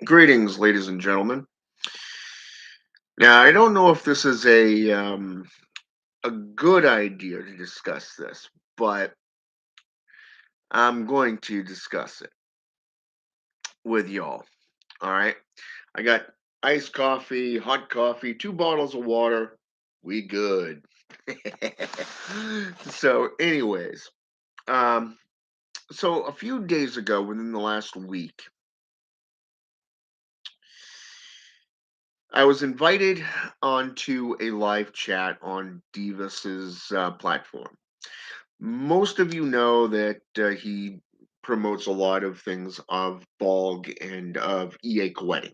Greetings, ladies and gentlemen. Now, I don't know if this is a good idea to discuss this, but I'm going to discuss it with y'all. All right. I got iced coffee, 2 bottles of water. We good. So, anyways, um, so a few days ago, within the last week, I was invited onto a live chat on Divas's platform. Most of you know that he promotes a lot of things of Balg and of EA Coetti.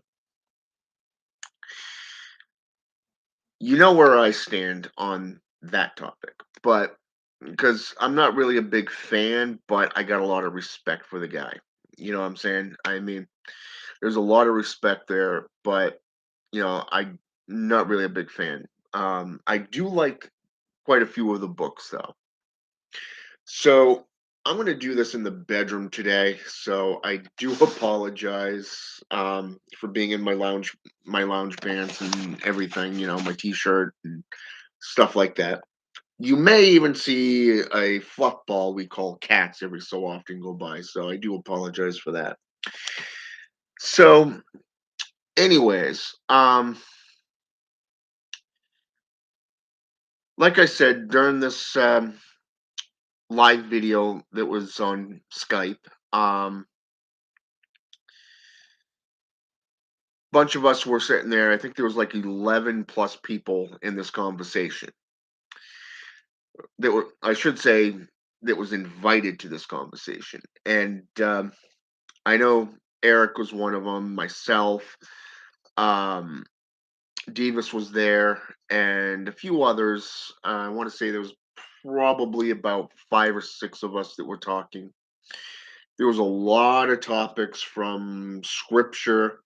You know where I stand on that topic, but because I'm not really a big fan, but I got a lot of respect for the guy. You know what I'm saying? I mean, there's a lot of respect there, but I'm not really a big fan. I do like quite a few of the books though. So I'm going to do this in the bedroom today. So I do apologize for being in my lounge pants and everything. My t-shirt and stuff like that. You may even see a fluff ball we call cats every so often go by. So I do apologize for that. So, anyways, like I said during this live video that was on Skype. Bunch of us were sitting there. I think there was like 11 plus people in this conversation that were, I should say, that was invited to this conversation. And I know Eric was one of them, myself, um, Divas was there, and a few others. I want to say there was probably about 5 or 6 of us that were talking. There was a lot of topics from scripture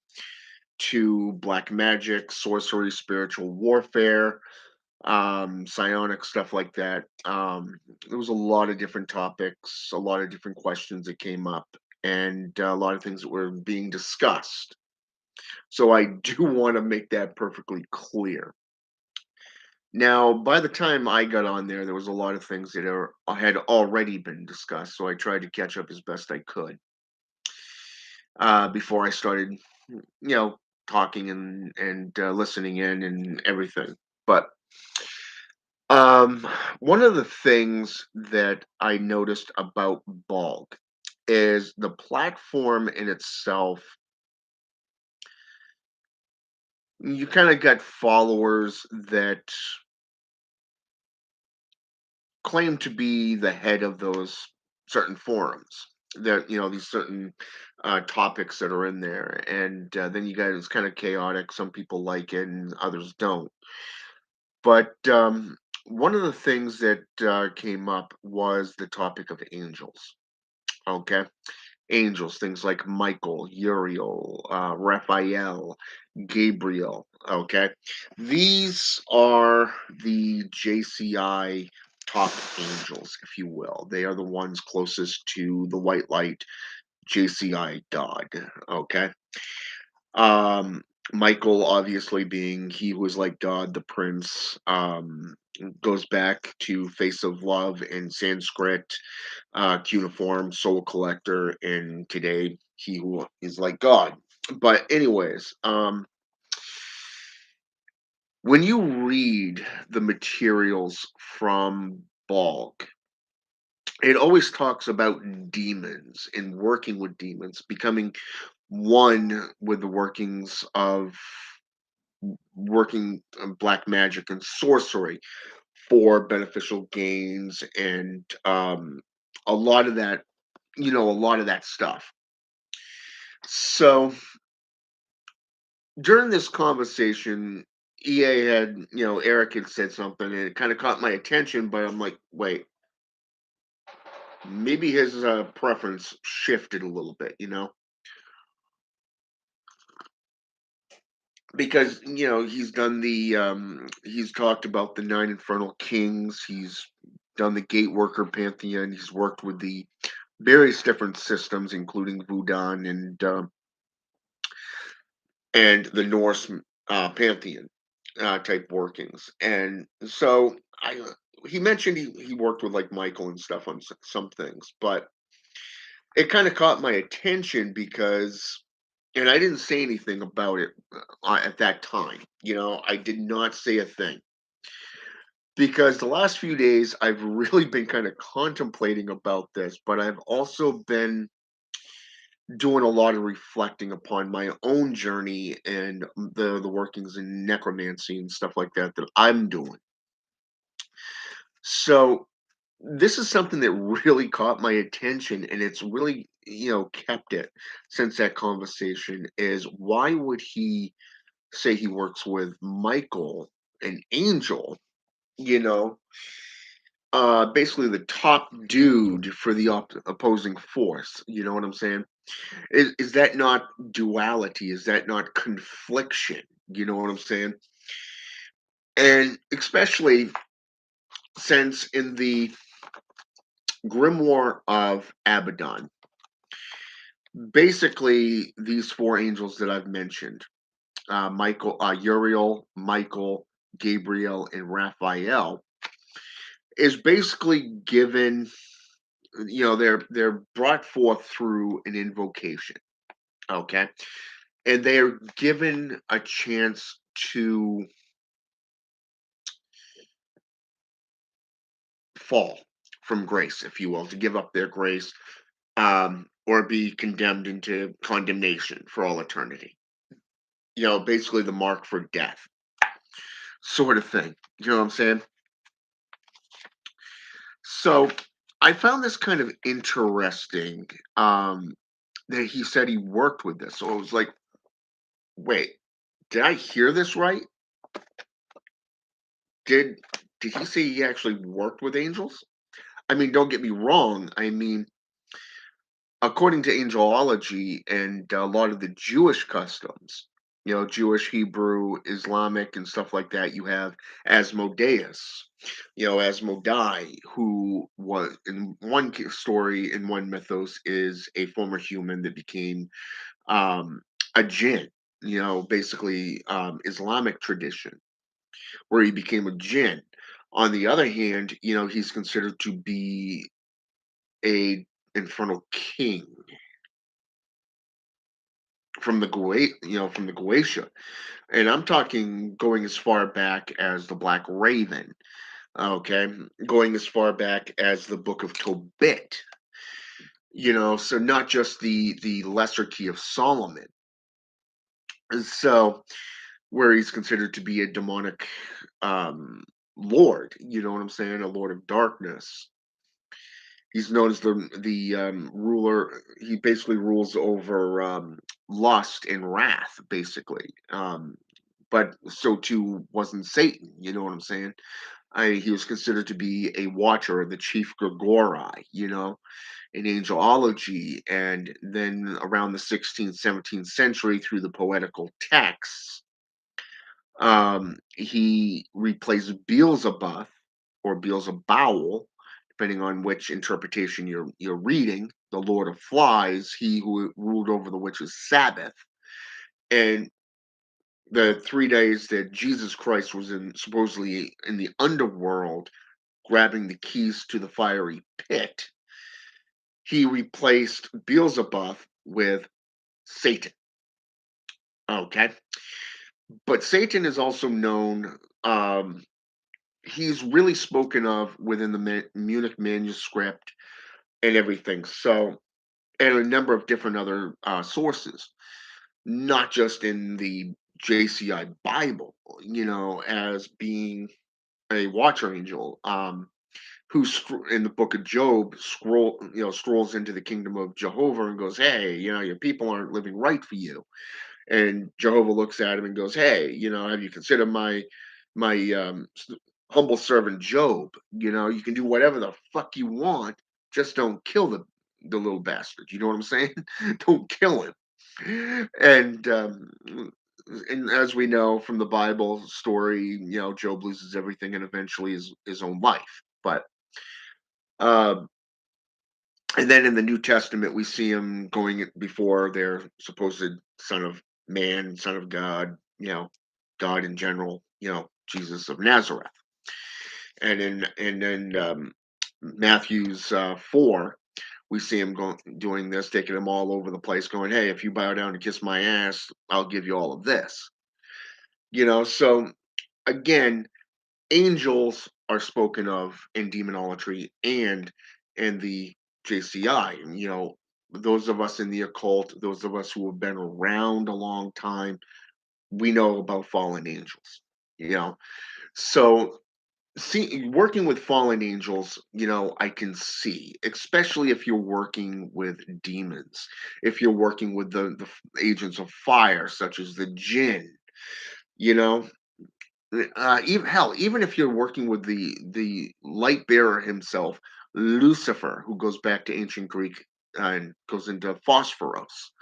to black magic, sorcery, spiritual warfare, psionic stuff like that. There was a lot of different topics, a lot of different questions that came up, and a lot of things that were being discussed. So I do want to make that perfectly clear. Now, by the time I got on there, there was a lot of things that had already been discussed, so I tried to catch up as best I could before I started, talking and listening in and everything. But Um, one of the things that I noticed about Balg is the platform in itself. You kind of got followers that claim to be the head of those certain forums. That these certain topics that are in there, and then you got it's kind of chaotic. Some people like it, and others don't. But one of the things that came up was the topic of angels. Okay, angels, things like Michael, Uriel, Raphael, Gabriel. Okay, these are the JCI top angels, if you will. They are the ones closest to the white light JCI God. Okay, um, Michael, obviously being he who is like God, the Prince, goes back to Face of Love in Sanskrit, cuneiform, soul collector, and today he who is like God. But anyways, when you read the materials from Balk, it always talks about demons and working with demons, becoming one with the workings of working black magic and sorcery for beneficial gains and a lot of that, a lot of that stuff. So during this conversation, EA had, Eric had said something and it kind of caught my attention, but I'm like, wait, maybe his preference shifted a little bit, because he's talked about the 9 infernal kings, he's done the gateworker pantheon, he's worked with the various different systems including Voodoo and and the Norse pantheon type workings. And so he mentioned he worked with like Michael and stuff on some things, but it kind of caught my attention because, and I didn't say anything about it at that time. I did not say a thing because the last few days I've really been kind of contemplating about this, but I've also been doing a lot of reflecting upon my own journey and the workings in necromancy and stuff like that that I'm doing. So this is something that really caught my attention, and it's really kept it since that conversation. Is why would he say he works with Michael, an angel, you know basically the top dude for the opposing force? You know what I'm saying? Is that not duality? Is that not confliction? You know what I'm saying? And especially since in the grimoire of Abaddon, basically these four angels that I've mentioned, Uriel, Michael, Gabriel, and Raphael, is basically given. They're brought forth through an invocation. Okay, and they're given a chance to fall from grace, if you will, to give up their grace, or be condemned into condemnation for all eternity. Basically the mark for death, sort of thing. You know what I'm saying? So I found this kind of interesting, that he said he worked with this. So I was like, wait, did I hear this right? Did did he say he actually worked with angels? I mean, don't get me wrong. I mean, according to angelology and a lot of the Jewish customs, Jewish, Hebrew, Islamic, and stuff like that, you have Asmodeus, Asmodai, who was in one story, in one mythos, is a former human that became um, a jinn. Basically Islamic tradition where he became a jinn. On the other hand, he's considered to be a infernal king from the from the Goetia, and I'm talking going as far back as the Black Raven. Okay, going as far back as the Book of Tobit. So not just the Lesser Key of Solomon. And so where he's considered to be a demonic lord. You know what I'm saying? A lord of darkness. He's known as the ruler. He basically rules over lust and wrath, basically. But so too wasn't Satan. You know what I'm saying? He was considered to be a watcher, the chief Gregori. In angelology, and then around the 16th, 17th century, through the poetical texts, he replaced Beelzebub or Beelzebul, depending on which interpretation you're reading, the Lord of Flies, he who ruled over the witches' Sabbath, and the 3 days that Jesus Christ was in supposedly in the underworld, grabbing the keys to the fiery pit, he replaced Beelzebub with Satan. Okay, but Satan is also known. He's really spoken of within the Munich manuscript and everything. So, and a number of different other sources, not just in the JCI Bible, as being a watcher angel, who in the book of Job scrolls into the kingdom of Jehovah and goes, "Hey, your people aren't living right for you." And Jehovah looks at him and goes, "Hey, have you considered my humble servant Job? You can do whatever the fuck you want, just don't kill the little bastard. You know what I'm saying? Don't kill him." And as we know from the Bible story, Job loses everything and eventually his own life. But uh, and then in the New Testament, we see him going before their supposed son of man, son of God, God in general, Jesus of Nazareth. And then Matthew's 4, we see him going doing this, taking them all over the place, going, "Hey, if you bow down and kiss my ass, I'll give you all of this." So again, angels are spoken of in demonolatry and in the JCI. And, those of us in the occult, those of us who have been around a long time, we know about fallen angels. You know, so see, working with fallen angels, I can see, especially if you're working with demons, if you're working with the agents of fire, such as the jinn, you know, even hell, even if you're working with the light bearer himself, Lucifer, who goes back to ancient Greek and goes into Phosphoros,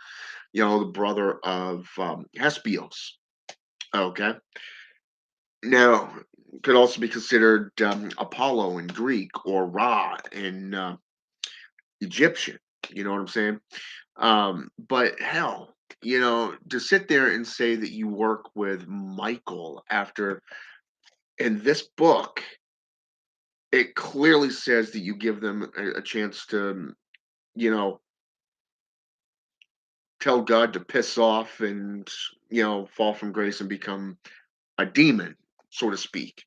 the brother of Hespios. Okay, now could also be considered Apollo in Greek or Ra in Egyptian. You know what I'm saying? But hell, to sit there and say that you work with Michael after in this book, it clearly says that you give them a chance to, you know, tell God to piss off and, fall from grace and become a demon, so to speak.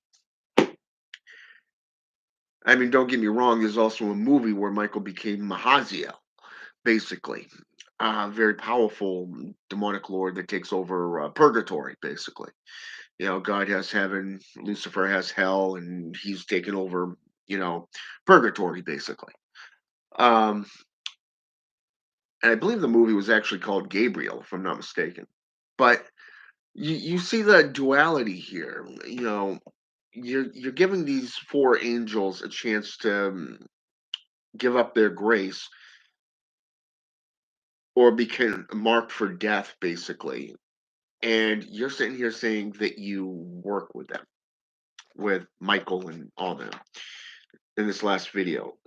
I mean, don't get me wrong, there's also a movie where Michael became Mahaziel, basically. Very powerful demonic lord that takes over purgatory, basically. God has heaven, Lucifer has hell, and he's taken over, purgatory, basically. Um, and I believe the movie was actually called Gabriel, if I'm not mistaken. But you see the duality here. You're giving these four angels a chance to give up their grace or become marked for death, basically. And you're sitting here saying that you work with them, with Michael and all them in this last video.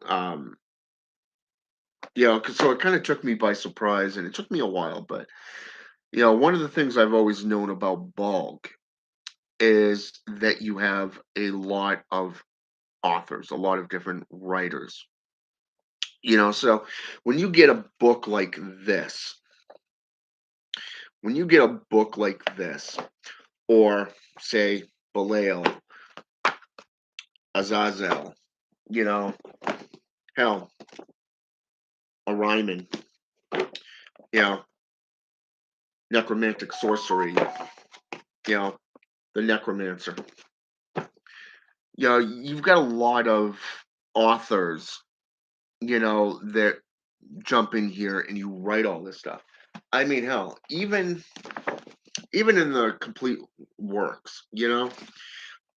'Cause so it kind of took me by surprise, and it took me a while, but one of the things I've always known about Bog is that you have a lot of authors, a lot of different writers. So when you get a book like this, when you get a book like this, or say Belial, Azazel, you know, hell, Orion, you know, necromantic sorcery, you know, the necromancer. You've got a lot of authors, that jump in here and you write all this stuff. I mean, hell, even in the complete works,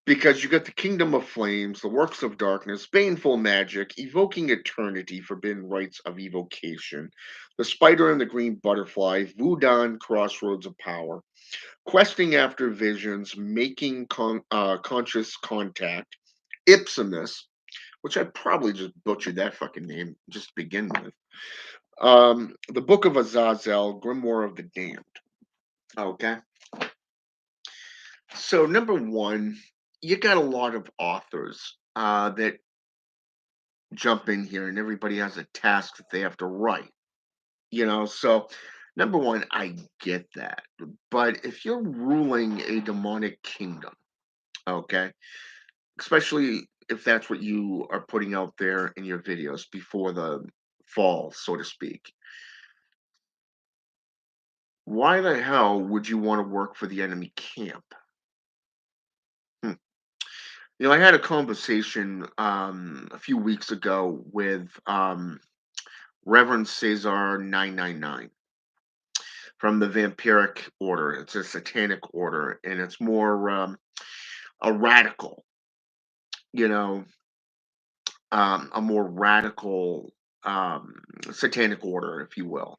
because you got the kingdom of flames, the works of darkness, baneful magic, evoking eternity, forbidden rites of evocation, the spider and the green butterfly, Vudan, crossroads of power, questing after visions, making conscious contact, Ipsimus, which I probably just butchered that fucking name just to begin with. The Book of Azazel, Grimoire of the Damned. Okay. So number one, you got a lot of authors that jump in here, and everybody has a task that they have to write. So number one, I get that, but if you're ruling a demonic kingdom, okay, especially if that's what you are putting out there in your videos before the fall, so to speak, why the hell would you want to work for the enemy camp? Hmm. I had a conversation a few weeks ago with Reverend Cesar 999 from the Vampiric Order. It's a satanic order, and it's more a radical, you know, a more radical satanic order, if you will.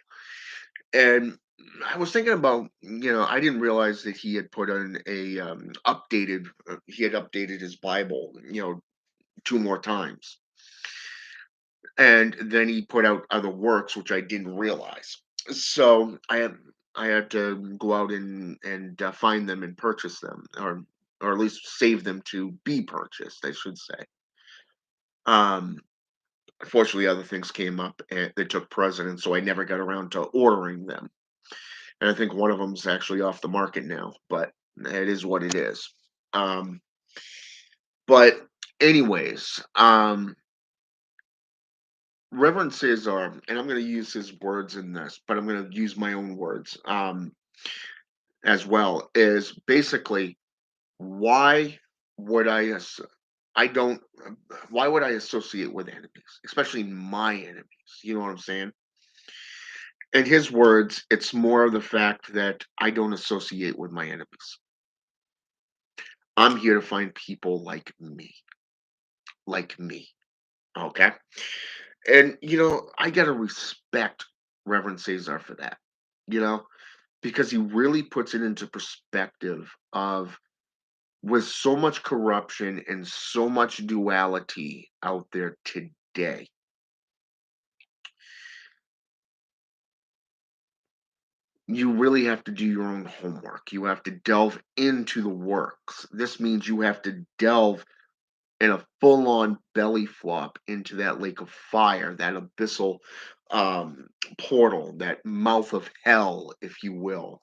And I was thinking about, I didn't realize that he had put on he had updated his Bible, two more times. And then he put out other works, which I didn't realize. So I had to go out and find them and purchase them, or at least save them to be purchased, I should say. Um, Unfortunately, other things came up and they took precedence, so I never got around to ordering them. And I think one of them's actually off the market now, but it is what it is. Um, but anyways, Reverend Cesar, and I'm going to use his words in this, but I'm going to use my own words as well. Is basically why would I don't why would I associate with enemies, especially my enemies? You know what I'm saying? In his words, it's more of the fact that I don't associate with my enemies. I'm here to find people like me. Okay. And, I got to respect Reverend Cesar for that, you know, because he really puts it into perspective of with so much corruption and so much duality out there today, you really have to do your own homework. You have to delve into the works. This means you have to delve in a full-on belly flop into that lake of fire, that abyssal um, portal, that mouth of hell, if you will,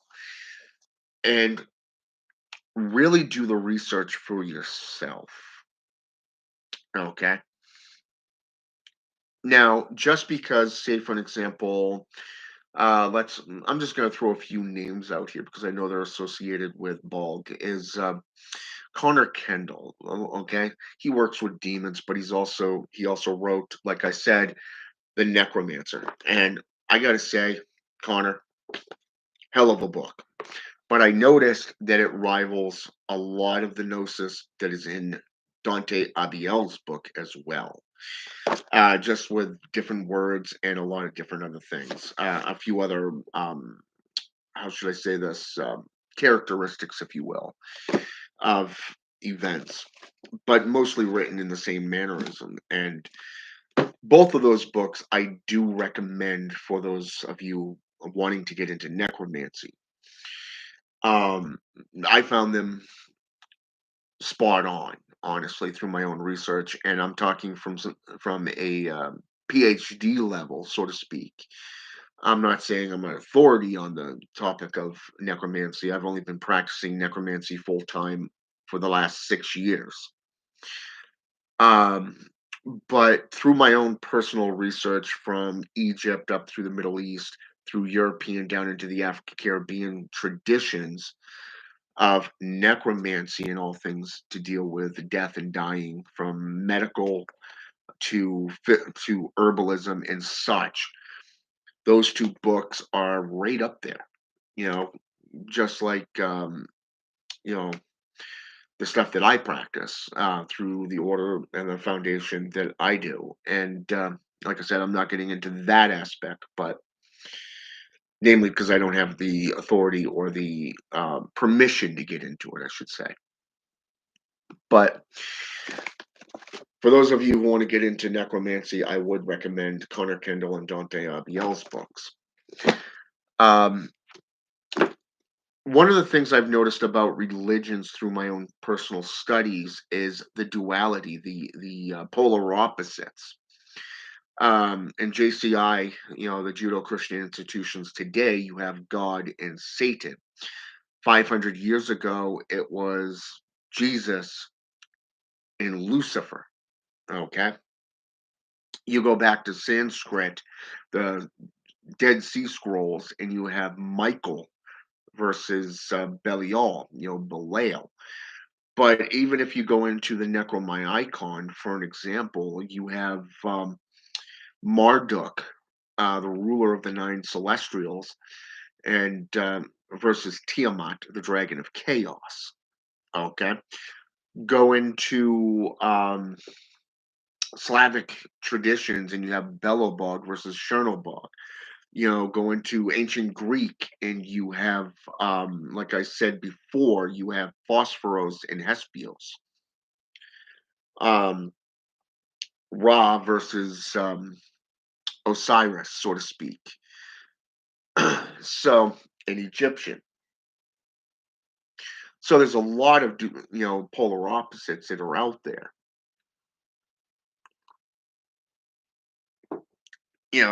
and really do the research for yourself. Okay. Now, just because, say, for an example, I'm just going to throw a few names out here because I know they're associated with Bald. Is Connor Kendall? Okay, he works with demons, but he also wrote, like I said, the Necromancer, and I got to say, Connor, hell of a book. But I noticed that it rivals a lot of the gnosis that is in Dante Abiel's book as well, just with different words and a lot of different other things. A few other, how should I say this, characteristics, if you will, of events, but mostly written in the same mannerism. And both of those books I do recommend for those of you wanting to get into necromancy. Um, I found them spot on, honestly, through my own research, and I'm talking from a PhD level, so to speak. I'm not saying I'm an authority on the topic of necromancy. I've only been practicing necromancy full time for the last 6 years. Um, but through my own personal research from Egypt up through the Middle East, through European down into the African Caribbean traditions of necromancy and all things to deal with death and dying, from medical to herbalism and such. Those two books are right up there. You know, just like you know the stuff that I practice through the order and the foundation that I do. And like I said, I'm not getting into that aspect, but namely because I don't have the authority or the permission to get into it, I should say. But for those of you who want to get into necromancy, I would recommend Connor Kendall and Dante Abiel's books. Um, One of the things I've noticed about religions through my own personal studies is the duality, the polar opposites. In JCI, the Judo-Christian institutions today, you have God and Satan. 500 years ago, it was Jesus and Lucifer. Okay, you go back to Sanskrit, the Dead Sea Scrolls, and you have Michael versus Belial, Belial. But even if you go into the Necromyicon, for an example, you have Marduk, the ruler of the nine celestials, and versus Tiamat, the dragon of chaos. Okay, go into Slavic traditions, and you have Belobog versus Chernobog. Go into ancient Greek, and you have, like I said before, you have Phosphoros and Hespios. Um, Ra versus Osiris, so to speak. So and Egyptian. So there's a lot of polar opposites that are out there.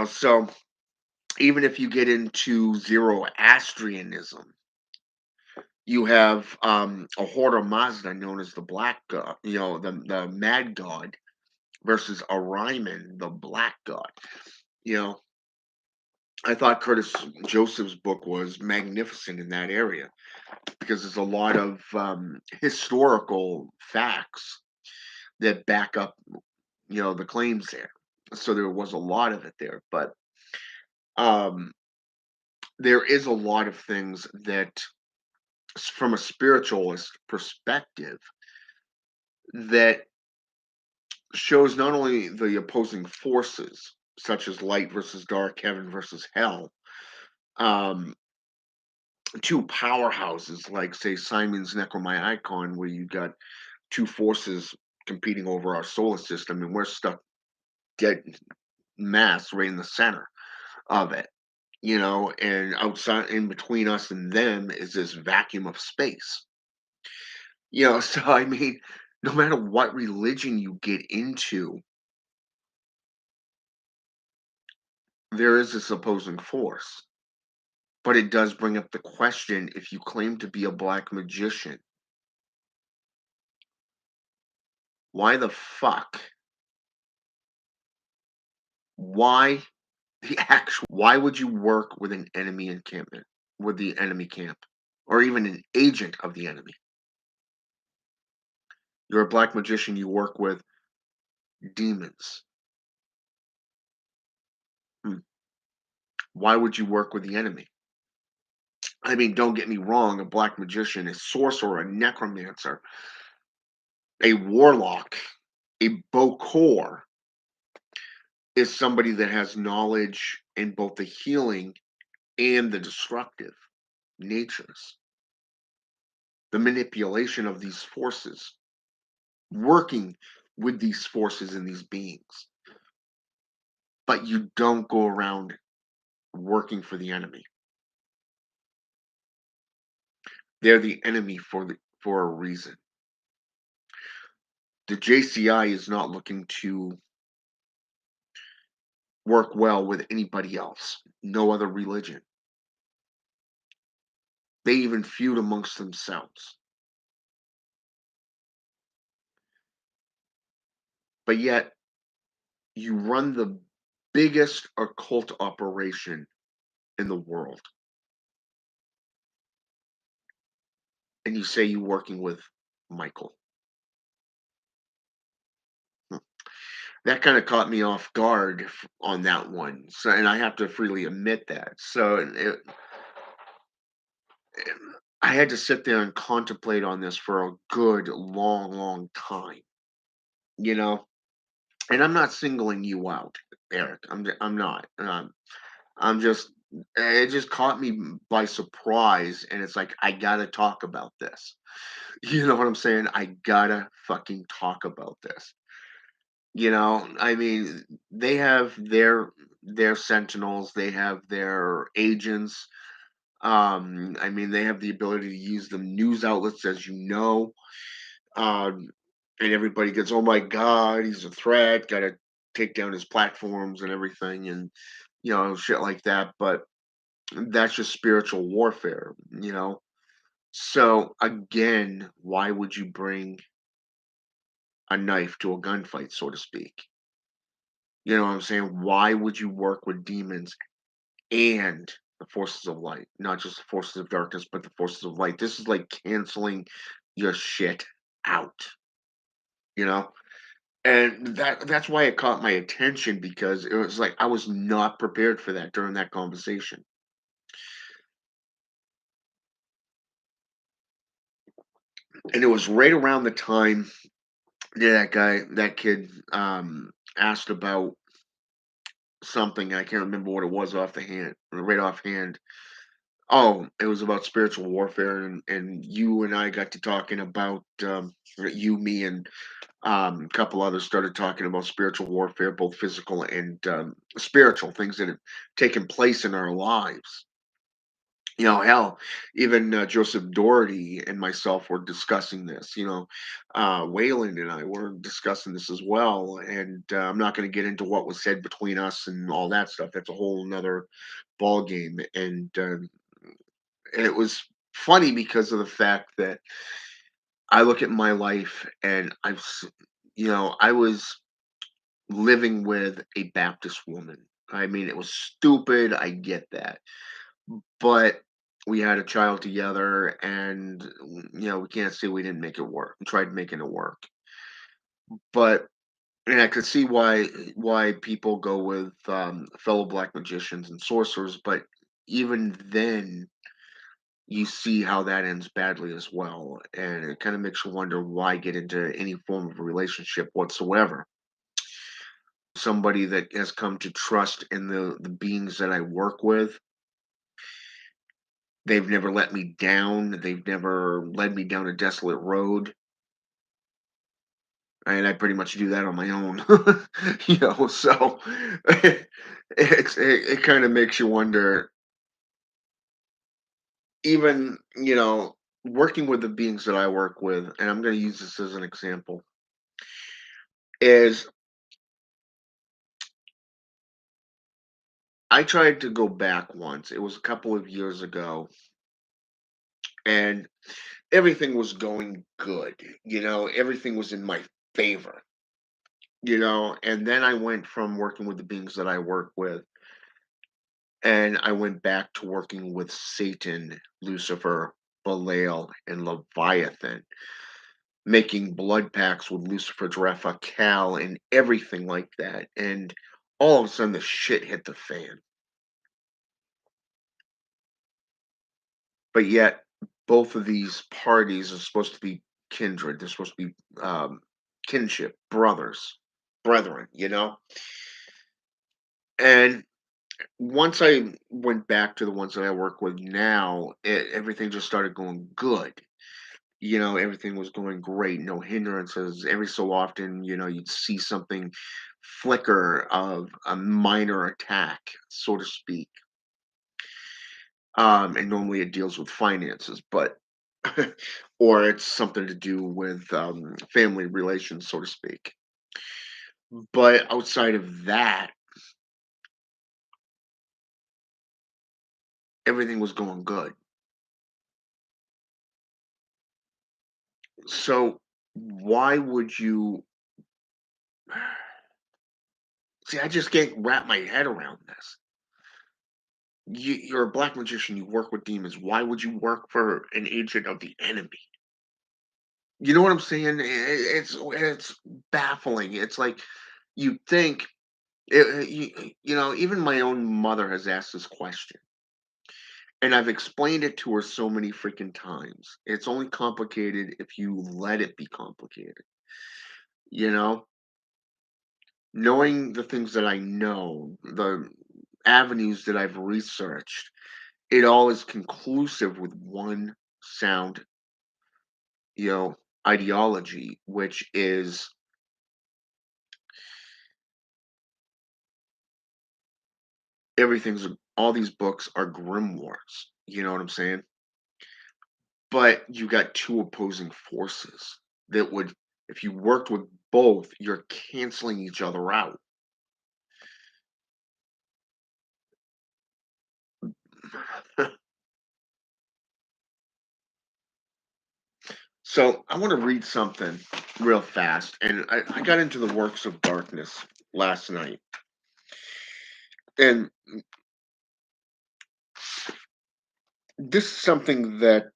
So even if you get into Zoroastrianism, you have Ahura Mazda, known as the Black God, the Mad God, versus Orion, the Black God. You know, I thought Curtis Joseph's book was magnificent in that area because there's a lot of historical facts that back up, the claims there. So there was a lot of it there, but um, there is a lot of things that, from a spiritualist perspective, that shows not only the opposing forces, such as light versus dark, heaven versus hell, um, two powerhouses like, say, Simon's Necromyicon, where you got two forces competing over our solar system, and we're stuck dead mass right in the center of it. And outside, in between us and them, is this vacuum of space. So I mean, no matter what religion you get into, there is this opposing force. But it does bring up the question, if you claim to be a black magician, why the fuck? Why why would you work with an enemy encampment, with the enemy camp, or even an agent of the enemy? You're a black magician, you work with demons. Hmm. Why would you work with the enemy? I mean, don't get me wrong, a black magician, a sorcerer, a necromancer, a warlock, a bokor is somebody that has knowledge in both the healing and the destructive natures, the manipulation of these forces, working with these forces and these beings. But you don't go around working for the enemy. They're the enemy for a reason. The JCI is not looking to work well with anybody else, no other religion. They even feud amongst themselves. But yet, you run the biggest occult operation in the world, and you say you're working with Michael. Hmm. That kind of caught me off guard on that one. So, and I have to freely admit that. So, I had to sit there and contemplate on this for a good long, long time. You know, and I'm not singling you out, Eric. I'm not. I'm just. It just caught me by surprise, and it's like I gotta talk about this. You know what I'm saying? I gotta fucking talk about this. I mean, they have their sentinels, they have their agents. I mean, they have the ability to use the news outlets, as you know. Um, and everybody gets, oh my god, he's a threat, gotta take down his platforms and everything, and shit like that. But that's just spiritual warfare. So again, why would you bring a knife to a gunfight, so to speak? You know what I'm saying? Why would you work with demons and the forces of light, not just the forces of darkness, but the forces of light? This is like canceling your shit out, you know? And that's why it caught my attention, because it was like I was not prepared for that during that conversation. And it was right around the time that kid asked about something. I can't remember what it was right offhand. Oh, it was about spiritual warfare, and you and I got to talking about, you, me, and a couple others started talking about spiritual warfare, both physical and spiritual things that have taken place in our lives. Hell, even Joseph Doherty and myself were discussing this. Wayland and I were discussing this as well. And I'm not going to get into what was said between us and all that stuff. That's a whole nother ball game. And it was funny because of the fact that I look at my life and I was living with a Baptist woman. I mean, it was stupid. I get that. But we had a child together, and we can't say we didn't make it work. We tried making it work. But and I could see why people go with fellow black magicians and sorcerers, but even then you see how that ends badly as well. And it kind of makes you wonder why get into any form of relationship whatsoever. Somebody that has come to trust in the beings that I work with. They've never let me down. They've never led me down a desolate road, and I pretty much do that on my own. So it kind of makes you wonder, even, working with the beings that I work with, and I'm going to use this as an example, is I tried to go back once. It was a couple of years ago, and everything was going good. Everything was in my favor. And then I went from working with the beings that I work with, and I went back to working with Satan, Lucifer, Belial, and Leviathan, making blood pacts with Lucifer, Cal, and everything like that. And all of a sudden, the shit hit the fan. But yet, both of these parties are supposed to be kindred. They're supposed to be kinship, brothers, brethren. And once I went back to the ones that I work with now, everything just started going good. Everything was going great, no hindrances. Every so often, you'd see something flicker of a minor attack, so to speak. And normally it deals with finances, but or it's something to do with family relations, so to speak. But outside of that, everything was going good. So why would you see? I just can't wrap my head around this. You're a black magician. You work with demons. Why would you work for an agent of the enemy? You know what I'm saying? It's baffling. It's like you think even my own mother has asked this question, and I've explained it to her so many freaking times. It's only complicated if you let it be complicated. You know, knowing the things that I know, the avenues that I've researched, it all is conclusive with one sound, you know, ideology, which is everything's all these books are grimoires. You know what I'm saying? But you got two opposing forces that would, if you worked with both, you're canceling each other out. So I want to read something real fast. And I got into the works of darkness last night. And this is something that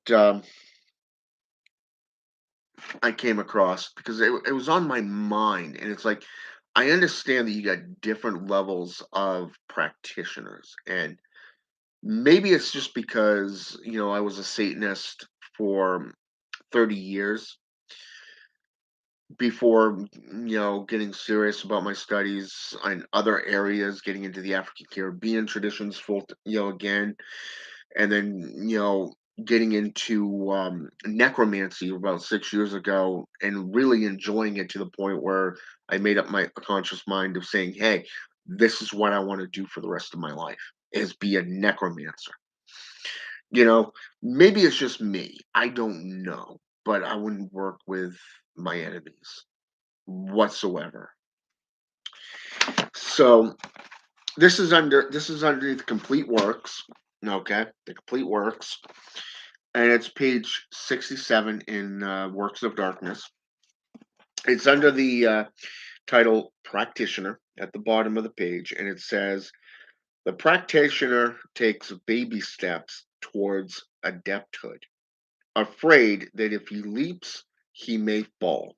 I came across because it was on my mind. And it's like, I understand that you got different levels of practitioners. And maybe it's just because, I was a Satanist for 30 years before, getting serious about my studies in other areas, getting into the African Caribbean traditions again, and then, getting into necromancy about 6 years ago and really enjoying it to the point where I made up my conscious mind of saying, hey, this is what I want to do for the rest of my life is be a necromancer. You know, maybe it's just me. I don't know, but I wouldn't work with my enemies whatsoever. So this is underneath complete works. Okay, the complete works, and it's page 67 in Works of Darkness. It's under the title Practitioner at the bottom of the page, and it says the practitioner takes baby steps towards adepthood, afraid that if he leaps, he may fall,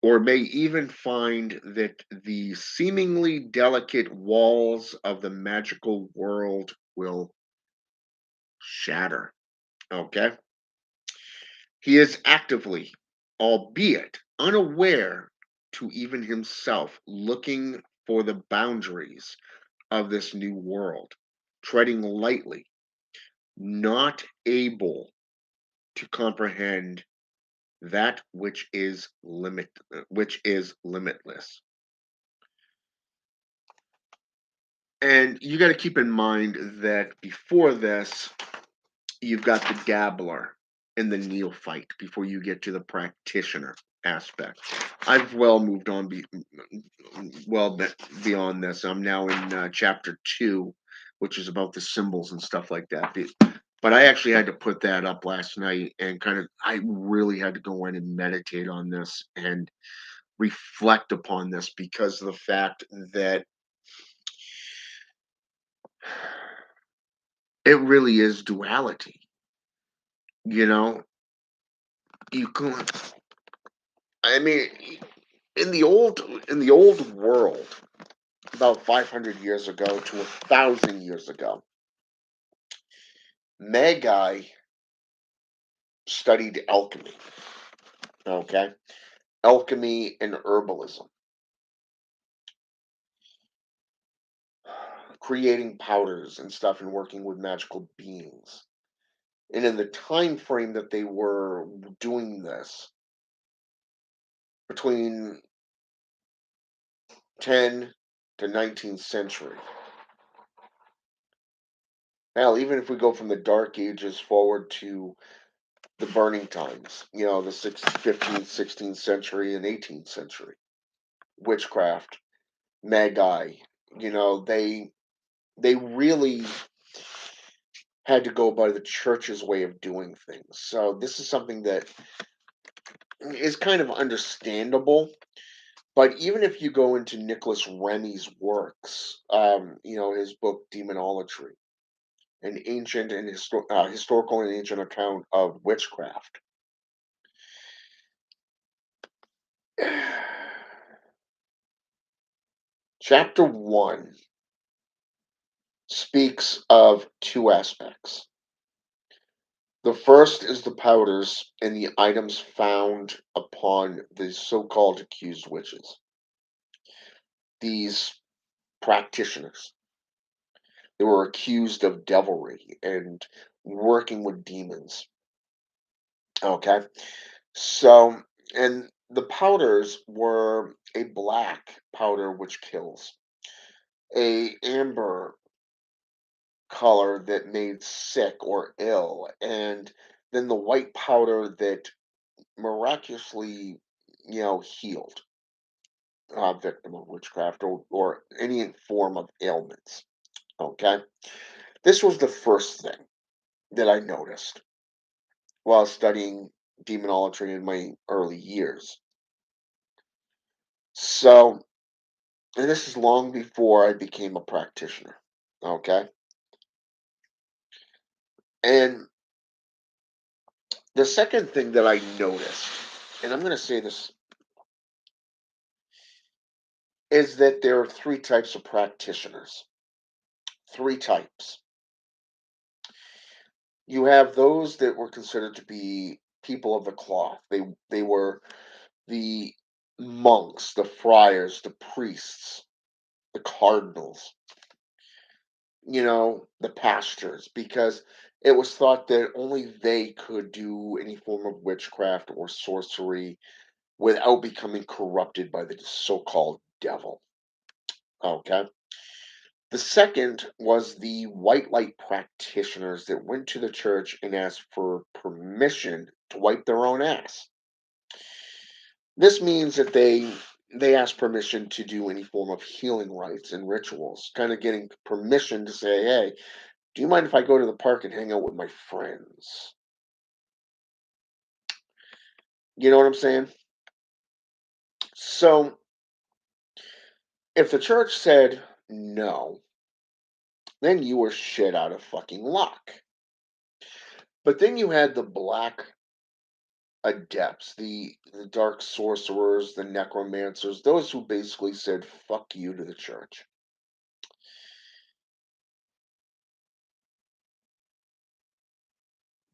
or may even find that the seemingly delicate walls of the magical world will shatter. Okay? He is actively, albeit unaware to even himself, looking for the boundaries of this new world, treading lightly, not able to comprehend that which is limitless. And you got to keep in mind that before this, you've got the dabbler and the neophyte before you get to the practitioner aspect. I've well moved on beyond this. I'm now in chapter 2, which is about the symbols and stuff like that. But I actually had to put that up last night and I really had to go in and meditate on this and reflect upon this because of the fact that it really is duality. You know, you can, I mean, in the old world, about 500 years ago to 1,000 years ago, Magi studied alchemy. Okay, alchemy and herbalism, creating powders and stuff, and working with magical beings. And in the time frame that they were doing this, between 10 to 19th century. Now, even if we go from the Dark Ages forward to the Burning Times, the 15th, 16th century, and 18th century, witchcraft, magi, they really had to go by the church's way of doing things. So this is something that is kind of understandable. But even if you go into Nicholas Remy's works, his book Demonolatry, an ancient and historical and ancient account of witchcraft. Chapter 1 speaks of two aspects. The first is the powders and the items found upon the so called accused witches. These practitioners, they were accused of devilry and working with demons. Okay. So, and the powders were a black powder which kills, a amber color that made sick or ill, and then the white powder that miraculously, healed a victim of witchcraft or any form of ailments. Okay. This was the first thing that I noticed while studying demonology in my early years. So, and this is long before I became a practitioner. Okay. And the second thing that I noticed, and I'm going to say this, is that there are three types of practitioners. Three types. You have those that were considered to be people of the cloth. They were the monks, the friars, the priests, the cardinals, the pastors, because it was thought that only they could do any form of witchcraft or sorcery without becoming corrupted by the so-called devil. Okay. The second was the white light practitioners that went to the church and asked for permission to wipe their own ass. This means that they ask permission to do any form of healing rites and rituals, kind of getting permission to say, "Hey, do you mind if I go to the park and hang out with my friends?" You know what I'm saying? So, if the church said no, then you were shit out of fucking luck. But then you had the black adepts, the dark sorcerers, the necromancers, those who basically said fuck you to the church.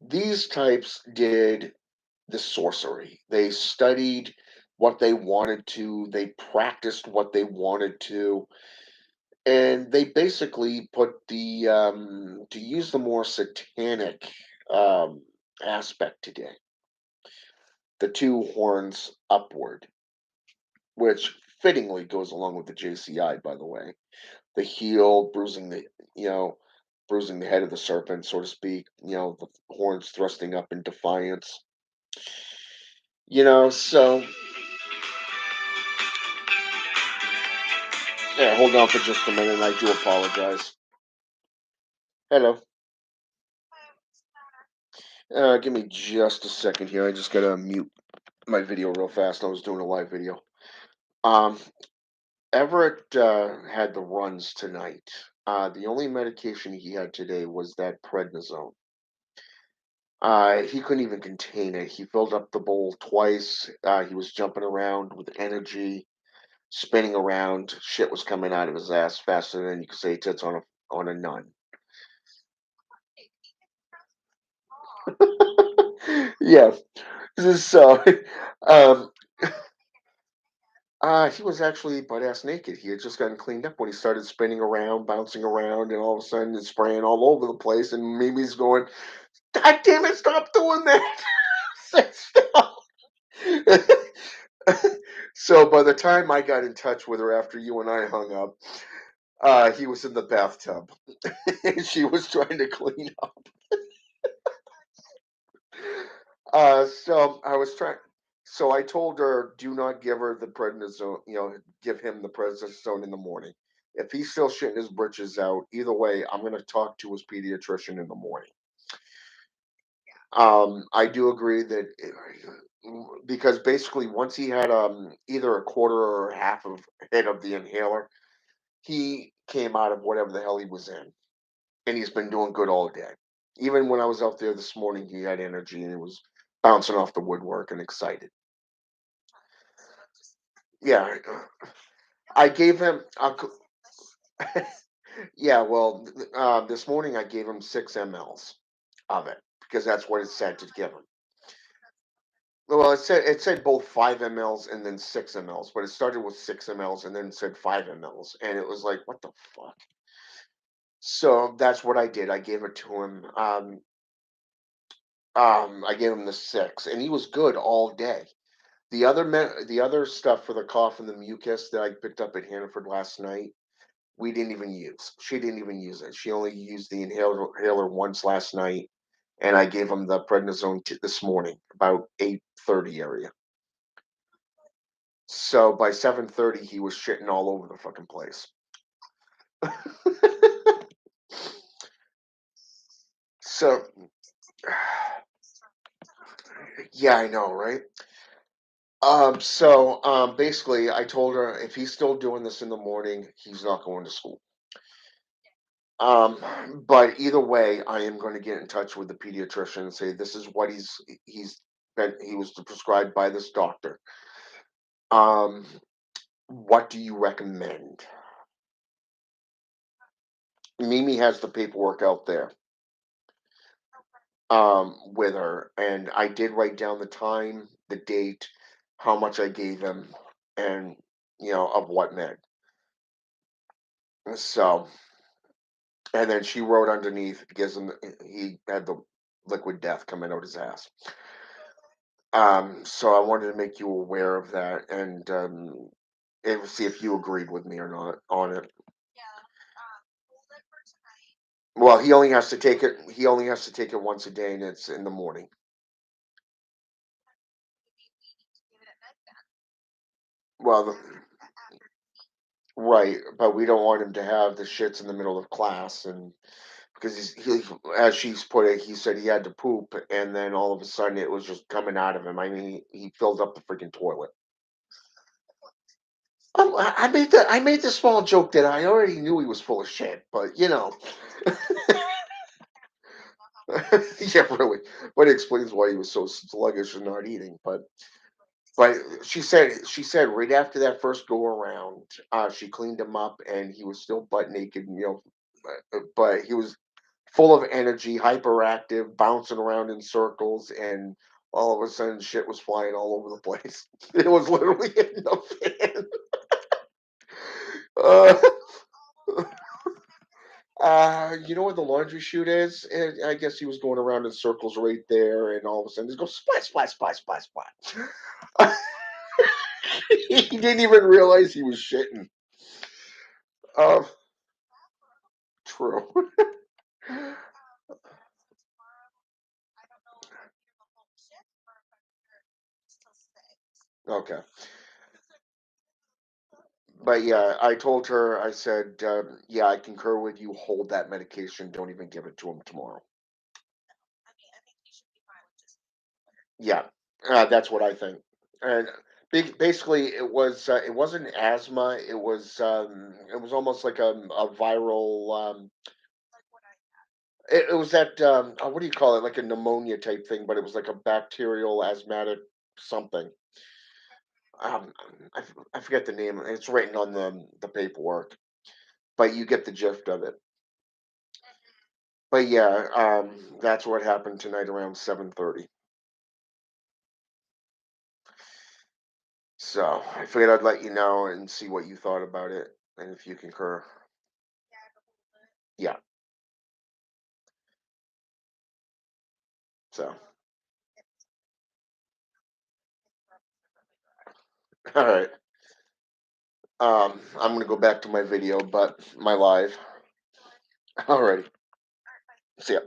These types did the sorcery. They studied what they wanted to, they practiced what they wanted to, and they basically put to use the more satanic um, aspect today, the two horns upward, which fittingly goes along with the JCI, by the way. The heel, you know, bruising the head of the serpent, so to speak, the horns thrusting up in defiance. So yeah, hold on for just a minute. I do apologize. Hello. Give me just a second here. I just gotta mute my video real fast. I was doing a live video. Um, Everett had the runs tonight. The only medication he had today was that prednisone. He couldn't even contain it. He filled up the bowl twice. He was jumping around with energy, spinning around. Shit was coming out of his ass faster than you could say tits on a nun. Yeah. So, um, he was actually butt ass naked. He had just gotten cleaned up when he started spinning around, bouncing around, and all of a sudden it's spraying all over the place. And Mimi's going, "God damn it, stop doing that!" Say stop. So by the time I got in touch with her after you and I hung up, he was in the bathtub and she was trying to clean up. So I was trying. So I told her, do not give her the prednisone. Give him the prednisone in the morning. If he's still shitting his britches out, either way, I'm going to talk to his pediatrician in the morning. I do agree that because basically once he had either a quarter or a half of hit of the inhaler, he came out of whatever the hell he was in, and he's been doing good all day. Even when I was out there this morning, he had energy and he was bouncing off the woodwork and excited. Yeah, I gave him. Yeah, well, this morning I gave him 6 mLs of it because that's what it said to give him. Well, it said both 5 mLs and then 6 mLs, but it started with 6 mLs and then said 5 mLs, and it was like, what the fuck? So that's what I did. I gave it to him. I gave him the 6, and he was good all day. The other stuff for the cough and the mucus that I picked up at Hannaford last night, we didn't even use. She didn't even use it. She only used the inhaler once last night, and I gave him the prednisone this morning about 8:30 area. So by 7:30, he was shitting all over the fucking place. So, yeah, I know, right? Basically, I told her if he's still doing this in the morning, he's not going to school. But either way, I am going to get in touch with the pediatrician and say this is what he was prescribed by this doctor. Um, what do you recommend? Mimi has the paperwork out there with her, and I did write down the time, the date, how much I gave him, and of what med. So, and then she wrote underneath because he had the liquid death coming out his ass. So I wanted to make you aware of that and see if you agreed with me or not on it. Well, he only has to take it. He only has to take it once a day, and it's in the morning. Well, right, but we don't want him to have the shits in the middle of class, and because as she's put it, he said he had to poop, and then all of a sudden it was just coming out of him. I mean, he filled up the freaking toilet. I made the small joke that I already knew he was full of shit, but yeah, really. But it explains why he was so sluggish and not eating. But she said right after that first go around, she cleaned him up, and he was still butt naked, but he was full of energy, hyperactive, bouncing around in circles, and all of a sudden shit was flying all over the place. It was literally hitting the fan. Uh, you know where the laundry chute is? And I guess he was going around in circles right there, and all of a sudden, just go splash, splash, splash, splash, splash. He didn't even realize he was shitting. Uh, true. Okay. But yeah, I told her, I said, yeah, I concur with you. Hold that medication. Don't even give it to him tomorrow. Yeah, that's what I think. And basically, it wasn't asthma. It was almost like a viral. It was that what do you call it? Like a pneumonia type thing, but it was like a bacterial asthmatic something. Um, I forget the name. It's written on the paperwork, but you get the gist of it. But yeah, that's what happened tonight around 7:30. So I figured I'd let you know and see what you thought about it, and if you concur. Yeah. So all right. I'm gonna go back to my video, but my live. Alrighty. See ya.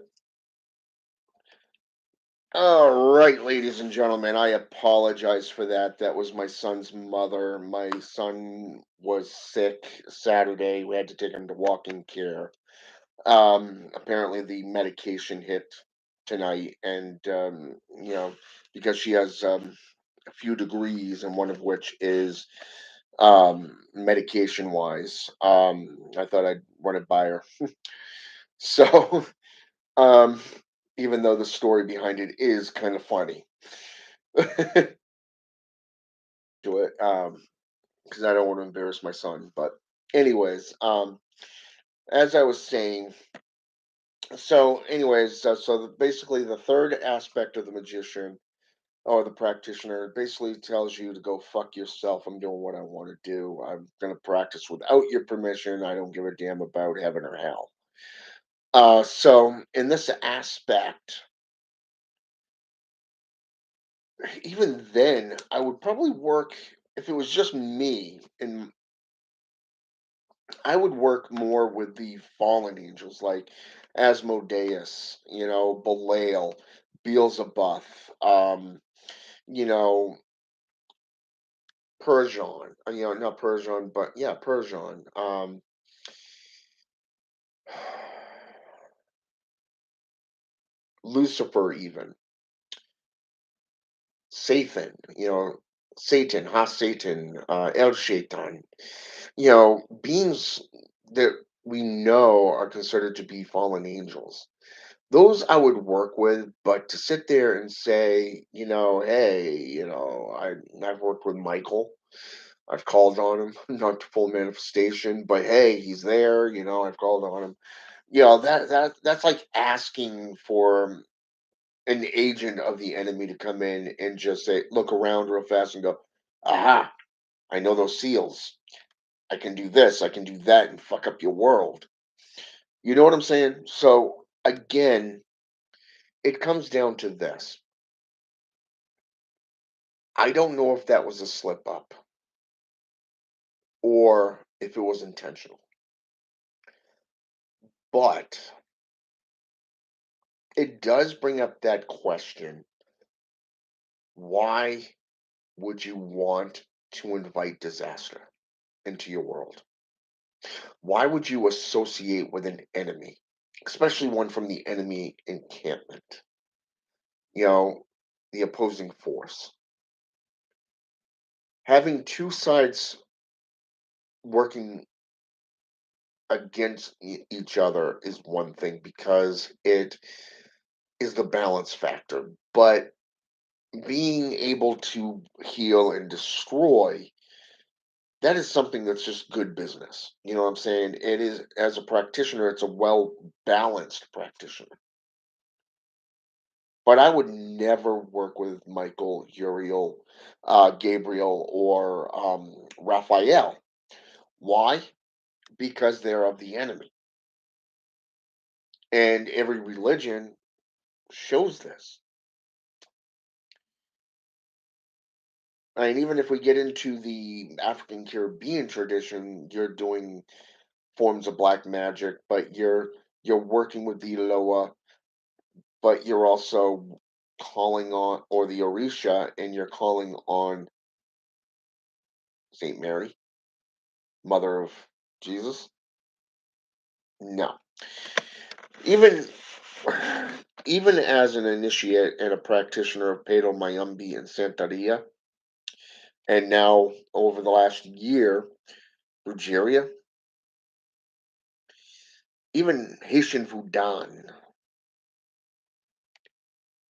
All right, ladies and gentlemen, I apologize for that. That was my son's mother. My son was sick Saturday. We had to take him to walking care. Apparently the medication hit tonight, and because she has a few degrees, and one of which is medication wise. I thought I'd run it by her. So, um, even though the story behind it is kind of funny to it, because I don't want to embarrass my son. But, anyways, as I was saying, basically, the third aspect of the magician or the practitioner basically tells you to go fuck yourself. I'm doing what I want to do. I'm going to practice without your permission. I don't give a damn about heaven or hell. So in this aspect, even then, I would probably work if it was just me, and I would work more with the fallen angels like Asmodeus, Belial, Beelzebub, you know, Persian, not Persian, but yeah, Persian, Lucifer, even Satan, Satan, Ha Satan, El Shaitan, beings that we know are considered to be fallen angels. Those I would work with, but to sit there and say, hey, I've worked with Michael. I've called on him, not to full manifestation, but hey, he's there. I've called on him. That's like asking for an agent of the enemy to come in and just say, look around real fast and go, aha, I know those seals. I can do this, I can do that, and fuck up your world. You know what I'm saying? So again, it comes down to this. I don't know if that was a slip up or if it was intentional. But It does bring up that question. Why would you want to invite disaster into your world? Why would you associate with an enemy, especially one from the enemy encampment? You know, the opposing force. Having two sides working against each other is one thing because it is the balance factor. But being able to heal and destroy, that is something that's just good business. You know what I'm saying? It is, as a practitioner, it's a well balanced practitioner. But I would never work with Michael, Uriel, Gabriel, or Raphael. Why? Because they're of the enemy. And every religion shows this. And even if we get into the African Caribbean tradition, you're doing forms of black magic, but you're working with the Loa, but you're also calling on, or the Orisha, and you're calling on Saint Mary, Mother of Jesus. No, even even as an initiate and a practitioner of Pedo Mayumbi and Santeria, and now over the last year, Brujeria, even Haitian Voodoo,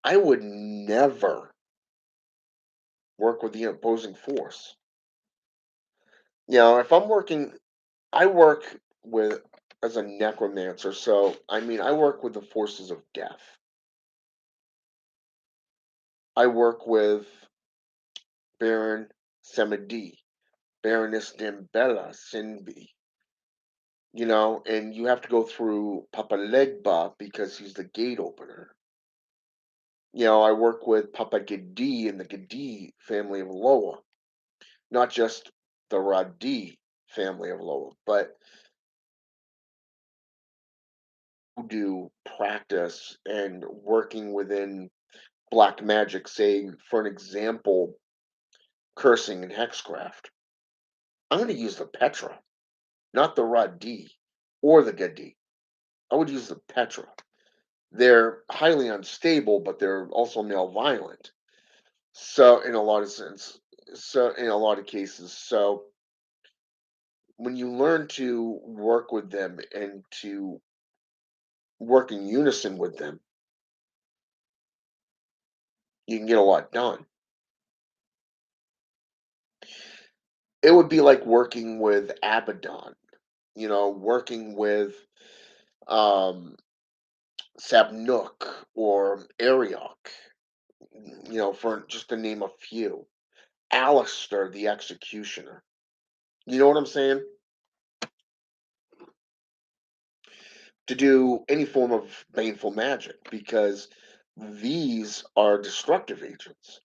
I would never work with the opposing force. You know, if I'm working, I work with as a necromancer, so I mean, I work with the forces of death. I work with Baron Samedi, Baroness Dambella Sinbi, you know, and you have to go through Papa Legba because he's the gate opener. You know, I work with Papa Gedi and the Gedi family of Loa, not just the Radi family of Loa, but who do practice and working within black magic, say, for an example, cursing and hexcraft. I'm going to use the Petra, not the Radi or the Gedi. I would use the Petra. They're highly unstable, but they're also malevolent. So, in a lot of sense, so in a lot of cases, so when you learn to work with them and to work in unison with them, you can get a lot done. It would be like working with Abaddon, you know, working with um, Sabnook or Ariok, you know, for just to name a few. Alistair the Executioner. You know what I'm saying? To do any form of baneful magic because these are destructive agents.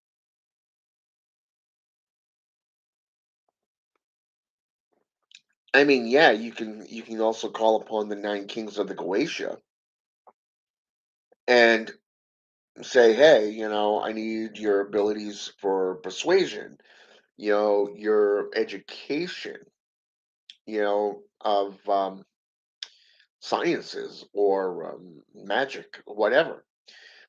I mean, yeah, you can also call upon the nine kings of the Goetia and say, hey, you know, I need your abilities for persuasion, you know, your education, you know, of sciences or magic, whatever.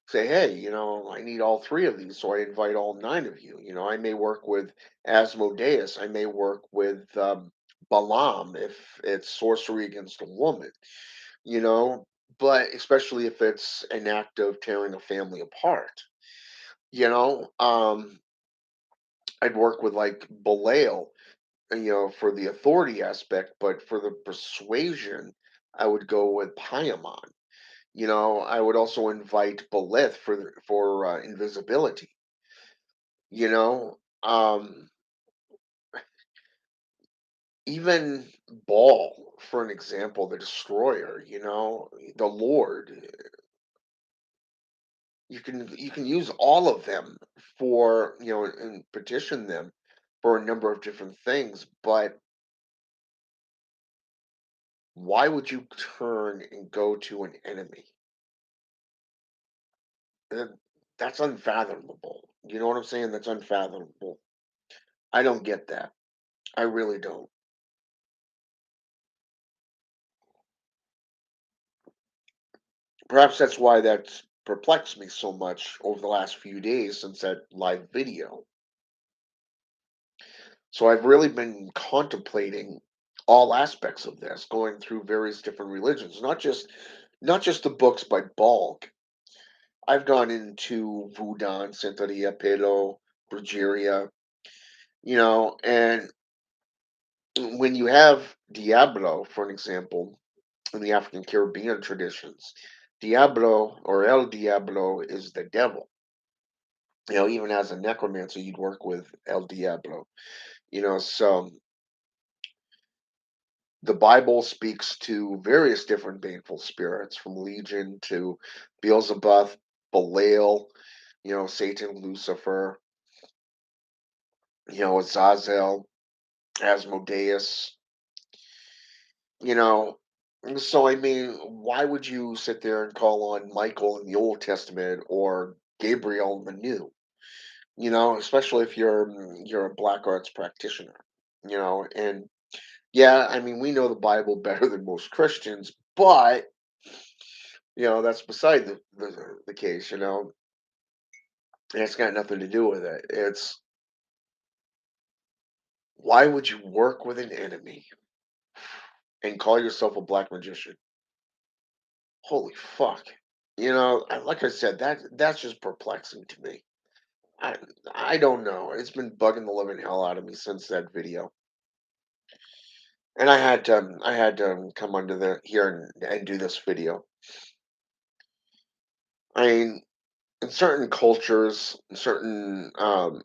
Say, hey, you know, I need all three of these, so I invite all nine of you. You know, I may work with Asmodeus, I may work with Balaam if it's sorcery against a woman, you know, but especially if it's an act of tearing a family apart, you know, I'd work with like Belial, you know, for the authority aspect, but for the persuasion, I would go with Paimon. You know, I would also invite Belith for invisibility. You know, even Baal, for an example, the Destroyer. You know, the Lord. You can use all of them for, you know, and petition them for a number of different things. But why would you turn and go to an enemy? Uh, That's unfathomable. You know what I'm saying? That's unfathomable. I don't get that. I really don't. Perhaps that's why that's perplexed me so much over the last few days since that live video. So I've really been contemplating all aspects of this, going through various different religions, not just the books by Balk. I've gone into Voodoo, Santeria, Pelo, Brujeria, and when you have Diablo, for an example, in the African Caribbean traditions, Diablo or El Diablo is the devil. Even as a necromancer, you'd work with El Diablo. So the Bible speaks to various different baneful spirits, from Legion to Beelzebub, Belial, Satan, Lucifer, Azazel, Asmodeus, you know. So, I mean, why would you sit there and call on Michael in the Old Testament or Gabriel in the New? Especially if you're a black arts practitioner, and yeah, I mean, we know the Bible better than most Christians, but that's beside the case. And it's got nothing to do with it. It's, why would you work with an enemy and call yourself a black magician? Holy fuck. Like I said, that's just perplexing to me. I I don't know. It's been bugging the living hell out of me since that video. And I had to come under the here and do this video. I mean, in certain cultures, certain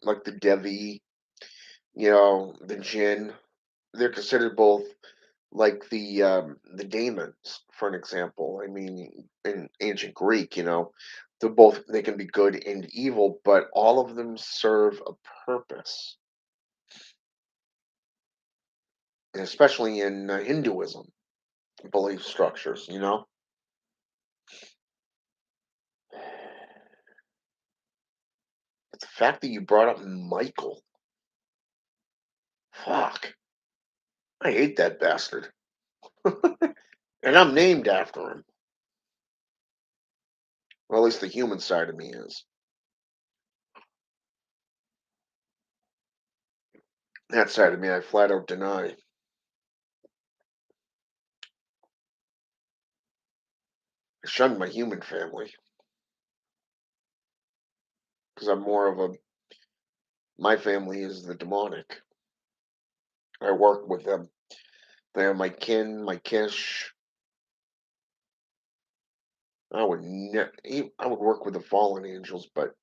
like the Devi, the Jinn, they're considered both like the daemons, for an example. I mean, in ancient Greek, they can be good and evil, but all of them serve a purpose, and especially in Hinduism belief structures. But the fact that you brought up Michael, fuck, I hate that bastard, and I'm named after him. Well, at least the human side of me is. That side of me, I flat out deny. I shun my human family because I'm more of a. My family is the demonic. I work with them. They are my kin, my kish. I would work with the fallen angels, but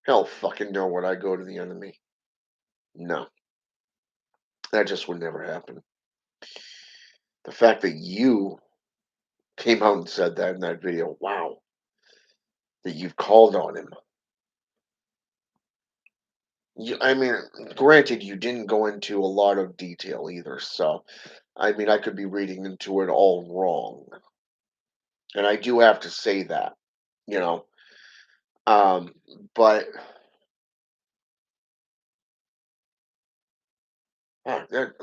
hell fucking no would I go to the enemy. No, that just would never happen. The fact that you came out and said that in that video, wow, that you've called on him. I mean, granted, you didn't go into a lot of detail either, so I mean, I could be reading into it all wrong, and I do have to say that, you know. Um, but that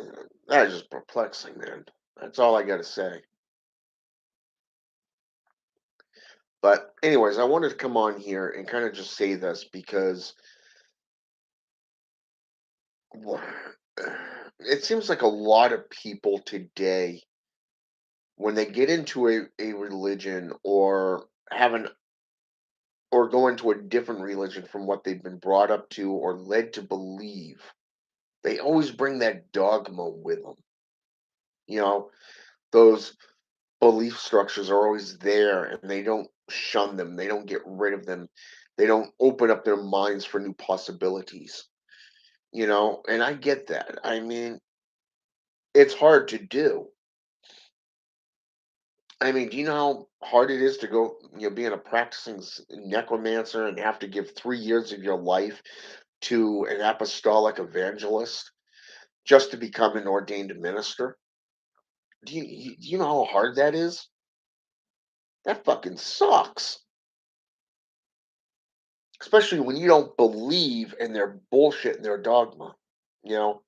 is just perplexing, man. That's all I got to say. But anyways, I wanted to come on here and kind of just say this because it seems like a lot of people today, when they get into a religion or go into a different religion from what they've been brought up to or led to believe, they always bring that dogma with them. You know, those belief structures are always there and they don't shun them, they don't get rid of them, they don't open up their minds for new possibilities. And I get that. I mean, it's hard to do. I mean, do you know how hard it is to go, being a practicing necromancer and have to give 3 years of your life to an apostolic evangelist just to become an ordained minister? Do you know how hard that is? That fucking sucks. especially when you don't believe in their bullshit and their dogma, you know.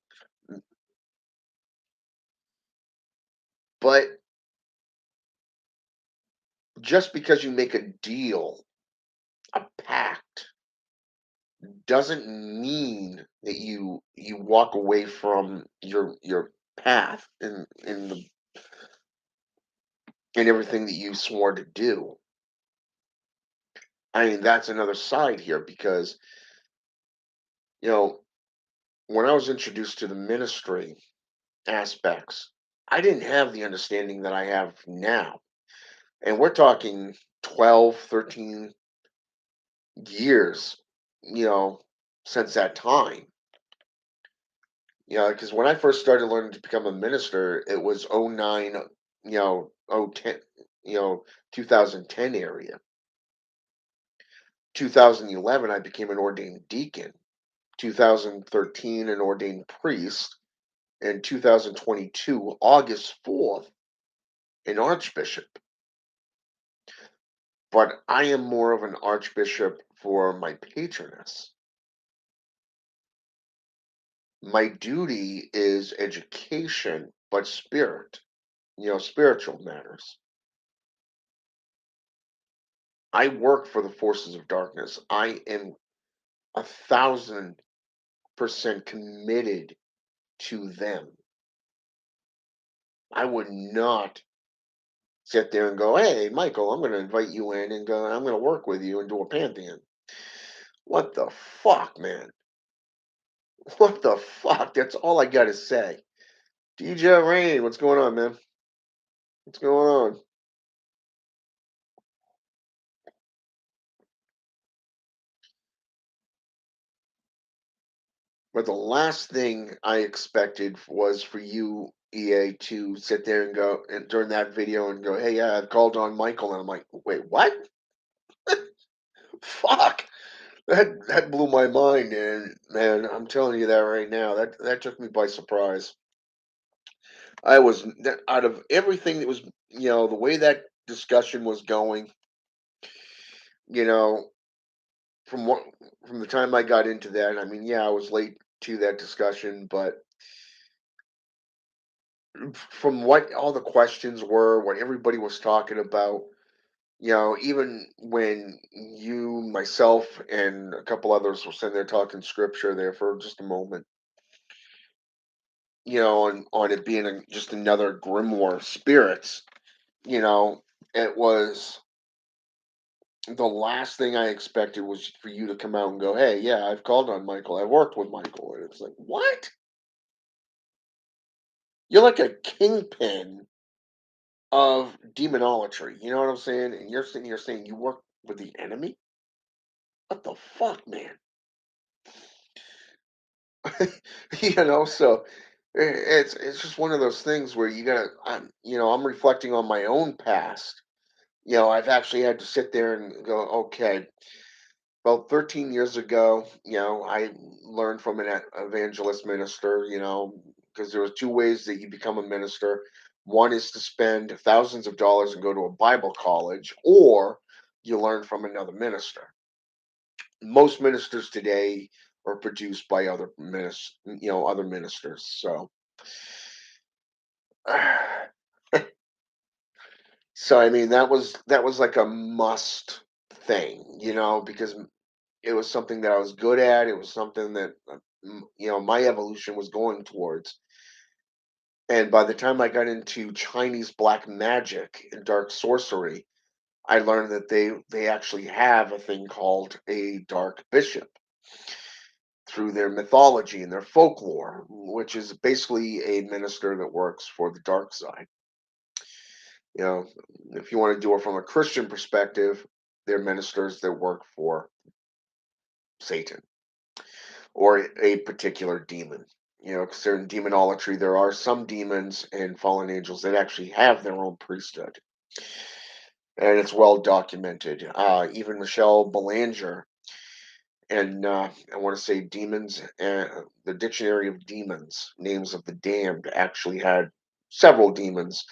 But just because you make a deal, a pact, doesn't mean that you walk away from your path in the in everything that you swore to do. I mean, that's another side here because, you know, when I was introduced to the ministry aspects, I didn't have the understanding that I have now. And we're talking 12, 13 years, you know, since that time. Because when I first started learning to become a minister, it was '09, oh 10, 2010 area. 2011, I became an ordained deacon. 2013, an ordained priest. And 2022, August 4th, an archbishop. But I am more of an archbishop for my patroness. My duty is education, but spirit, spiritual matters. I work for the forces of darkness. I am 1,000% committed to them. I would not sit there and go, "Hey, Michael, I'm going to invite you in and go, I'm going to work with you and do a pantheon." What the fuck, man? What the fuck? That's all I got to say. DJ Rain, what's going on, man? What's going on? But the last thing I expected was for you, EA, to sit there and go and during that video and go, "Hey, yeah, I've called on Michael," and I'm like, "Wait, what? Fuck!" That blew my mind, and man, I'm telling you that right now. That took me by surprise. I was out of everything that was, the way that discussion was going, you know, from what from the time I got into that. I mean, yeah, I was late to that discussion, but from what all the questions were, what everybody was talking about, even when you, myself, and a couple others were sitting there talking scripture there for just a moment, on it being just another grimoire of spirits, you know, it was the last thing I expected was for you to come out and go, "Hey, yeah, I've called on Michael. I've worked with Michael." And it's like, what? You're like a kingpin of demonolatry. You know what I'm saying? And you're sitting here saying you work with the enemy? What the fuck, man? So it's just one of those things where I'm reflecting on my own past. I've actually had to sit there and go, okay, about 13 years ago, I learned from an evangelist minister, because there was two ways that you become a minister. One is to spend thousands of dollars and go to a Bible college, or you learn from another minister. Most ministers today are produced by other ministers. So, so I mean, that was like a must thing, because it was something that I was good at. It was something that my evolution was going towards. And by the time I got into Chinese black magic and dark sorcery, I learned that they actually have a thing called a dark bishop through their mythology and their folklore, which is basically a minister that works for the dark side. You know, if you want to do it from a Christian perspective, they're ministers that work for Satan or a particular demon. Because they're in demonolatry, there are some demons and fallen angels that actually have their own priesthood, and it's well documented. Even Michelle Belanger and I want to say demons, the Dictionary of Demons, names of the damned, actually had several demons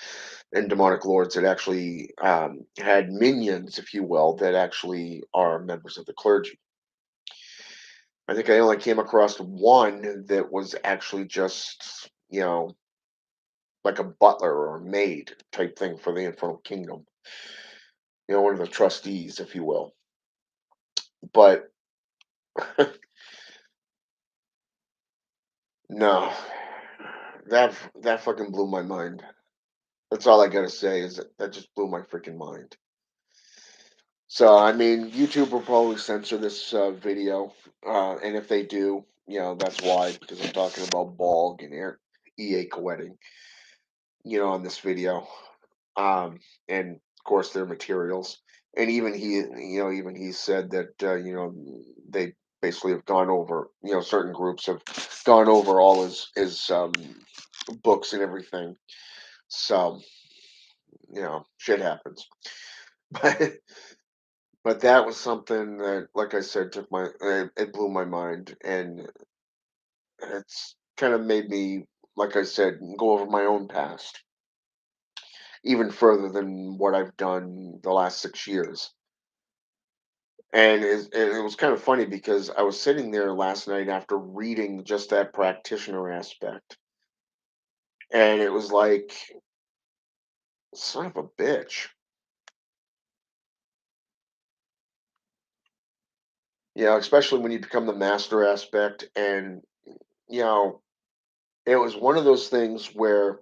and demonic lords that actually had minions, if you will, that actually are members of the clergy. I think I only came across one that was actually just, like a butler or a maid type thing for the Infernal Kingdom. One of the trustees, if you will. But no, that fucking blew my mind. That's all I gotta say is that just blew my freaking mind. So, I mean, YouTube will probably censor this video, and if they do, that's why, because I'm talking about Balg and EA co-editing, on this video, and of course their materials, and even he said that they basically have gone over, certain groups have gone over all his books and everything. So, shit happens, but. But that was something that, like I said, it blew my mind, and it's kind of made me, like I said, go over my own past even further than what I've done the last 6 years. And it was kind of funny because I was sitting there last night after reading just that practitioner aspect, and it was like, son of a bitch, especially when you become the master aspect, and you know, it was one of those things where.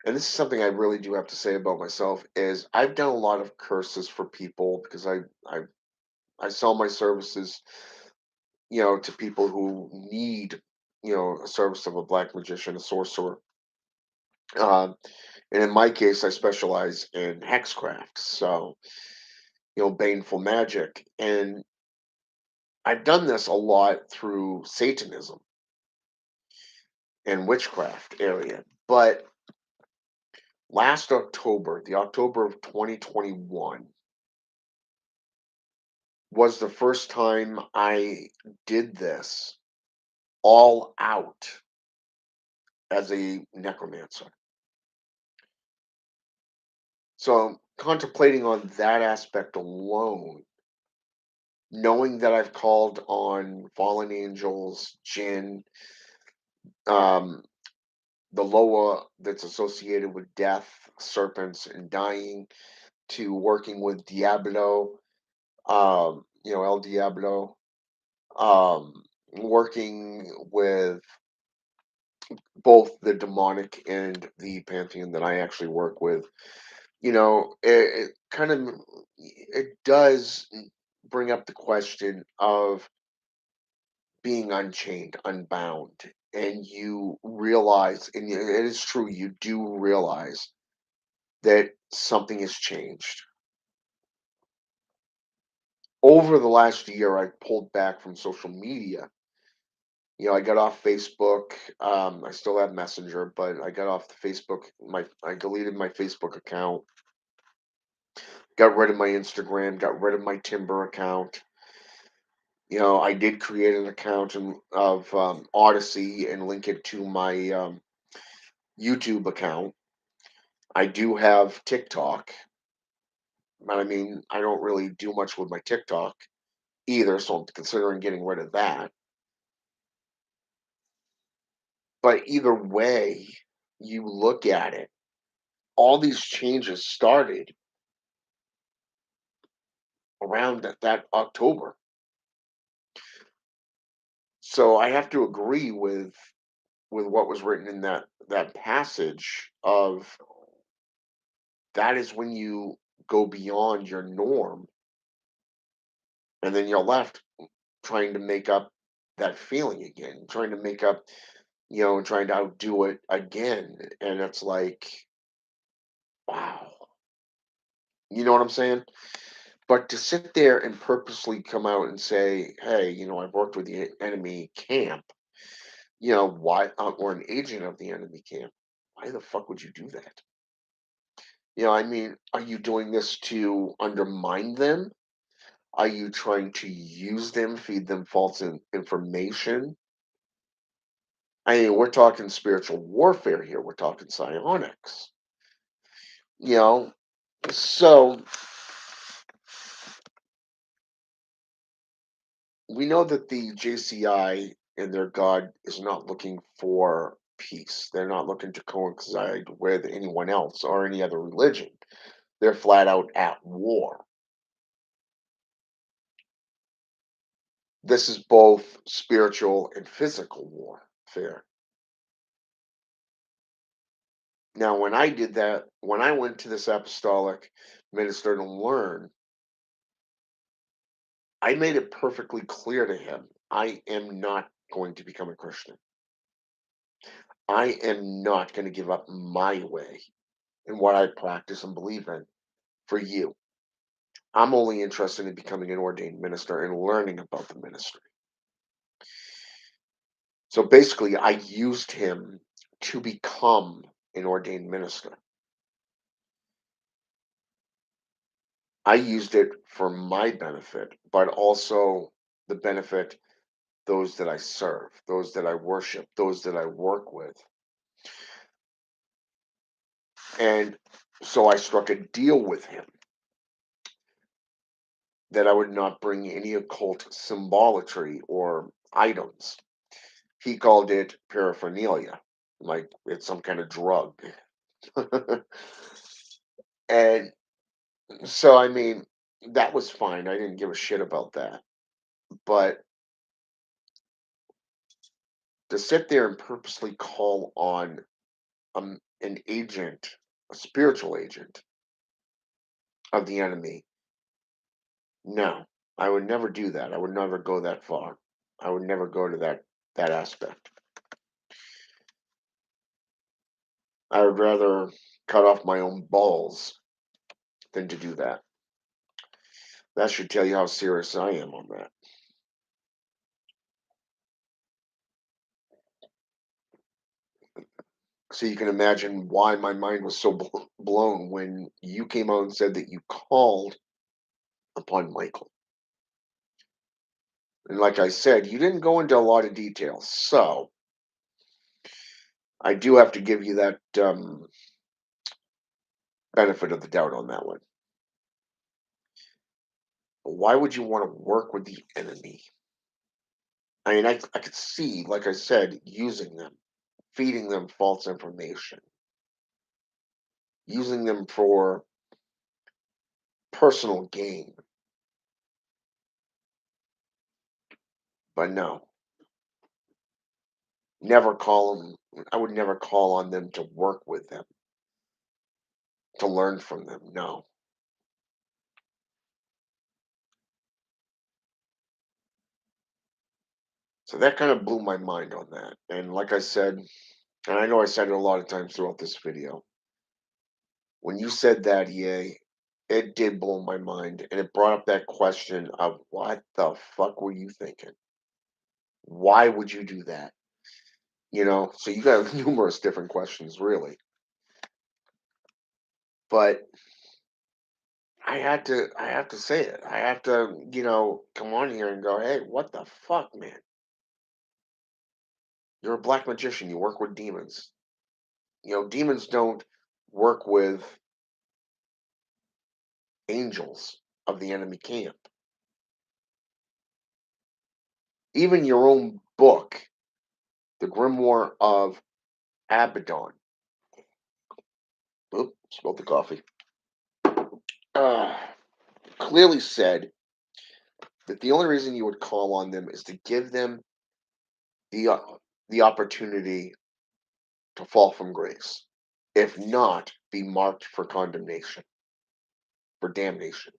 And this is something I really do have to say about myself is I've done a lot of curses for people because I sell my services, to people who need, a service of a black magician, a sorcerer. Um, and in my case, I specialize in hexcraft, so baneful magic, and I've done this a lot through Satanism and witchcraft area. But last October, the October of 2021, was the first time I did this all out as a necromancer. So contemplating on that aspect alone, knowing that I've called on fallen angels, jinn, um, the Loa that's associated with death, serpents, and dying, to working with Diablo, El Diablo, working with both the demonic and the pantheon that I actually work with. It kind of it does bring up the question of being unchained, unbound, and you realize, and it is true, you do realize that something has changed. Over the last year, I pulled back from social media. I got off Facebook. I still have Messenger, but I got off the Facebook. I deleted my Facebook account, got rid of my Instagram, got rid of my Timber account. I did create an account of Odyssey and link it to my YouTube account. I do have TikTok, but I mean, I don't really do much with my TikTok either, so I'm considering getting rid of that. But either way you look at it, all these changes started around that October. So I have to agree with what was written in that passage of that is when you go beyond your norm, and then you're left trying to make up that feeling again, trying to make up, and trying to outdo it again. And it's like, wow. You know what I'm saying? But to sit there and purposely come out and say, hey, I've worked with the enemy camp, why, or an agent of the enemy camp, why the fuck would you do that? I mean, are you doing this to undermine them? Are you trying to use them, feed them false information? I mean, we're talking spiritual warfare here. We're talking psionics. You know, so we know that the JCI and their God is not looking for peace. They're not looking to coincide with anyone else or any other religion. They're flat out at war. This is both spiritual and physical warfare. Now, when I did that, when I went to this apostolic minister to learn, I made it perfectly clear to him I am not going to become a Christian. I am not going to give up my way and what I practice and believe in for you. I'm only interested in becoming an ordained minister and learning about the ministry. So basically, I used him to become an ordained minister. I used it for my benefit, but also the benefit those that I serve, those that I worship, those that I work with. And so I struck a deal with him that I would not bring any occult symbolatry or items. He called it paraphernalia, like it's some kind of drug. And so, I mean, that was fine. I didn't give a shit about that. But to sit there and purposely call on an agent, a spiritual agent of the enemy, no, I would never do that. I would never go that far. I would never go to that aspect. I would rather cut off my own balls than to do that. That should tell you how serious I am on that. So you can imagine why my mind was so blown when you came out and said that you called upon Michael. And like I said, you didn't go into a lot of details. So I do have to give you that benefit of the doubt on that one. Why would you want to work with the enemy? I mean, I could see, like I said, using them, feeding them false information, using them for personal gain. But no, never call them. I would never call on them to work with them, to learn from them. No. So that kind of blew my mind on that. And like I said, and I know I said it a lot of times throughout this video, when you said that, EA, it did blow my mind. And it brought up that question of what the fuck were you thinking? Why would you do that? So you got numerous different questions, really. But I have to say it. I have to, come on here and go, hey, what the fuck, man? You're a black magician. You work with demons. Demons don't work with angels of the enemy camp. Even your own book, The Grimoire of Abaddon. Oop, spilled the coffee. Uh, clearly said that the only reason you would call on them is to give them the opportunity to fall from grace. If not, be marked for condemnation, for damnation.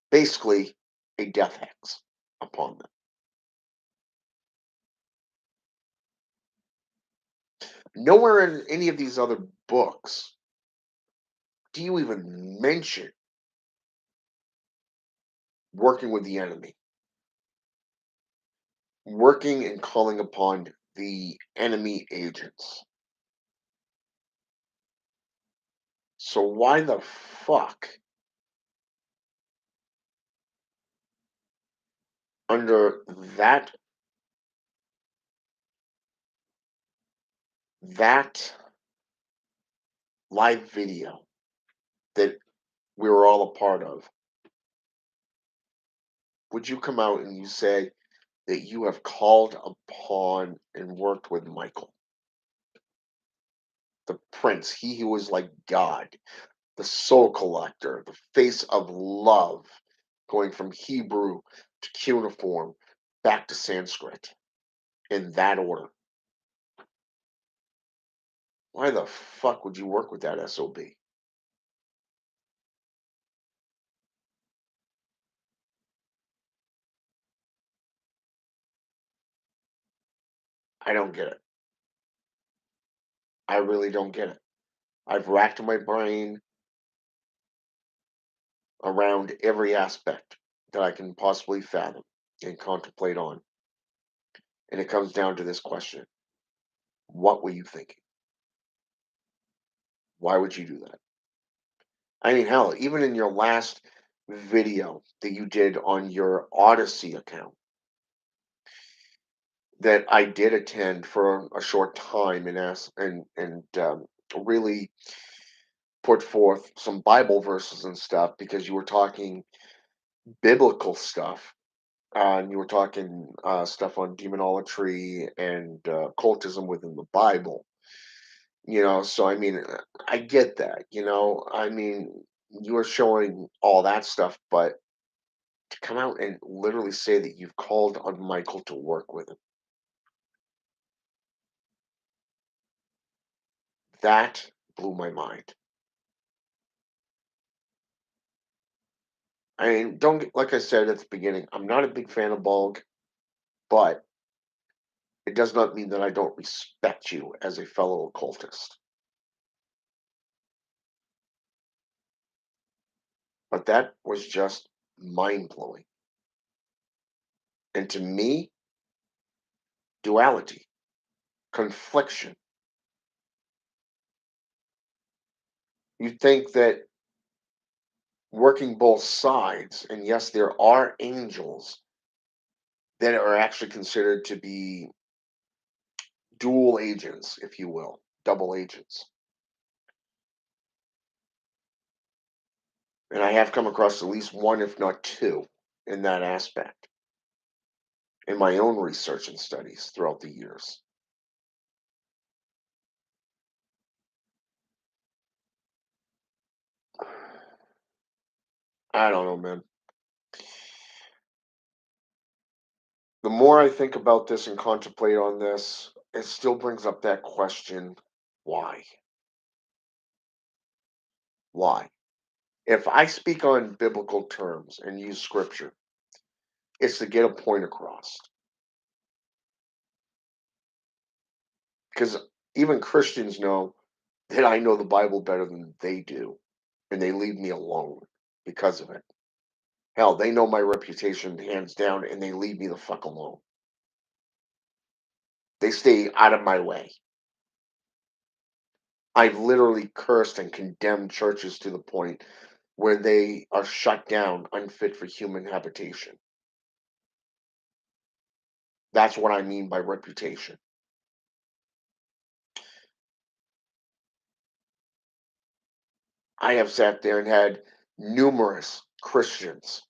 Basically, a death hex upon them. Nowhere in any of these other books do you even mention working with the enemy, working and calling upon the enemy agents. So why the fuck, under that live video that we were all a part of, would you come out and you say that you have called upon and worked with Michael, the prince, he who was like God, the soul collector, the face of love, going from Hebrew to cuneiform back to Sanskrit in that order? Why the fuck would you work with that SOB? I don't get it. I really don't get it. I've racked my brain around every aspect that I can possibly fathom and contemplate on. And it comes down to this question: what were you thinking? Why would you do that? I mean, hell, even in your last video that you did on your Odyssey account that I did attend for a short time and really put forth some Bible verses and stuff because you were talking biblical stuff. And you were talking stuff on demonolatry and cultism within the Bible. So I mean, I get that. I mean, you were showing all that stuff, but to come out and literally say that you've called on Michael to work with him, that blew my mind. I mean, don't get, like I said at the beginning, I'm not a big fan of Bulg, but it does not mean that I don't respect you as a fellow occultist. But that was just mind blowing. And to me, duality, confliction. You think that working both sides, and yes, there are angels that are actually considered to be dual agents, if you will, double agents. And I have come across at least one, if not two, in that aspect in my own research and studies throughout the years. I don't know, man. The more I think about this and contemplate on this, it still brings up that question: why? Why? If I speak on biblical terms and use scripture, it's to get a point across. Because even Christians know that I know the Bible better than they do, and they leave me alone because of it. Hell, they know my reputation hands down, and they leave me the fuck alone. They stay out of my way. I've literally cursed and condemned churches to the point where they are shut down, unfit for human habitation. That's what I mean by reputation. I have sat there and had numerous Christians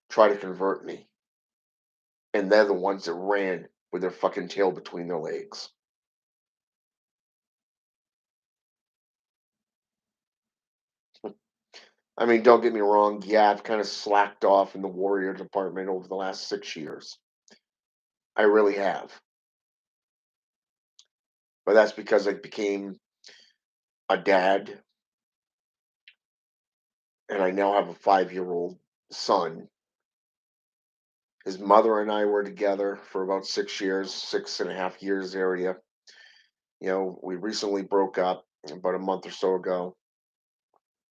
try to convert me, and they're the ones that ran with their fucking tail between their legs. I mean, don't get me wrong. Yeah, I've kind of slacked off in the warrior department over the last 6 years. I really have. But that's because I became a dad, and I now have a 5-year-old son. His mother and I were together for about 6 years, 6.5 years area. We recently broke up about a month or so ago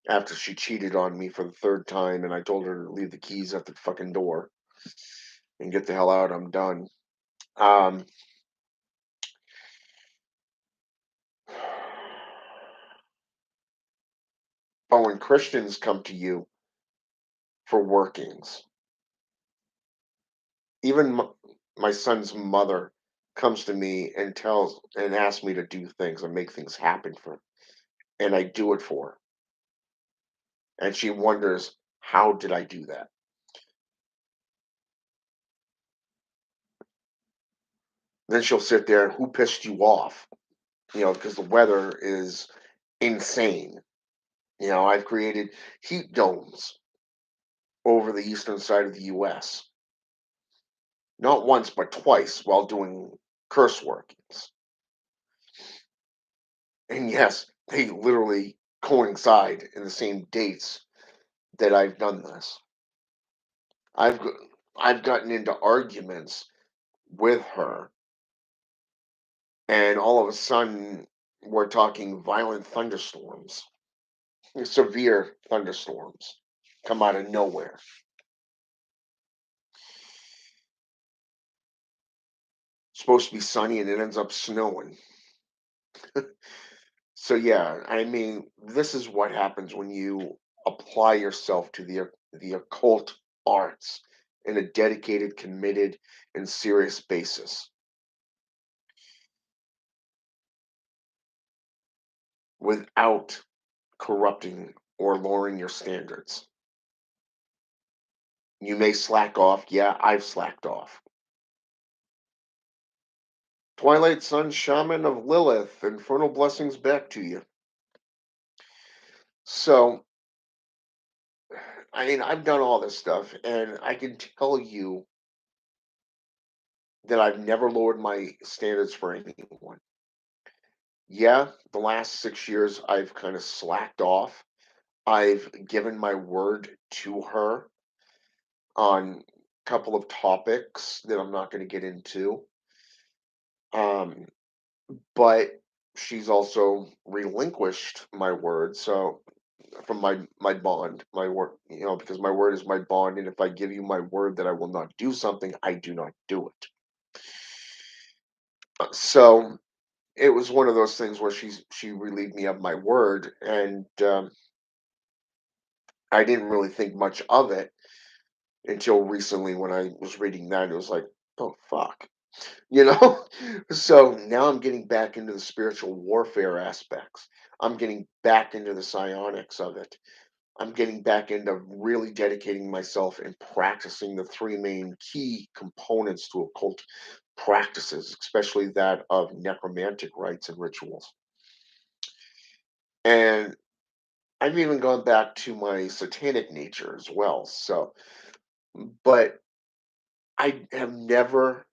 after she cheated on me for the third time, and I told her to leave the keys at the fucking door and get the hell out. I'm done. Um, but when Christians come to you for workings, even my son's mother comes to me and tells and asks me to do things and make things happen for him, and I do it for her. And she wonders, how did I do that? Then she'll sit there, "Who pissed you off?" Because the weather is insane. I've created heat domes over the eastern side of the US, not once, but twice while doing curse workings. And yes, they literally coincide in the same dates that I've done this. I've g- I've gotten into arguments with her, and all of a sudden we're talking violent thunderstorms, severe thunderstorms come out of nowhere. Supposed to be sunny and it ends up snowing. So yeah, I mean, this is what happens when you apply yourself to the occult arts in a dedicated, committed, and serious basis without corrupting or lowering your standards. You may slack off. Yeah, I've slacked off. Twilight Sun, Shaman of Lilith, infernal blessings back to you. So, I mean, I've done all this stuff, and I can tell you that I've never lowered my standards for anyone. Yeah, the last 6 years I've kind of slacked off. I've given my word to her on a couple of topics that I'm not going to get into. Um, but she's also relinquished my word. So from my bond, my word, because my word is my bond, and if I give you my word that I will not do something, I do not do it. So it was one of those things where she relieved me of my word, and I didn't really think much of it until recently when I was reading that. It was like, oh fuck, you know. So now I'm getting back into the spiritual warfare aspects. I'm getting back into the psionics of it. I'm getting back into really dedicating myself and practicing the three main key components to occult practices, especially that of necromantic rites and rituals. And I've even gone back to my satanic nature as well. So, but I have never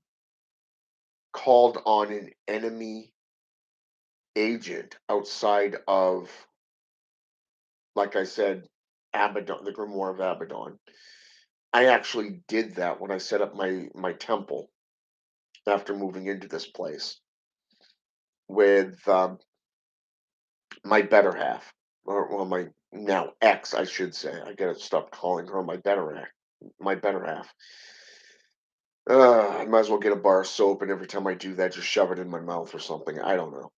called on an enemy agent outside of, like I said, Abaddon, the Grimoire of Abaddon. I actually did that when I set up my temple after moving into this place with my better half, or well, my now ex, I should say. I gotta stop calling her my better half. I might as well get a bar of soap, and every time I do that, just shove it in my mouth or something. I don't know.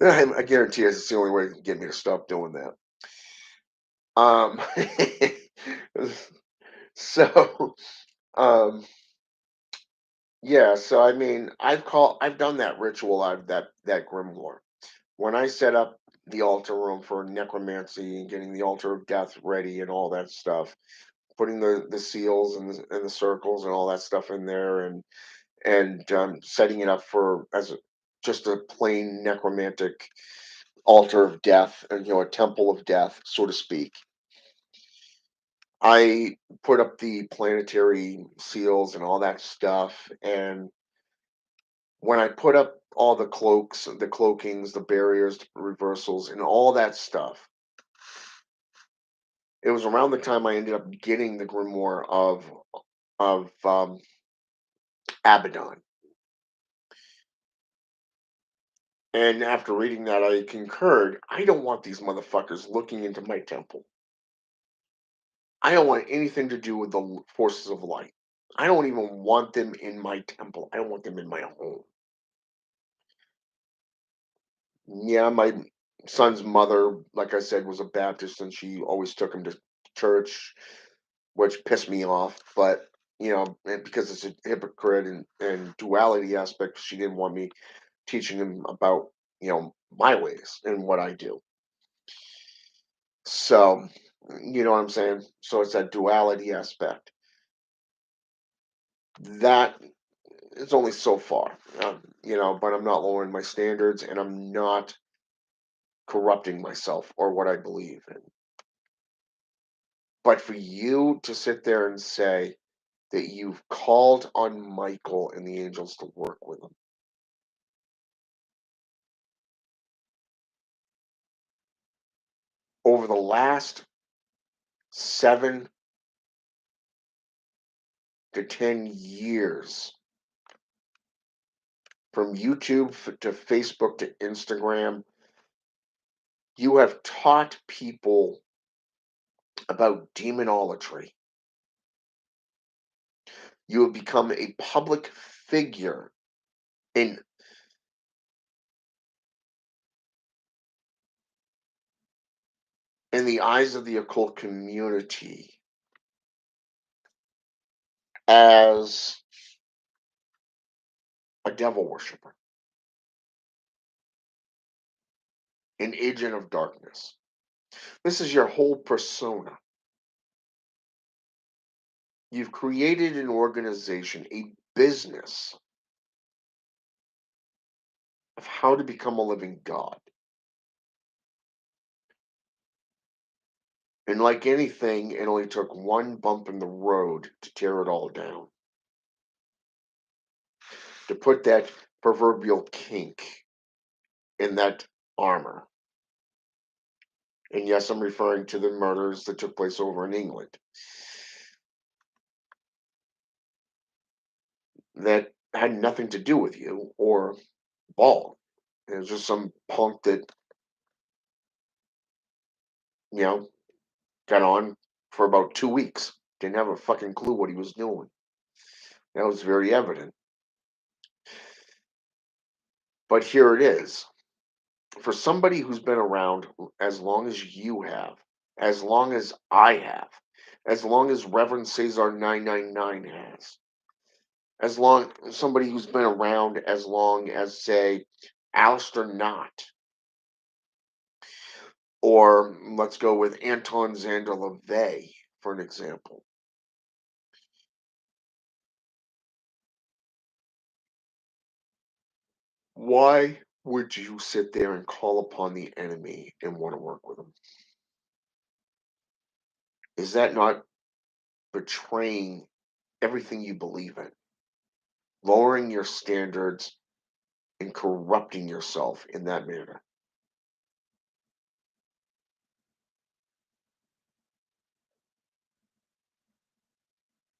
I guarantee it's the only way to get me to stop doing that. Um, so, um, yeah. So I mean, I've done that ritual out of that grimoire. When I set up the altar room for necromancy and getting the altar of death ready and all that stuff, putting the seals and the circles and all that stuff in there, and setting it up for as just a plain necromantic altar of death, and a temple of death, so to speak. I put up the planetary seals and all that stuff, and when I put up all the cloaks, the cloakings, the barriers, the reversals, and all that stuff, it was around the time I ended up getting the grimoire of Abaddon. And after reading that, I concurred. I don't want these motherfuckers looking into my temple. I don't want anything to do with the forces of light. I don't even want them in my temple. I don't want them in my home. Yeah, my son's mother, like I said, was a Baptist, and she always took him to church, which pissed me off. But because it's a hypocrite and duality aspect, she didn't want me teaching him about my ways and what I do. So, you know what I'm saying? So it's that duality aspect. That it's only so far, but I'm not lowering my standards and I'm not corrupting myself or what I believe in. But for you to sit there and say that you've called on Michael and the angels to work with him over the last 7 to 10 years, from YouTube to Facebook to Instagram, you have taught people about demonolatry. You have become a public figure in the eyes of the occult community as a devil worshiper, an agent of darkness. This is your whole persona. You've created an organization, a business of how to become a living God. And like anything, it only took one bump in the road to tear it all down, to put that proverbial kink in that armor. And yes, I'm referring to the murders that took place over in England that had nothing to do with you or Ball. It was just some punk that, you know, got on for about 2 weeks. Didn't have a fucking clue what he was doing. That was very evident. But here it is. For somebody who's been around as long as you have, as long as I have, as long as Reverend Cesar 999 has, as long somebody who's been around as long as, say, Alistair Knott, or let's go with Anton Zander LaVey, for an example. Why would you sit there and call upon the enemy and want to work with them? Is that not betraying everything you believe in, lowering your standards and corrupting yourself in that manner?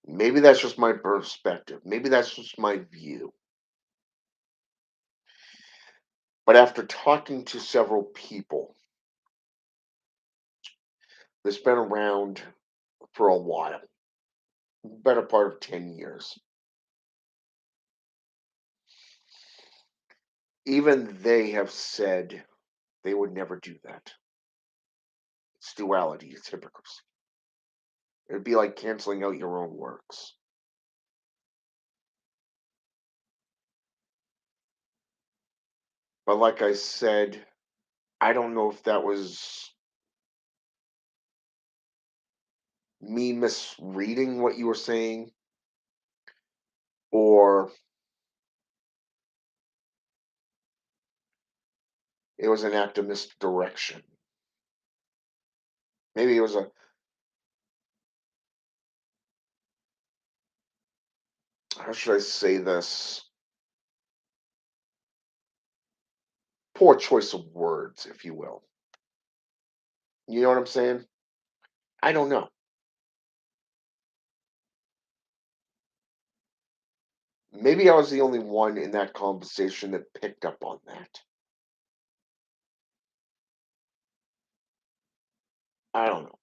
Maybe that's just my perspective. Maybe that's just my view. But after talking to several people that's been around for a while, better part of 10 years, even they have said they would never do that. It's duality, it's hypocrisy. It'd be like canceling out your own works. But like I said, I don't know if that was me misreading what you were saying or it was an act of misdirection. Maybe it was a, how should I say this? Poor choice of words, if you will. You know what I'm saying? I don't know. Maybe I was the only one in that conversation that picked up on that. I don't know.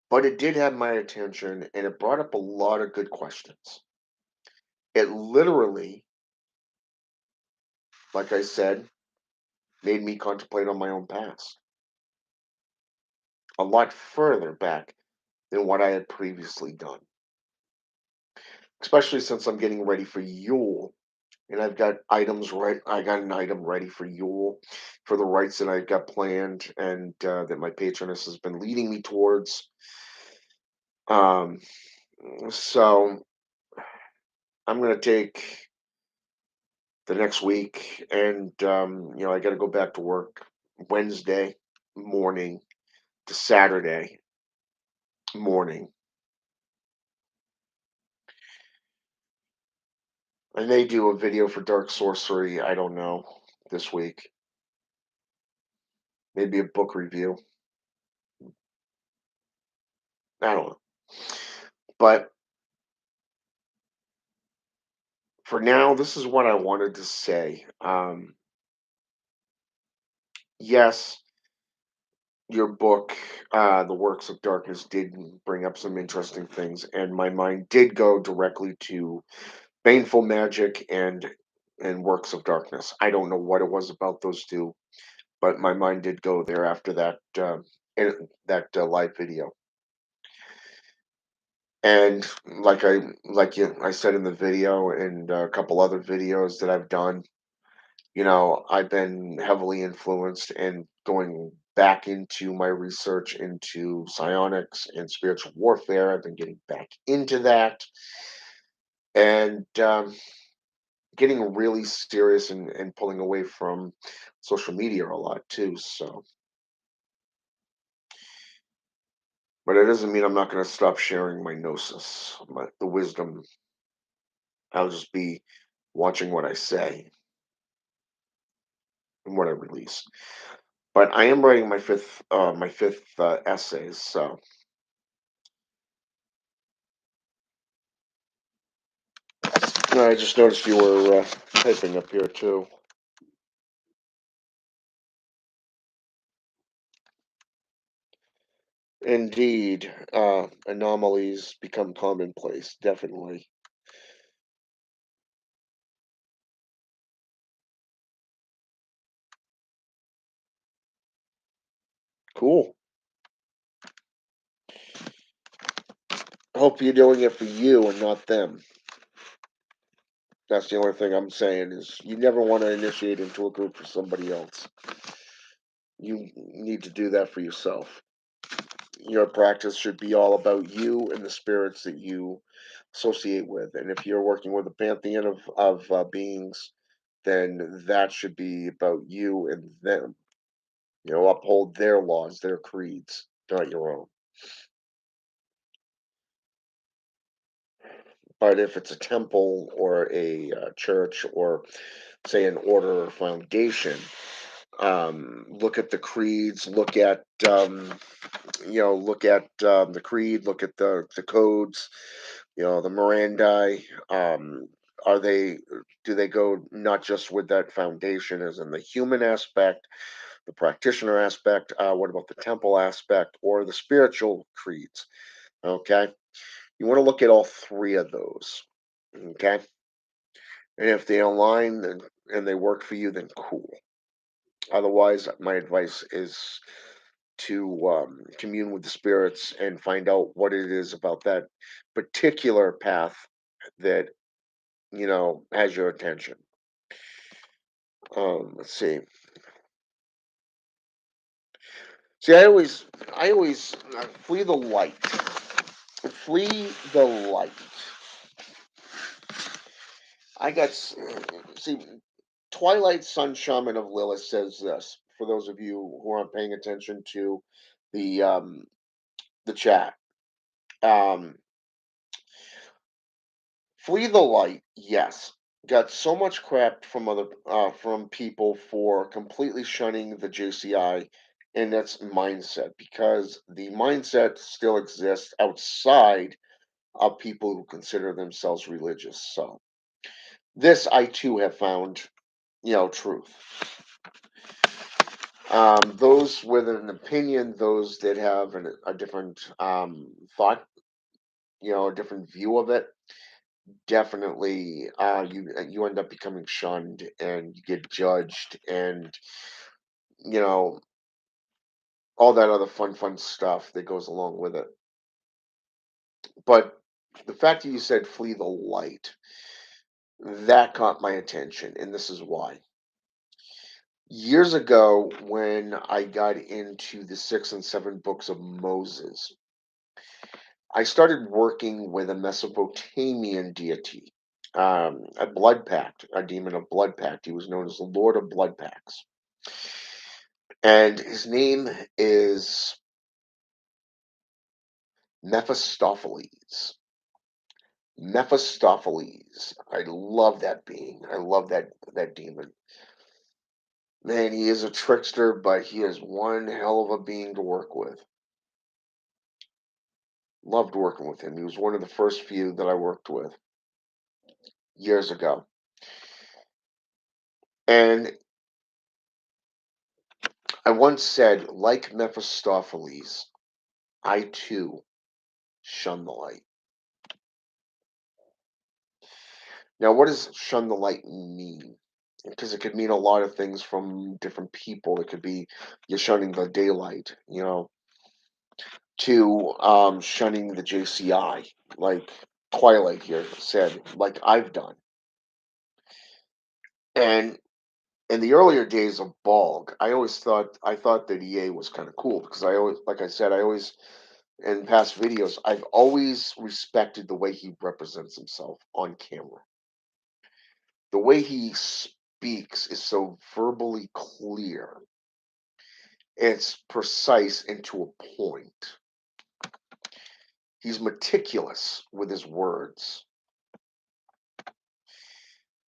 But it did have my attention and it brought up a lot of good questions. It literally, like I said, made me contemplate on my own past a lot further back than what I had previously done, especially since I'm getting ready for Yule. And I've got items right. I got an item ready for Yule for the rites that I've got planned and that my patroness has been leading me towards. Um, so I'm gonna take the next week, and I got to go back to work Wednesday morning to Saturday morning. I may do a video for Dark Sorcery. I don't know this week. Maybe a book review. I don't know. But for now, this is what I wanted to say. Yes, your book, The Works of Darkness, did bring up some interesting things, and my mind did go directly to Baneful Magic and Works of Darkness. I don't know what it was about those two, but my mind did go there after that live video. And I said in the video and a couple other videos that I've done, I've been heavily influenced and going back into my research into psionics and spiritual warfare. I've been getting back into that and getting really serious and pulling away from social media a lot too. So, but it doesn't mean I'm not going to stop sharing my gnosis, the wisdom. I'll just be watching what I say and what I release. But I am writing my fifth essays. So I just noticed you were typing up here too. Indeed, anomalies become commonplace. Definitely cool. Hope you're doing it for you and not them. That's the only thing I'm saying is you never want to initiate into a group for somebody else. You need to do that for yourself. Your practice should be all about you and the spirits that you associate with. And if you're working with a pantheon of beings, then that should be about you and them. Uphold their laws, their creeds, not your own. But if it's a temple or a church or, say, an order or foundation, look at the creeds, look at the creed, look at the codes, the Mirandi. Are they do they go not just with that foundation as in the human aspect, the practitioner aspect, what about the temple aspect or the spiritual creeds? Okay. You want to look at all three of those. Okay. And if they align and they work for you, then cool. Otherwise, my advice is to commune with the spirits and find out what it is about that particular path that has your attention. Let's see. See, I always flee the light. Flee the light. I got see. Twilight Sun Shaman of Lilith says this. For those of you who aren't paying attention to the um, the chat, um, flee the light. Yes, got so much crap from people for completely shunning the JCI and its mindset because the mindset still exists outside of people who consider themselves religious. So this I too have found, truth. Those with an opinion, those that have a different thought, a different view of it, definitely you end up becoming shunned and you get judged and you know all that other fun stuff that goes along with it. But the fact that you said flee the light, that caught my attention, and this is why. Years ago, when I got into the six and seven books of Moses, I started working with a Mesopotamian deity. a blood pact, a demon of blood pact. He was known as the Lord of Blood Pacts, and his name is Mephistopheles. Mephistopheles. I love that being. I love that demon. Man, he is a trickster, but he is one hell of a being to work with. Loved working with him. He was one of the first few that I worked with years ago. And I once said, like Mephistopheles, I too shun the light. Now, what does shun the light mean? Because it could mean a lot of things from different people. It could be you're shunning the daylight, to shunning the JCI, like Twilight here said, like I've done. And in the earlier days of Balg, I thought that EA was kind of cool because I always, like I said, I always in past videos, I've always respected the way he represents himself on camera. The way he speaks is so verbally clear. It's precise and to a point. He's meticulous with his words,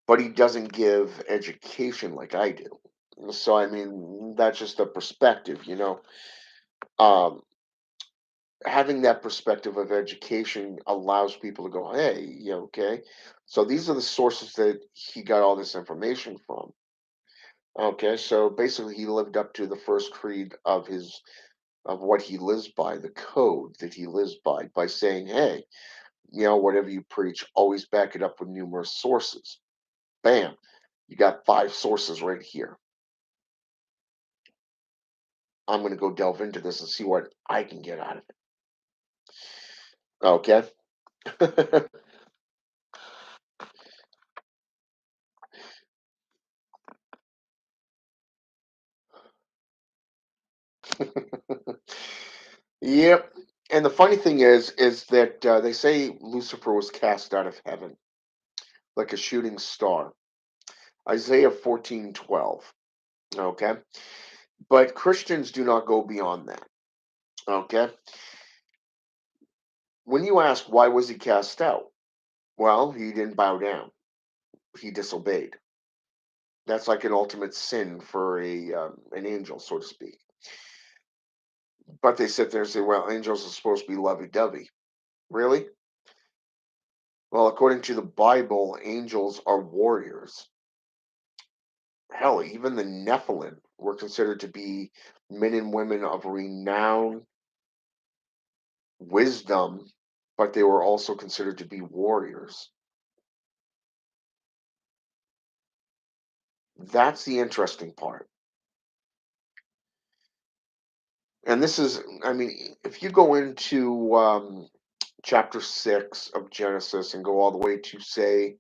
but he doesn't give education like I do. So I mean, that's just a perspective. Um, Having that perspective of education allows people to go, "Hey, okay? So these are the sources that he got all this information from." Okay, so basically, he lived up to the first creed of what he lives by, the code that he lives by saying, "Hey, whatever you preach, always back it up with numerous sources." Bam, you got 5 sources right here. I'm going to go delve into this and see what I can get out of it. Okay. Yep. And the funny thing is that they say Lucifer was cast out of heaven like a shooting star. Isaiah 14:12. Okay. But Christians do not go beyond that. Okay. When you ask why was he cast out? Well, he didn't bow down. He disobeyed. That's like an ultimate sin for an angel, so to speak. But they sit there and say, well, angels are supposed to be lovey-dovey. Really? Well, according to the Bible, angels are warriors. Hell, even the Nephilim were considered to be men and women of renown, wisdom, but they were also considered to be warriors. That's the interesting part. And this is, I mean, if you go into chapter 6 of Genesis and go all the way to, say,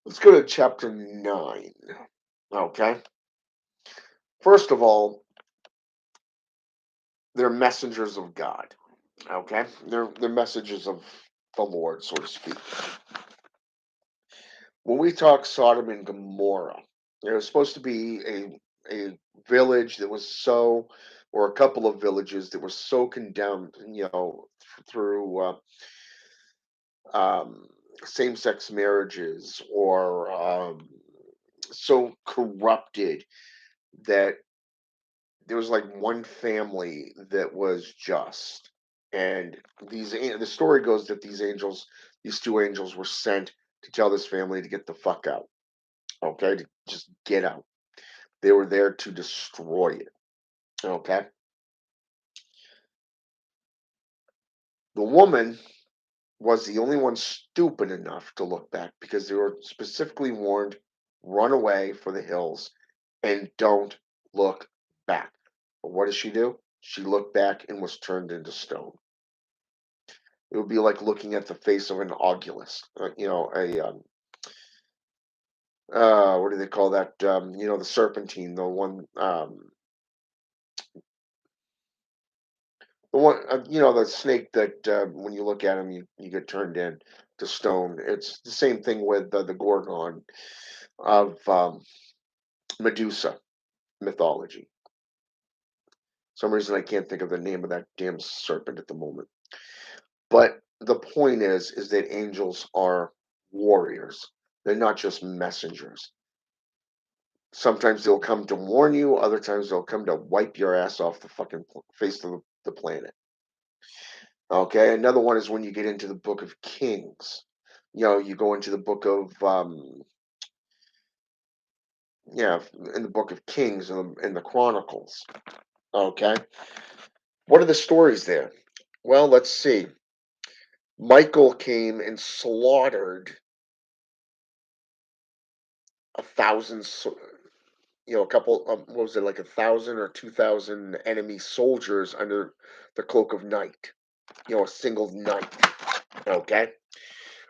let's go to chapter 9. Okay. First of all, they're messengers of God. Okay. They're messages of the Lord, so to speak. When we talk Sodom and Gomorrah, there was supposed to be a village that was so, or a couple of villages that were so condemned, through um, same-sex marriages, or so corrupted that there was like one family that was just. And the story goes that these 2 angels were sent to tell this family to get the fuck out. Okay, to just get out. They were there to destroy it. Okay. The woman was the only one stupid enough to look back because they were specifically warned, run away for the hills and don't look back. But what did she do? She looked back and was turned into stone. It would be like looking at the face of an ogulist, what do they call that? The serpentine, the one, The one, the snake that when you look at him, you get turned in to stone. It's the same thing with the Gorgon of Medusa mythology. Some reason I can't think of the name of that damn serpent at the moment. But the point is that angels are warriors. They're not just messengers. Sometimes they'll come to warn you, other times they'll come to wipe your ass off the fucking face of the planet. Okay, another one is when you get into the book of Kings. You go into the book of yeah, in the book of Kings and in the Chronicles. Okay, what are the stories there? Well, let's see. Michael came and slaughtered 1,000, a couple, what was it, like 1,000 or 2,000 enemy soldiers under the cloak of night, a single night. Okay.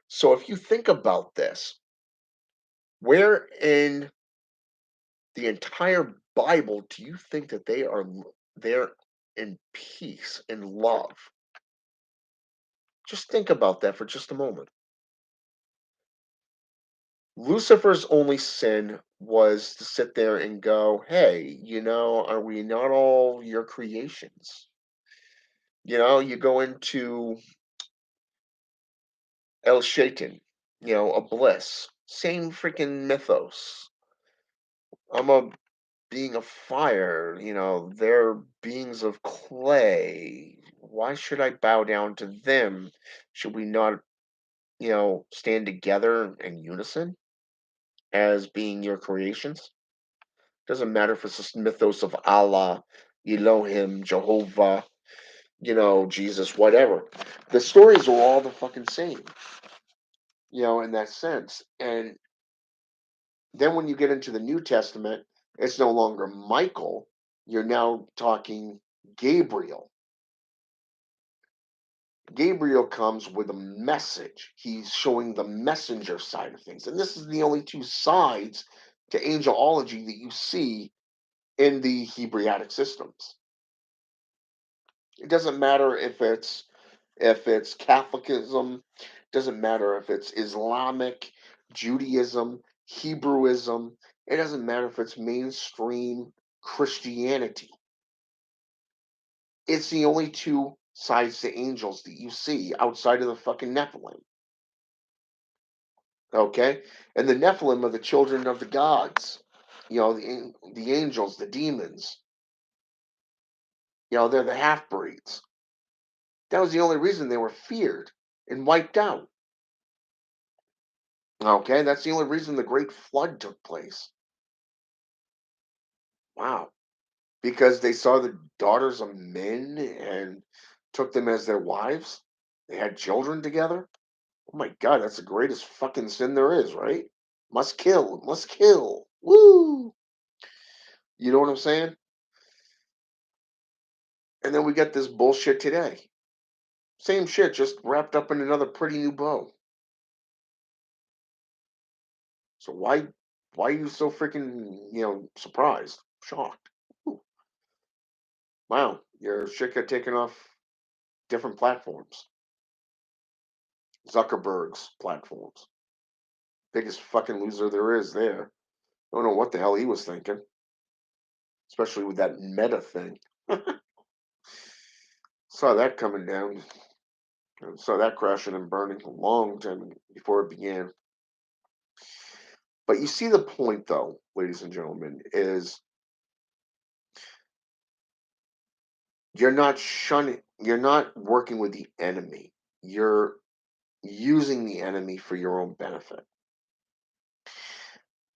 So if you think about this, where in the entire Bible do you think that they are there in peace and love? Just think about that for just a moment. Lucifer's only sin was to sit there and go, hey, are we not all your creations? You go into El Shaitan, a bliss. Same freaking mythos. I'm a being of fire, they're beings of clay. Why should I bow down to them? Should we not, stand together in unison as being your creations? Doesn't matter if it's this mythos of Allah, Elohim, Jehovah, Jesus, whatever. The stories are all the fucking same, in that sense. And then when you get into the New Testament, it's no longer Michael. You're now talking Gabriel. Gabriel comes with a message. He's showing the messenger side of things. And this is the only two sides to angelology that you see in the Hebraic systems. It doesn't matter if it's Catholicism, doesn't matter if it's Islamic, Judaism, Hebrewism, it doesn't matter if it's mainstream Christianity. It's the only two sides to angels that you see outside of the fucking Nephilim. Okay? And the Nephilim are the children of the gods. The angels, the demons. They're the half breeds. That was the only reason they were feared and wiped out. Okay? That's the only reason the Great Flood took place. Wow. Because they saw the daughters of men and took them as their wives. They had children together. Oh my God, that's the greatest fucking sin there is, right? Must kill, must kill. Woo! You know what I'm saying? And then we got this bullshit today. Same shit, just wrapped up in another pretty new bow. So why are you so freaking, surprised? Shocked. Ooh, wow, your shit got taken off different platforms. Zuckerberg's platforms. Biggest fucking loser there is there. I don't know what the hell he was thinking, especially with that meta thing. Saw that coming down. Saw that crashing and burning a long time before it began. But you see the point, though, ladies and gentlemen, is you're not working with the enemy. You're using the enemy for your own benefit.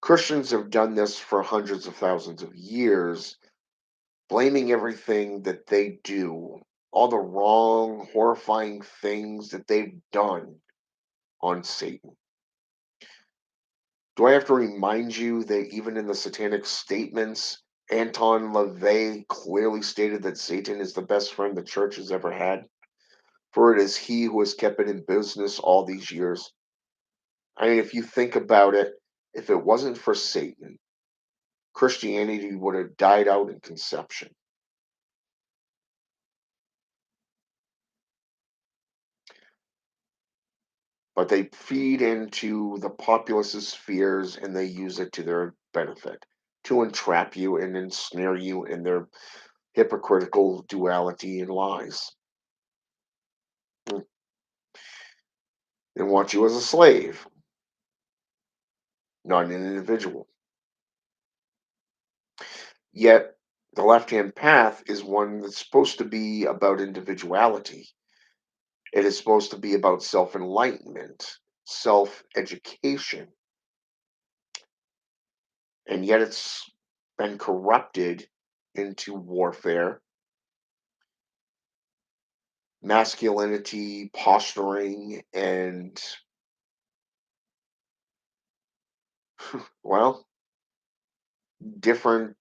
Christians have done this for hundreds of thousands of years, blaming everything that they do, all the wrong, horrifying things that they've done on Satan. Do I have to remind you that even in the satanic statements, Anton LaVey clearly stated that Satan is the best friend the church has ever had? For it is he who has kept it in business all these years. I mean, if you think about it, if it wasn't for Satan, Christianity would have died out in conception. but they feed into the populace's fears and they use it to their benefit to entrap you and ensnare you in their hypocritical duality and lies. Mm. They want you as a slave, not an individual. Yet the left hand path is one that's supposed to be about individuality. It is supposed to be about self enlightenment, self education, and yet it's been corrupted into warfare, masculinity, posturing, and, well, different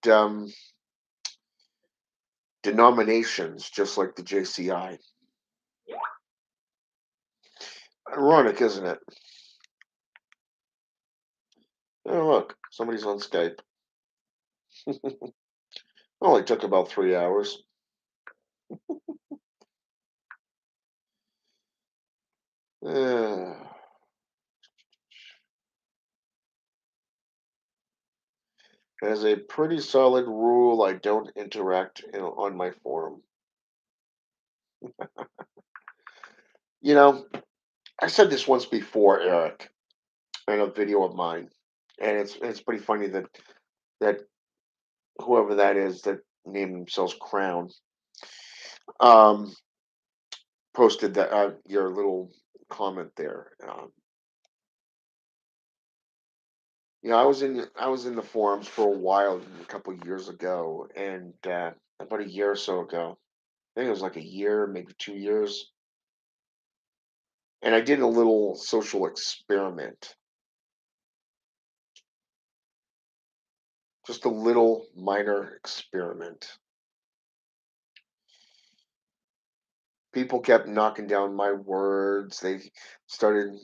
denominations, just like the JCI. Ironic, isn't it? Oh, look, somebody's on Skype. Only took about 3 hours. Uh, as a pretty solid rule, I don't interact on my forum. You know, I said this once before, Eric, in a video of mine, and it's pretty funny that whoever that is that named themselves Crown um, posted that your little comment there. I was in the forums for a while, a couple of years ago, and about a year or so ago, I think it was like a year, maybe 2 years, and I did a little social experiment, just a little minor experiment. People kept knocking down my words. They started,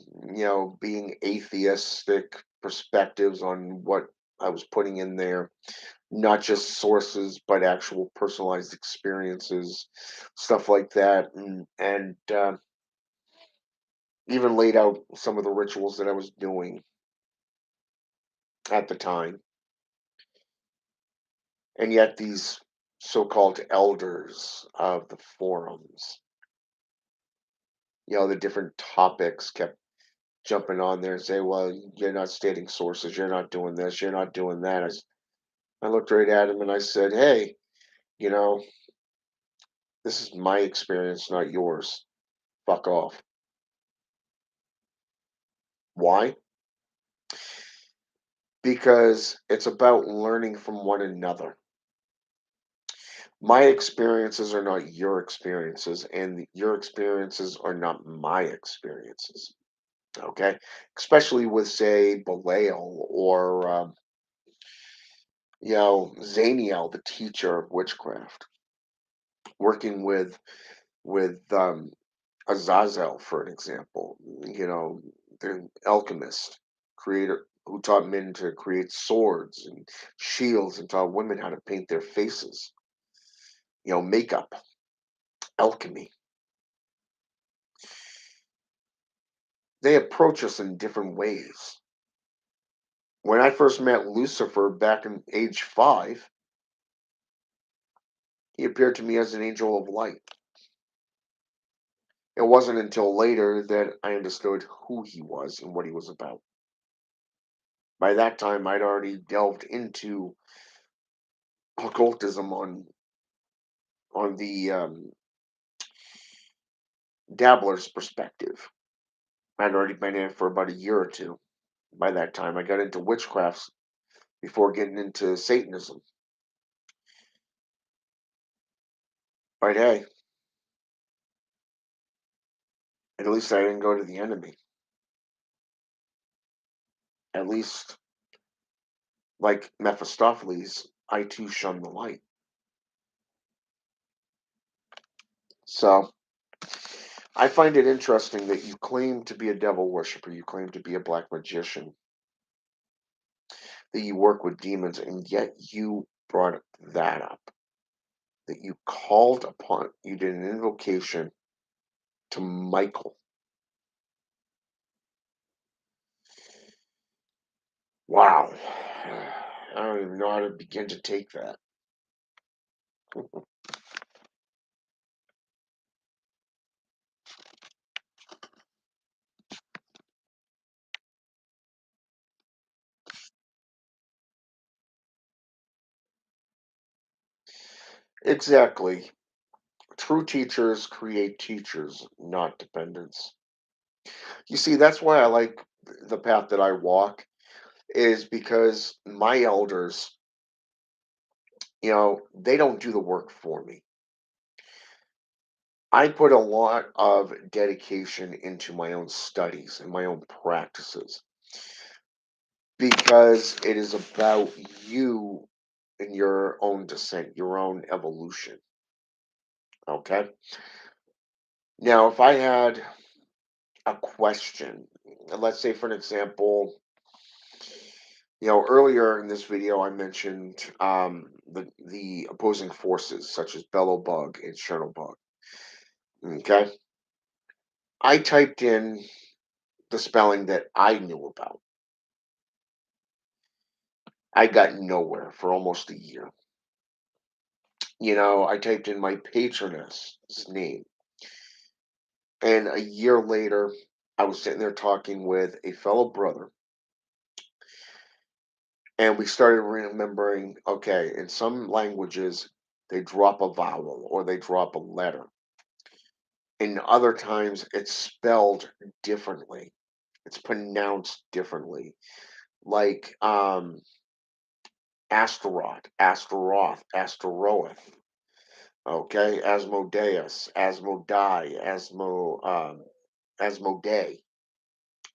being atheistic perspectives on what I was putting in there, not just sources, but actual personalized experiences, stuff like that, and even laid out some of the rituals that I was doing at the time. And yet, these so-called elders of the forums, the different topics kept jumping on there and say, "Well, you're not stating sources. You're not doing this. You're not doing that." I looked right at him and I said, "Hey, you know, this is my experience, not yours. Fuck off." Why? Because it's about learning from one another. My experiences are not your experiences, and your experiences are not my experiences. Okay, especially with, say, Belial or Zaniel, the teacher of witchcraft, working with Azazel, for an example, the alchemist, creator who taught men to create swords and shields and taught women how to paint their faces, makeup, alchemy. They approach us in different ways. When I first met Lucifer back in age 5, he appeared to me as an angel of light. It wasn't until later that I understood who he was and what he was about. By that time, I'd already delved into occultism on the dabbler's perspective. I'd already been in it for about a year or two. By that time, I got into witchcrafts before getting into Satanism. But hey, at least I didn't go to the enemy. At least, like Mephistopheles, I too shun the light. So I find it interesting that you claim to be a devil worshiper, you claim to be a black magician, that you work with demons, and yet you brought that up. That you called upon, you did an invocation to Michael. Wow. I don't even know how to begin to take that. Exactly. True teachers create teachers, not dependents. You see, that's why I like the path that I walk, is because my elders, they don't do the work for me. I put a lot of dedication into my own studies and my own practices because it is about you and your own descent, your own evolution. Okay. Now, if I had a question, let's say for an example, earlier in this video I mentioned the opposing forces such as Bellowbug and Shuttlebug. Okay. I typed in the spelling that I knew about. I got nowhere for almost a year. I typed in my patroness's name, and a year later, I was sitting there talking with a fellow brother, and we started remembering, okay, in some languages, they drop a vowel or they drop a letter. In other times, it's spelled differently. It's pronounced differently. Like Astaroth, Astaroth, Astaroth. Okay, Asmodeus, Asmodai, Asmodee.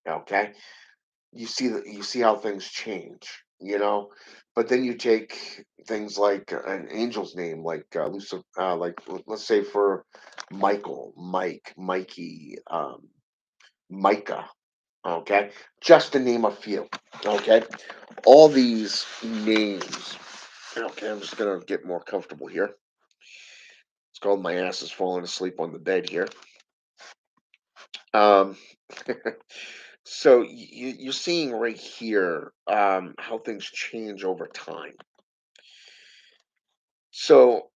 Okay, you see how things change, but then you take things like an angel's name, like let's say for Michael, Mike, Mikey, Micah. Okay, just to name a few. Okay, all these names. Okay, I'm just gonna get more comfortable here. It's called my ass is falling asleep on the bed here. Um, so you're seeing right here how things change over time. So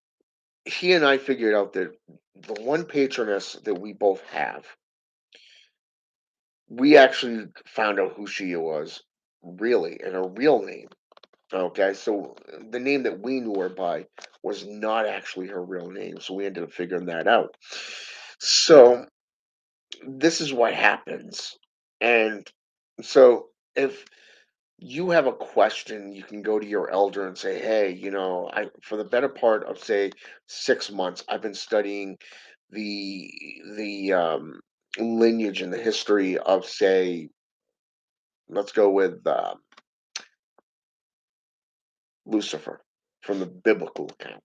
he and I figured out that the one patroness that we both have, we actually found out who she was really and her real name. Okay, so the name that we knew her by was not actually her real name. So we ended up figuring that out. So this is what happens. And so if you have a question, you can go to your elder and say, "Hey, I for the better part of say 6 months, I've been studying the lineage and the history of say, let's go with Lucifer from the biblical account."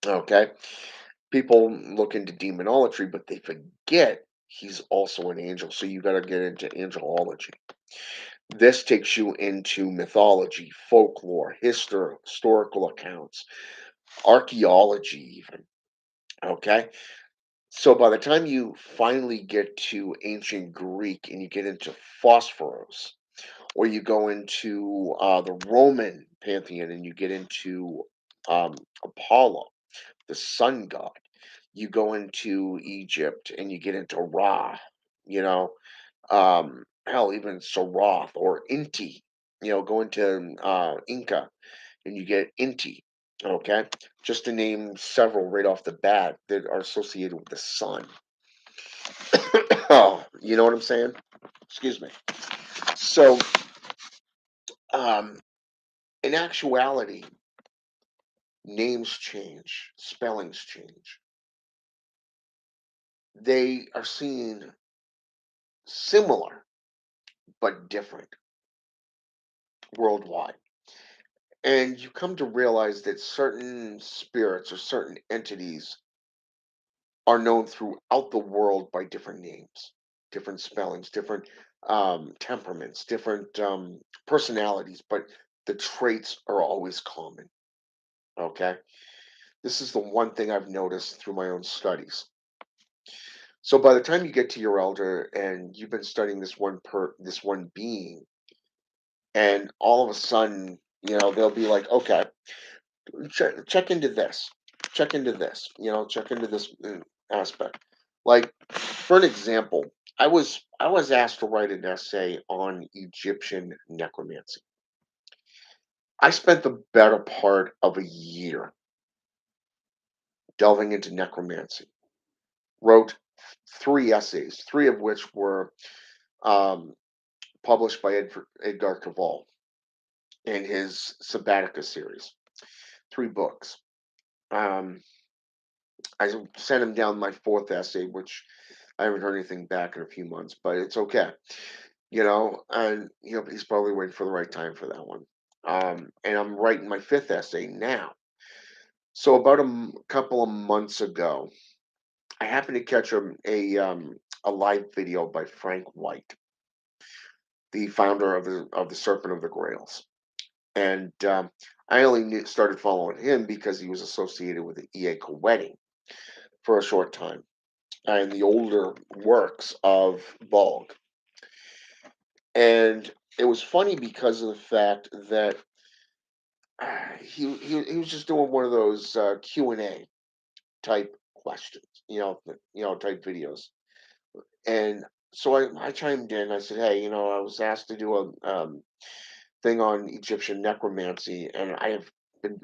Okay, people look into demonology, but they forget he's also an angel. So you got to get into angelology. This takes you into mythology, folklore, historical accounts, archaeology, even. Okay. So by the time you finally get to ancient Greek and you get into Phosphorus, or you go into the Roman pantheon and you get into Apollo, the sun god, you go into Egypt and you get into Ra, you know, hell, even Soroth or Inti, go into Inca and you get Inti, okay? Just to name several right off the bat that are associated with the sun. Oh, you know what I'm saying? Excuse me. So, um, in actuality, names change, spellings change. They are seen similar but different worldwide. And you come to realize that certain spirits or certain entities are known throughout the world by different names, different spellings, different temperaments, different personalities, but the traits are always common. Okay. This is the one thing I've noticed through my own studies. So by the time you get to your elder and you've been studying this one being, and all of a sudden, they'll be like, okay, check into this, check into this, check into this aspect. Like, for an example, I was asked to write an essay on Egyptian necromancy. I spent the better part of a year delving into necromancy. Wrote three essays, three of which were um, published by Edgar Cavall in his Sabbatica series. Three books. Um, I sent him down my fourth essay, which I haven't heard anything back in a few months, but it's okay. And he's probably waiting for the right time for that one. And I'm writing my fifth essay now. So about couple of months ago, I happened to catch a live video by Frank White, the founder of the Serpent of the Grails, and I only started following him because he was associated with the EA wedding for a short time and the older works of Bog. And it was funny because of the fact that he was just doing one of those Q&A type questions, type videos. And so I chimed in. I said, hey, I was asked to do a thing on Egyptian necromancy, and I have been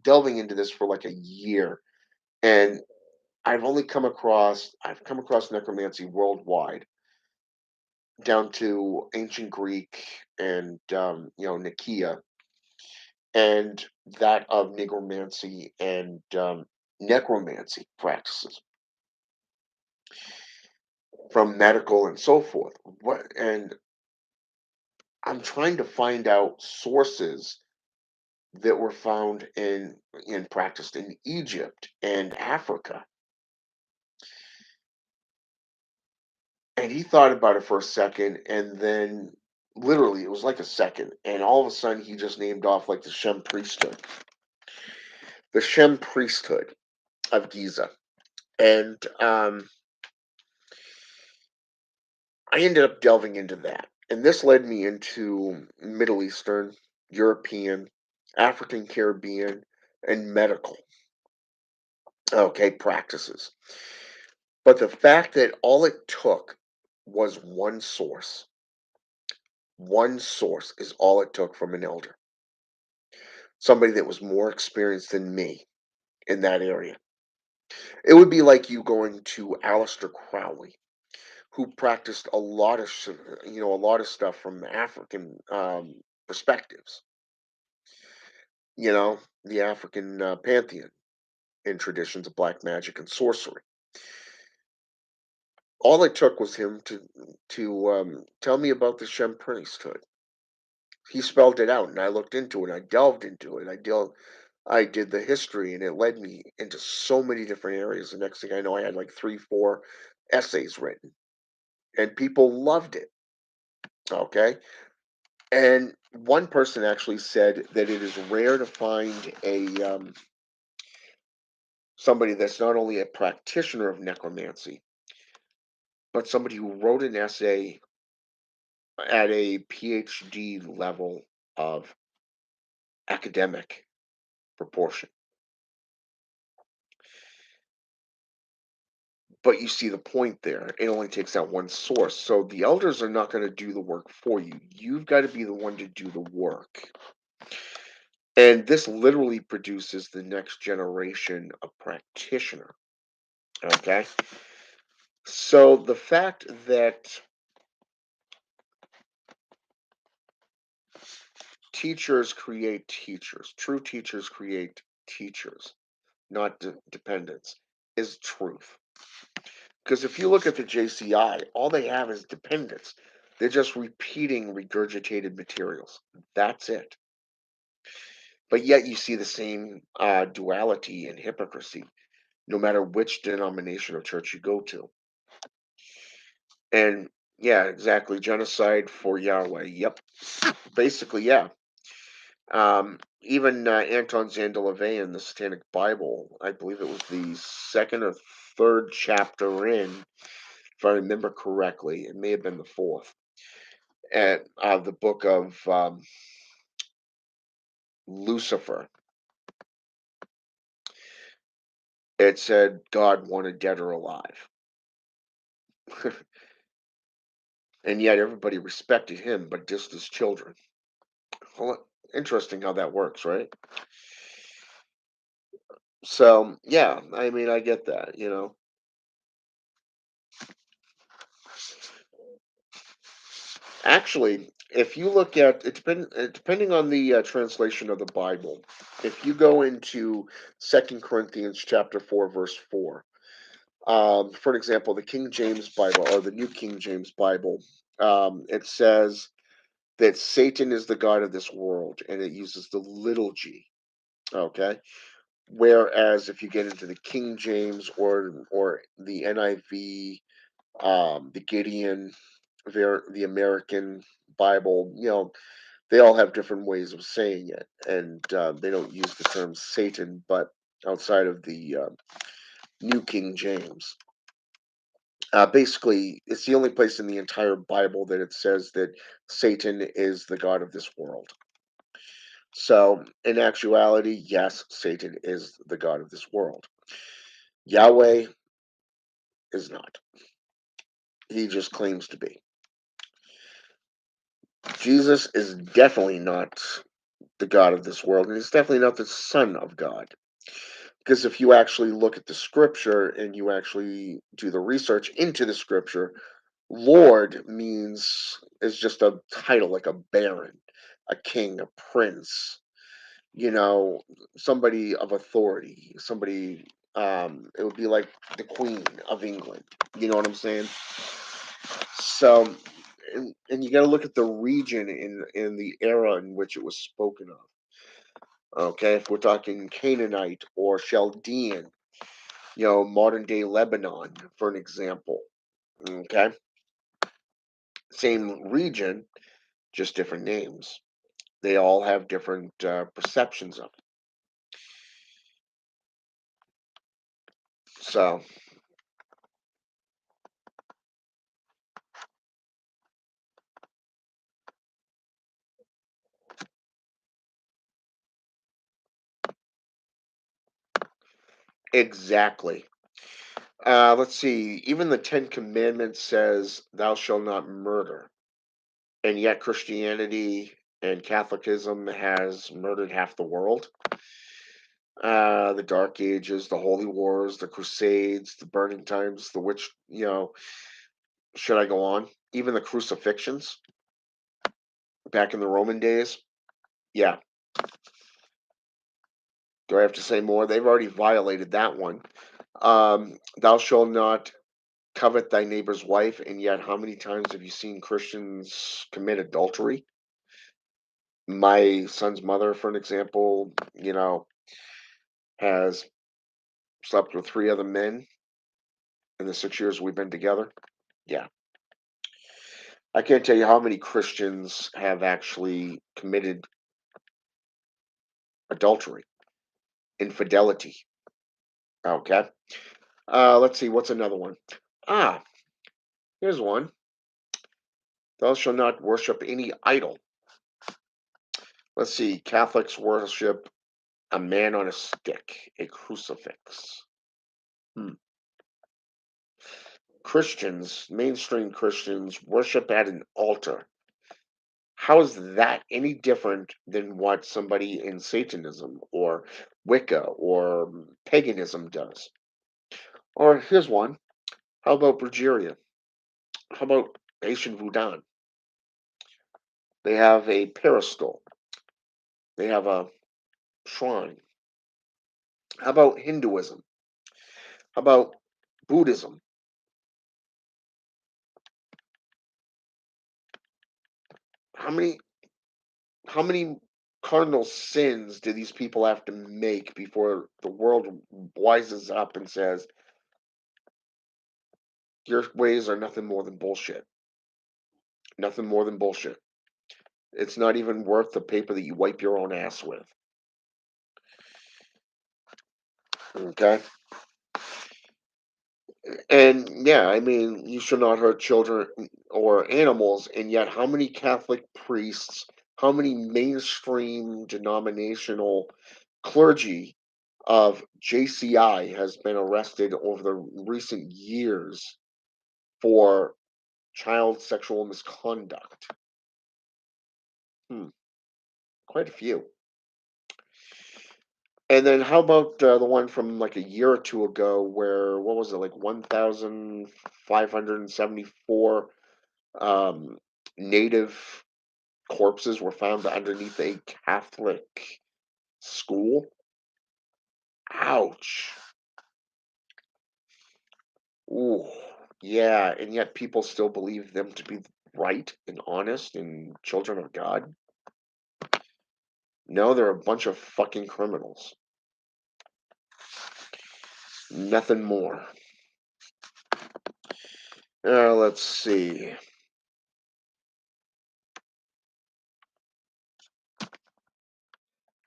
delving into this for like a year, and I've come across necromancy worldwide, down to ancient Greek and Nicaea, and that of nigromancy and necromancy practices from medical and so forth. And I'm trying to find out sources that were found in practiced in Egypt and Africa. And he thought about it for a second, and then literally it was like a second, and all of a sudden he just named off like the Shem priesthood of Giza. And I ended up delving into that. And this led me into Middle Eastern, European, African Caribbean, and medical, okay, practices. But the fact that all it took was one source is all it took from an elder, somebody that was more experienced than me in that area. It would be like you going to Aleister Crowley, who practiced a lot of stuff from African perspectives. The African pantheon and traditions of black magic and sorcery. All it took was him to tell me about the Shem priesthood. He spelled it out, and I looked into it. I delved into it. I did the history, and it led me into so many different areas. The next thing I know, I had like 3, 4 essays written, and people loved it. Okay, and one person actually said that it is rare to find a somebody that's not only a practitioner of necromancy, but somebody who wrote an essay at a PhD level of academic proportion. But you see the point there. It only takes that one source. So the elders are not going to do the work for you. You've got to be the one to do the work. And this literally produces the next generation of practitioner. Okay. So the fact that teachers create teachers, true teachers create teachers, not dependents, is truth. Because if you look at the JCI, all they have is dependents. They're just repeating regurgitated materials. That's it. But yet you see the same duality and hypocrisy, no matter which denomination or church you go to. And yeah, exactly. Genocide for Yahweh. Yep. Basically, yeah. Even Anton Zandaleve in the Satanic Bible, I believe it was the second or third chapter in, if I remember correctly, it may have been the fourth. at the book of Lucifer. It said God wanted dead or alive, and yet everybody respected him, but just his children. Well, interesting how that works, right? So yeah, I mean, I get that. Actually, if you look at it, depending on the translation of the Bible, if you go into Second Corinthians chapter 4 verse 4, for an example, the King James Bible or the New King James Bible, it says that Satan is the god of this world, and it uses the little g. Okay, whereas if you get into the King James or the NIV, the Gideon, the American Bible, they all have different ways of saying it, and they don't use the term Satan, but outside of the New King James. Basically, it's the only place in the entire Bible that it says that Satan is the god of this world. So, in actuality, yes, Satan is the god of this world. Yahweh is not. He just claims to be. Jesus is definitely not the God of this world, and he's definitely not the Son of God. Because if you actually look at the scripture and you actually do the research into the scripture, Lord means is just a title like a baron, a king, a prince, you know, somebody of authority, somebody it would be like the Queen of England. You know what I'm saying? So and you got to look at the region in the era in which it was spoken of. Okay, if we're talking Canaanite or Chaldean, modern day Lebanon, for an example. Okay, same region, just different names. They all have different perceptions of it. So, exactly. Let's see. Even the Ten Commandments says, "Thou shalt not murder," and yet Christianity and Catholicism has murdered half the world. The Dark Ages, the Holy Wars, the Crusades, the Burning Times, the witch. Should I go on? Even the crucifixions back in the Roman days. Yeah. Do I have to say more? They've already violated that one. Thou shalt not covet thy neighbor's wife, and yet how many times have you seen Christians commit adultery? My son's mother, for an example, has slept with three other men in the 6 years we've been together. Yeah. I can't tell you how many Christians have actually committed adultery, infidelity. Okay. Let's see, what's another one? Ah, here's one. Thou shalt not worship any idol. Let's see, Catholics worship a man on a stick, a crucifix. Hmm. Christians, mainstream Christians, worship at an altar. How is that any different than what somebody in Satanism or Wicca or paganism does? Or here's one. How about Bulgaria? How about Haitian Voodoo? They have a peristyle. They have a shrine. How about Hinduism? How about Buddhism? How many how many cardinal sins do these people have to make before the world wises up and says your ways are nothing more than bullshit? Nothing more than bullshit. It's not even worth the paper that you wipe your own ass with. Okay? And yeah, I mean, you should not hurt children or animals. And yet, how many Catholic priests, how many mainstream denominational clergy of JCI has been arrested over the recent years for child sexual misconduct? Hmm, quite a few. And then how about the one from like a year or two ago where what was it, like 1,574 um, native corpses were found underneath a Catholic school? Ouch. Ooh, yeah, and yet people still believe them to be right and honest and children of God. No, they're a bunch of fucking criminals. Nothing more. Let's see.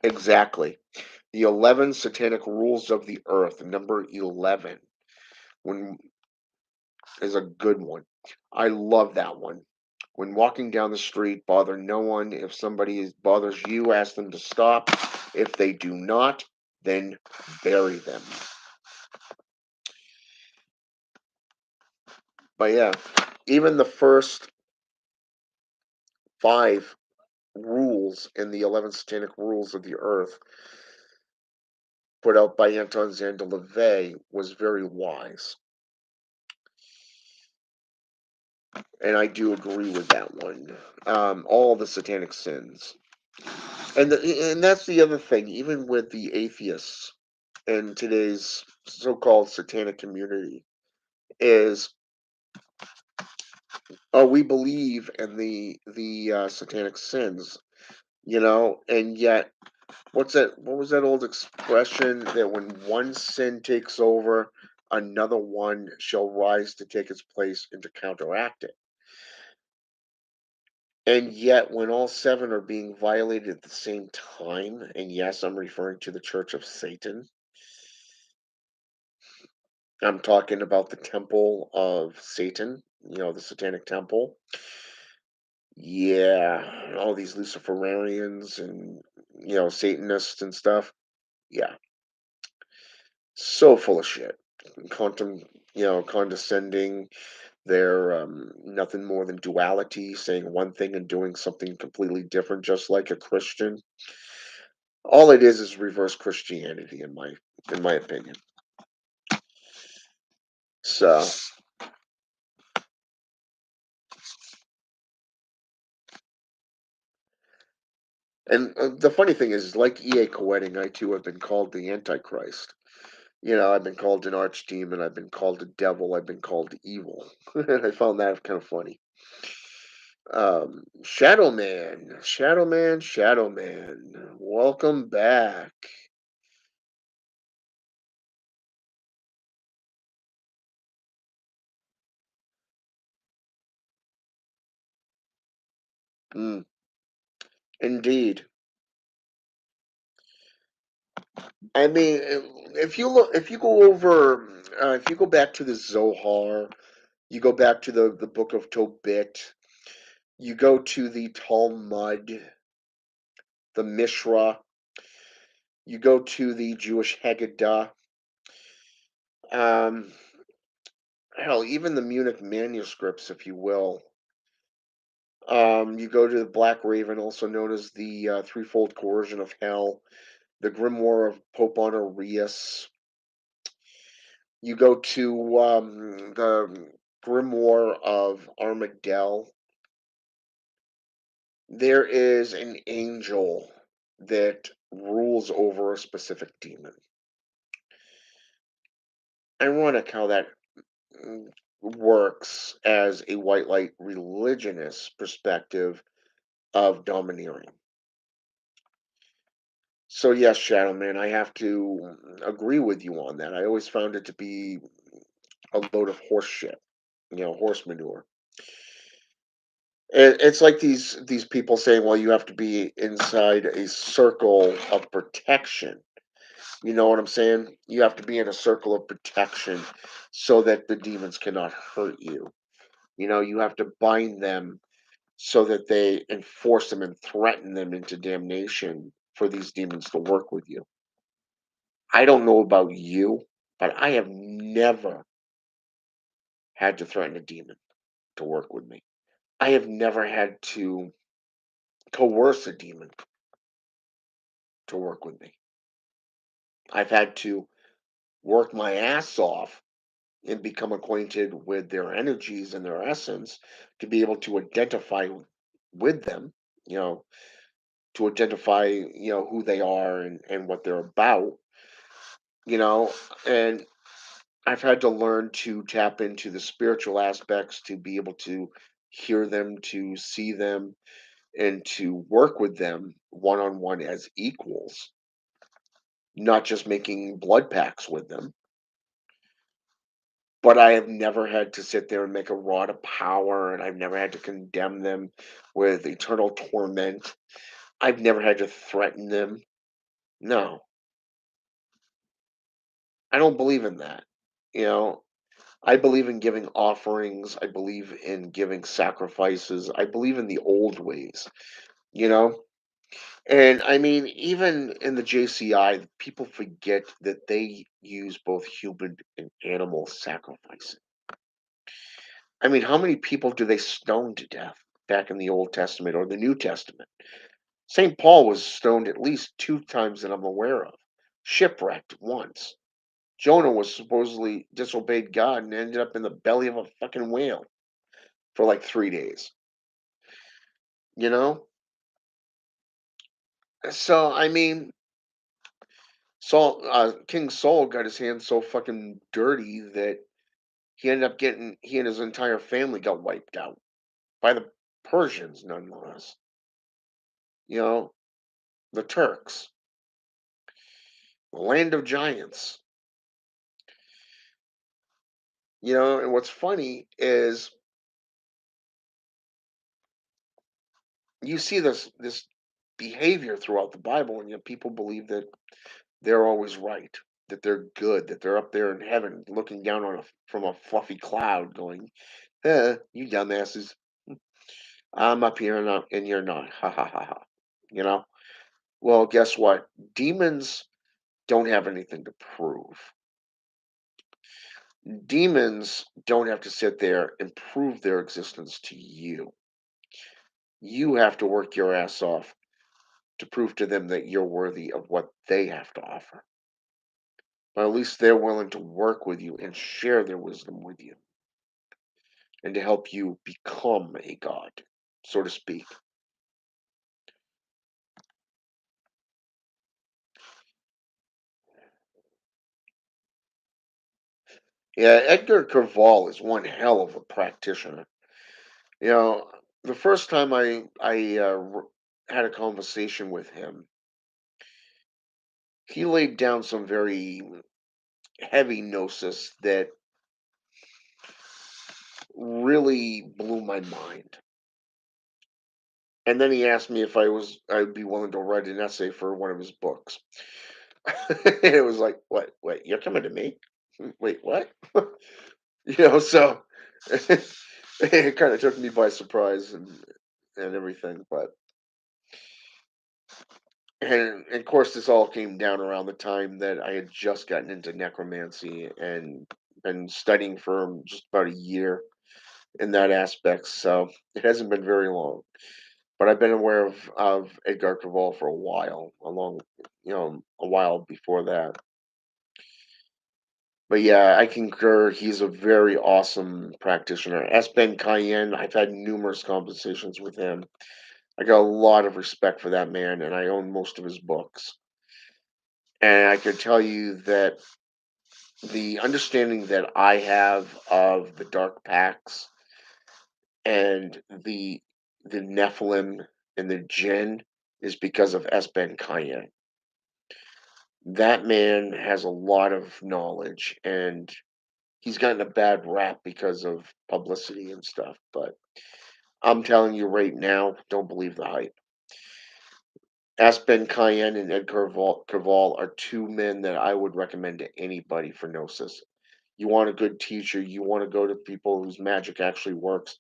Exactly. The 11 satanic rules of the earth, number 11, when is a good one. I love that one. When walking down the street, bother no one. If bothers you, ask them to stop. If they do not, then bury them. But yeah, even the first five rules in the 11 satanic rules of the earth, put out by Anton Zander LaVey, was very wise. And I do agree with that one. All the satanic sins. And that's the other thing, even with the atheists in today's so-called satanic community, is oh, we believe in the satanic sins, and yet what was that old expression that when one sin takes over, another one shall rise to take its place and to counteract it. And yet, when all seven are being violated at the same time, and yes, I'm referring to the Church of Satan, I'm talking about the temple of Satan, the Satanic Temple. Yeah, all these Luciferians and, Satanists and stuff. Yeah, so full of shit. Condescending. They're nothing more than duality, saying one thing and doing something completely different, just like a Christian. All it is reverse Christianity, in my opinion. So, and the funny thing is, like E.A. Koetting, I too have been called the Antichrist. I've been called an archdemon, I've been called a devil, I've been called evil. And I found that kind of funny. Shadow Man, Shadow Man, Shadow Man. Welcome back. Mm, indeed. I mean, if you go over, if you go back to the Zohar, you go back to the book of Tobit, you go to the Talmud, the Mishra, you go to the Jewish Haggadah, um, hell, even the Munich manuscripts, if you will. You go to the Black Raven, also known as the Threefold Coercion of Hell, the Grimoire of Pope Honorius. You go to the Grimoire of Armadale. There is an angel that rules over a specific demon. Ironic how that works as a white light religionist perspective of domineering. So yes, Shadow Man, I have to agree with you on that. I always found it to be a load of horse shit, horse manure. It's like these people saying, "Well, you have to be inside a circle of protection." You know what I'm saying? You have to be in a circle of protection so that the demons cannot hurt you. You know, you have to bind them so that they enforce them and threaten them into damnation for these demons to work with you. I don't know about you, but I have never had to threaten a demon to work with me. I have never had to coerce a demon to work with me. I've had to work my ass off and become acquainted with their energies and their essence to be able to identify with them, you know, to identify, who they are and what they're about, you know, and I've had to learn to tap into the spiritual aspects to be able to hear them, to see them, and to work with them one on one as equals, not just making blood pacts with them. But I have never had to sit there and make a rod of power, and I've never had to condemn them with eternal torment. I've never had to threaten them. No, I don't believe in that. You know, I believe in giving offerings. I believe in giving sacrifices. I believe in the old ways, you know? And I mean, even in the JCI, people forget that they use both human and animal sacrifice. I mean, how many people do they stone to death back in the Old Testament or the New Testament? St. Paul was stoned at least two times that I'm aware of, shipwrecked once. Jonah was supposedly disobeyed God and ended up in the belly of a fucking whale for like 3 days, you know? So, I mean, King Saul got his hands so fucking dirty that he and his entire family got wiped out by the Persians, nonetheless, you know, the Turks. The land of giants. And what's funny is you see this behavior throughout the Bible, and yet people believe that they're always right, that they're good, that they're up there in heaven looking down on from a fluffy cloud going, you dumbasses. I'm up here and you're not. Ha ha ha ha. You know? Well, guess what? Demons don't have anything to prove. Demons don't have to sit there and prove their existence to you. You have to work your ass off to prove to them that you're worthy of what they have to offer. But at least they're willing to work with you and share their wisdom with you and to help you become a god, so to speak. Yeah, Edgar Cavall is one hell of a practitioner. You know, the first time had a conversation with him, he laid down some very heavy gnosis that really blew my mind. And then he asked me if I'd be willing to write an essay for one of his books. It was like, "What? Wait, you're coming to me? Wait, what?" So it kind of took me by surprise and everything. But and of course, this all came down around the time that I had just gotten into necromancy and been studying for just about a year in that aspect. So it hasn't been very long. But I've been aware of Edgar Cavall for a while, a while before that. But yeah, I concur. He's a very awesome practitioner. S. Ben Cayenne, I've had numerous conversations with him. I got a lot of respect for that man, and I own most of his books. And I can tell you that the understanding that I have of the dark pacts and the Nephilim and the Jinn is because of S. Ben Cayenne. That man has a lot of knowledge, and he's gotten a bad rap because of publicity and stuff. But I'm telling you right now, don't believe the hype. Aspen Cayenne and Ed Kerval are two men that I would recommend to anybody for Gnosis. You want a good teacher, you want to go to people whose magic actually works,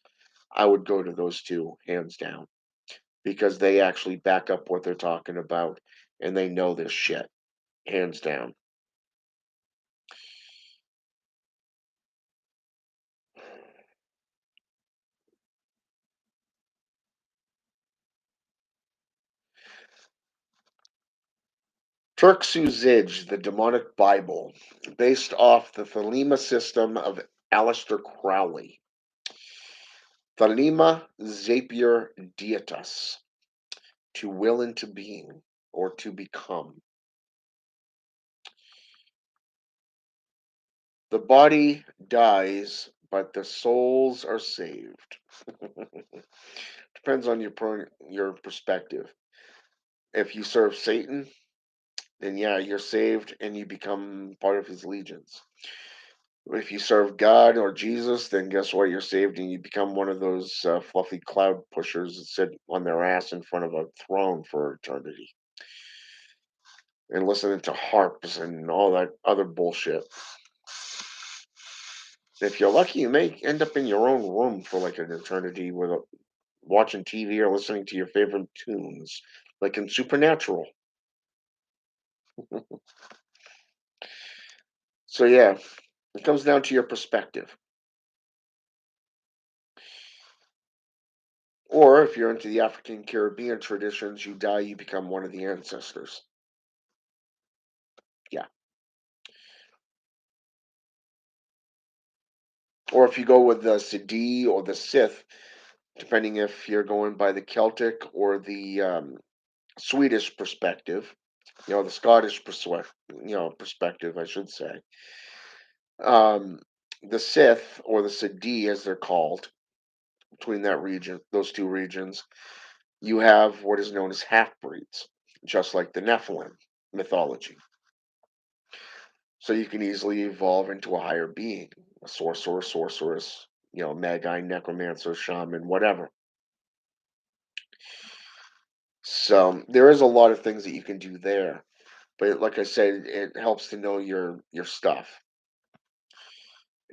I would go to those two, hands down, because they actually back up what they're talking about and they know this shit, hands down. Turksu Zij, the Demonic Bible, based off the Thelema system of Aleister Crowley. Thelema Zapier Dietas, to will into being or to become. The body dies, but the souls are saved. Depends on your perspective. If you serve Satan, then yeah, you're saved and you become part of his legions. If you serve God or Jesus, then guess what? You're saved and you become one of those fluffy cloud pushers that sit on their ass in front of a throne for eternity and listening to harps and all that other bullshit. If you're lucky, you may end up in your own room for like an eternity with watching TV or listening to your favorite tunes, like in Supernatural. So yeah, it comes down to your perspective. Or if you're into the African Caribbean traditions, you die, you become one of the ancestors. Yeah. Or if you go with the Sidi or the Sith, depending if you're going by the Celtic or the Swedish perspective, the Scottish perspective, I should say. Um, the Sith or the Sidi, as they're called, between that region, those two regions, you have what is known as half breeds, just like the Nephilim mythology. So you can easily evolve into a higher being, a sorcerer, sorceress, magi, necromancer, shaman, whatever. So there is a lot of things that you can do there. But like I said, it helps to know your stuff.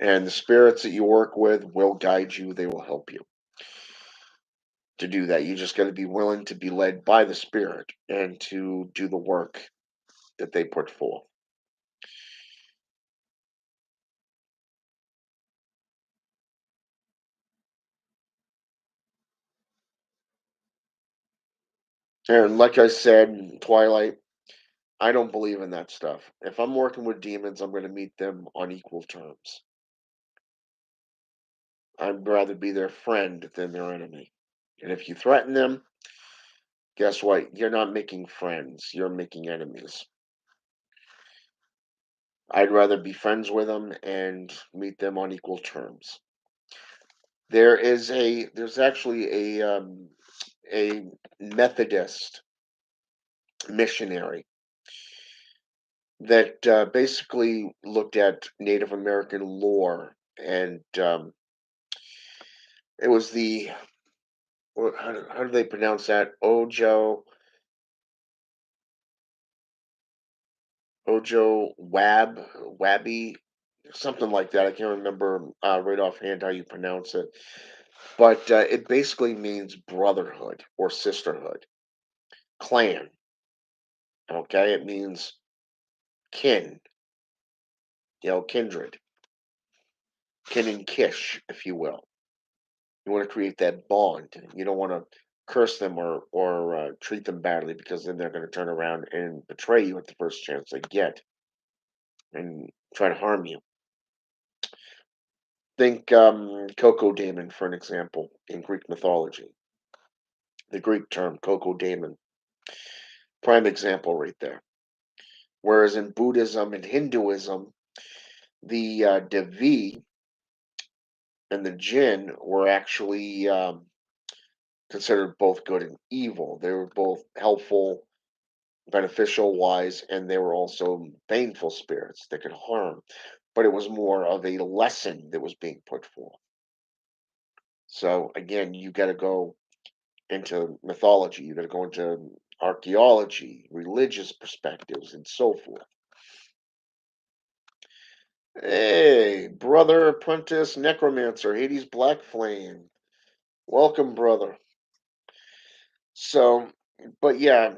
And the spirits that you work with will guide you, they will help you to do that. You just got to be willing to be led by the spirit and to do the work that they put forth. And like I said, Twilight, I don't believe in that stuff. If I'm working with demons, I'm going to meet them on equal terms. I'd rather be their friend than their enemy. And if you threaten them, guess what? You're not making friends, you're making enemies. I'd rather be friends with them and meet them on equal terms. There's actually a Methodist missionary that basically looked at Native American lore, and it was how do they pronounce that? Ojo Wabby, something like that. I can't remember right offhand how you pronounce it, but it basically means brotherhood or sisterhood, clan. Okay, it means kin, kindred, kin and kish, if you will. You want to create that bond. You don't want to curse them or treat them badly because then they're going to turn around and betray you at the first chance they get and try to harm you. Think Coco Daemon for an example in Greek mythology. The Greek term Coco Daemon, prime example right there. Whereas in Buddhism and Hinduism, the Devi and the Jinn were actually considered both good and evil. They were both helpful, beneficial, wise, and they were also baneful spirits that could harm. But it was more of a lesson that was being put forth. So again, you got to go into mythology. You got to go into archaeology, religious perspectives, and so forth. Hey, brother apprentice necromancer, Hades Black Flame. Welcome, brother. So, but yeah,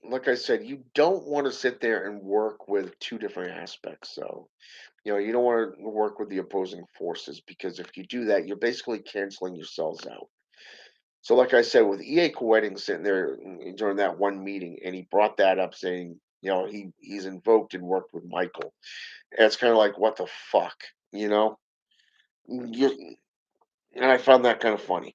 like I said, you don't want to sit there and work with two different aspects. So, you don't want to work with the opposing forces because if you do that, you're basically canceling yourselves out. So, like I said, with E.A. Koetting sitting there during that one meeting, and he brought that up, saying, he's invoked and worked with Michael. And it's kind of like, what the fuck, you know? You, and I found that kind of funny.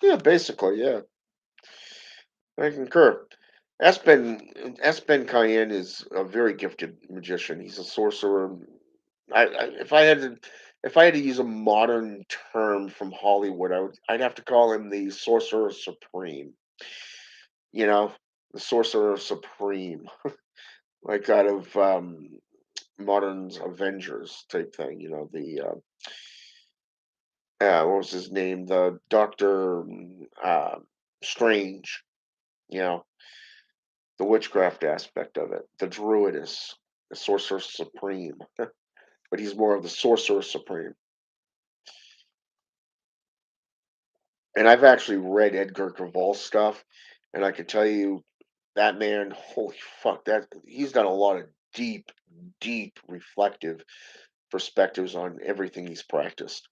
Yeah, basically, yeah, I concur. Espen Cayenne is a very gifted magician. He's a sorcerer. If I had to use a modern term from Hollywood, I'd have to call him the sorcerer supreme. You know, the sorcerer supreme, like out of modern's Avengers type thing. What was his name? The Doctor Strange. You know, the witchcraft aspect of it, the druidess, the sorcerer supreme. But he's more of the sorcerer supreme. And I've actually read Edgar Cavall's stuff, and I can tell you that man, holy fuck, that he's done a lot of deep, deep reflective perspectives on everything he's practiced.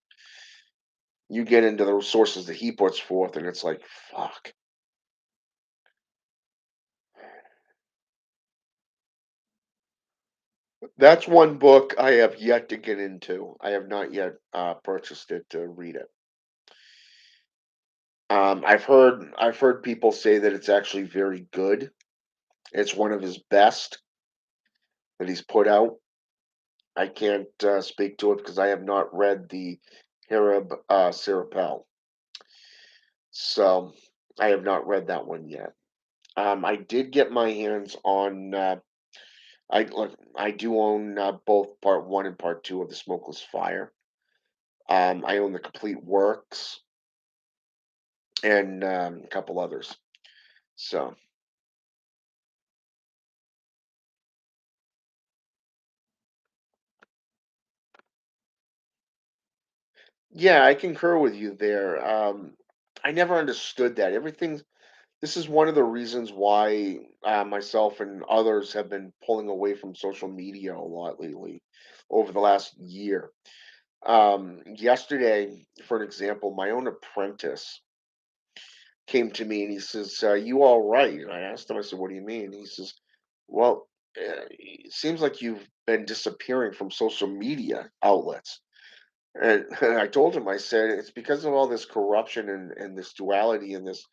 You get into the sources that he puts forth, and it's like, fuck. That's one book I have yet to get into. I have not yet purchased it to read it. I've heard people say that it's actually very good. It's one of his best that he's put out. I can't speak to it because I have not read the Harib Sirapel, so I have not read that one yet. I did get my hands on. I do own both part one and part two of the Smokeless Fire. I own the complete works and a couple others. So yeah, I concur with you there. I never understood that. This is one of the reasons why myself and others have been pulling away from social media a lot lately over the last year. Yesterday, for an example, my own apprentice came to me and he says, "You all right?" And I asked him, I said, "What do you mean?" He says, "Well, it seems like you've been disappearing from social media outlets." And I told him, I said, "It's because of all this corruption and this duality and this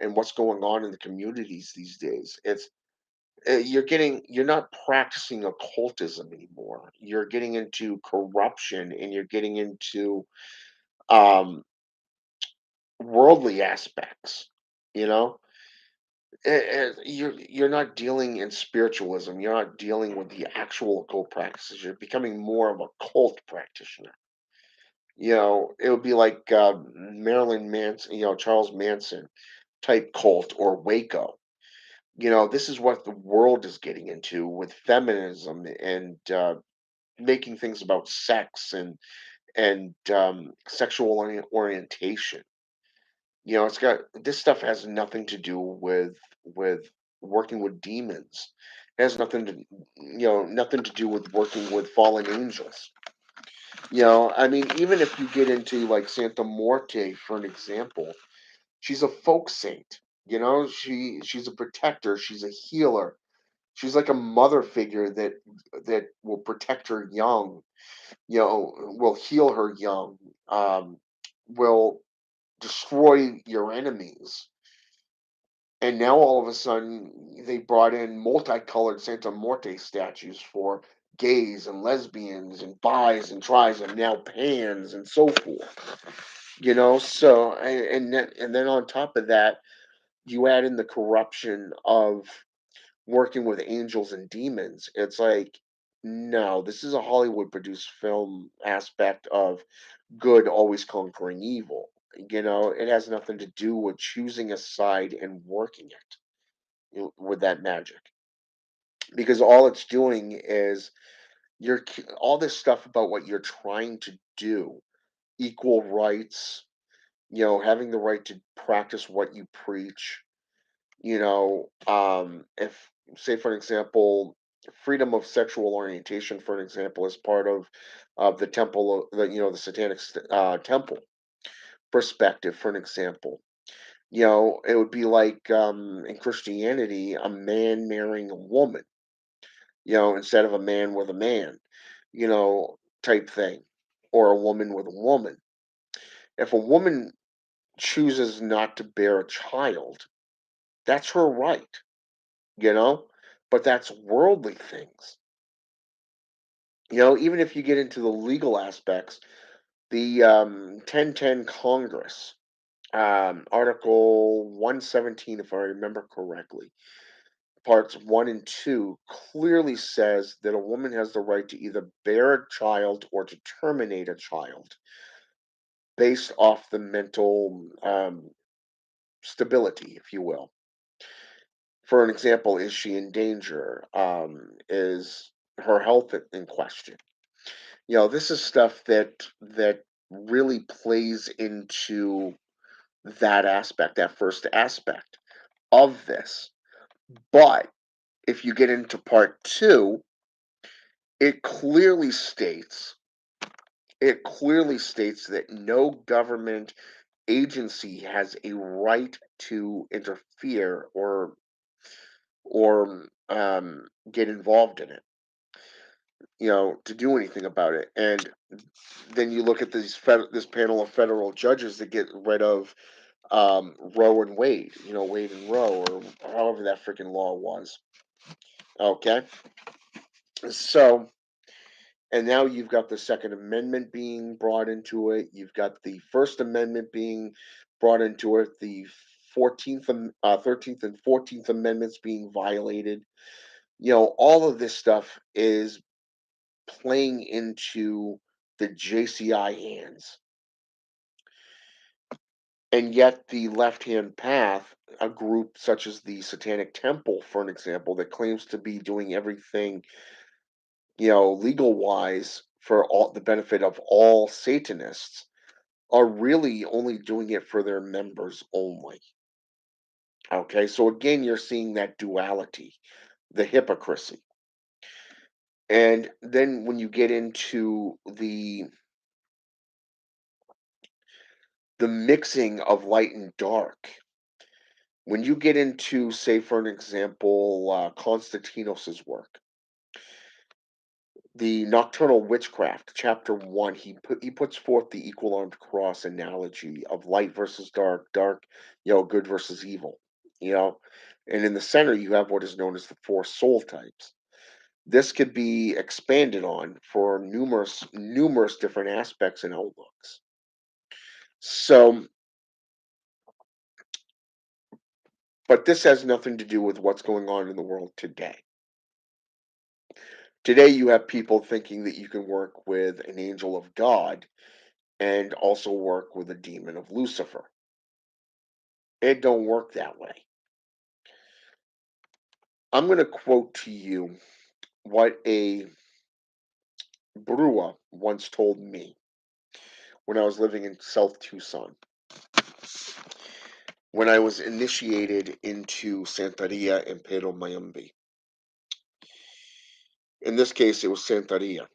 and what's going on in the communities these days. You're not practicing occultism anymore. You're getting into corruption and you're getting into um, worldly aspects. You know, you're not dealing in spiritualism. You're not dealing with the actual occult practices. You're becoming more of a cult practitioner." It would be like Marilyn Manson, Charles Manson type cult or Waco. This is what the world is getting into with feminism and making things about sex and sexual orientation. It's got this stuff has nothing to do with working with demons. It has nothing to do with working with fallen angels. I mean, even if you get into like Santa Morte, for an example, she's a folk saint. She's a protector. She's a healer. She's like a mother figure that will protect her young. Will heal her young. Will destroy your enemies. And now all of a sudden, they brought in multicolored Santa Morte statues for gays and lesbians and bis and tris and now pans and so forth. So and then on top of that, You add in the corruption of working with angels and demons, it's like, no, this is a Hollywood produced film aspect of good always conquering evil. It has nothing to do with choosing a side and working it with that magic. Because all it's doing is all this stuff about what you're trying to do, equal rights, having the right to practice what you preach, if, say, for example, freedom of sexual orientation, for an example, is part of the temple, the satanic temple perspective, for an example. It would be like, in Christianity, a man marrying a woman, instead of a man with a man, type thing, or a woman with a woman. If a woman chooses not to bear a child, that's her right, you know? But that's worldly things. Even if you get into the legal aspects, the 1010 Congress, Article 117, if I remember correctly, parts 1 and 2 clearly says that a woman has the right to either bear a child or to terminate a child based off the mental stability, if you will. For an example, is she in danger? Is her health in question? This is stuff that really plays into that aspect, that first aspect of this. But if you get into part two, it clearly states it clearly states that no government agency has a right to interfere or get involved in it, to do anything about it. And then you look at this panel of federal judges that get rid of Roe and Wade, Wade and Roe, or however that freaking law was. Okay, so and now you've got the Second Amendment being brought into it. You've got the First Amendment being brought into it. The 13th and 14th Amendments being violated. All of this stuff is playing into the JCI hands. And yet, the left hand path, a group such as the Satanic Temple, for an example, that claims to be doing everything, legal wise for all the benefit of all Satanists, are really only doing it for their members only. Okay, so again, you're seeing that duality, the hypocrisy. And then when you get into the mixing of light and dark, when you get into, say, for an example, Constantinos's work, the Nocturnal Witchcraft, Chapter 1, he puts forth the equal armed cross analogy of light versus dark, dark, good versus evil, you know. And in the center, you have what is known as the four soul types. This could be expanded on for numerous different aspects and outlooks. So, but this has nothing to do with what's going on in the world today. Today, you have people thinking that you can work with an angel of God and also work with a demon of Lucifer. It don't work that way. I'm going to quote to you what a brewer once told me when I was living in South Tucson. When I was initiated into Santeria and Pero Mayumbi. In this case, it was Santeria.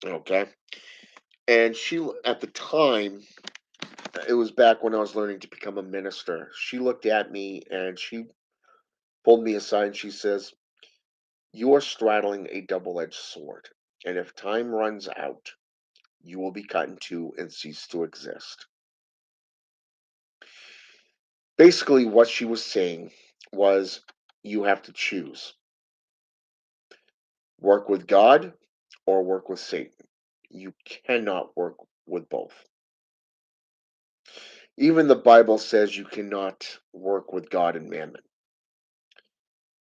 Okay. And at the time, it was back when I was learning to become a minister. She looked at me and she pulled me aside and she says, "You are straddling a double edged sword. And if time runs out, you will be cut in two and cease to exist." Basically, what she was saying was you have to choose work with God or work with Satan. You cannot work with both. Even the Bible says you cannot work with God and mammon.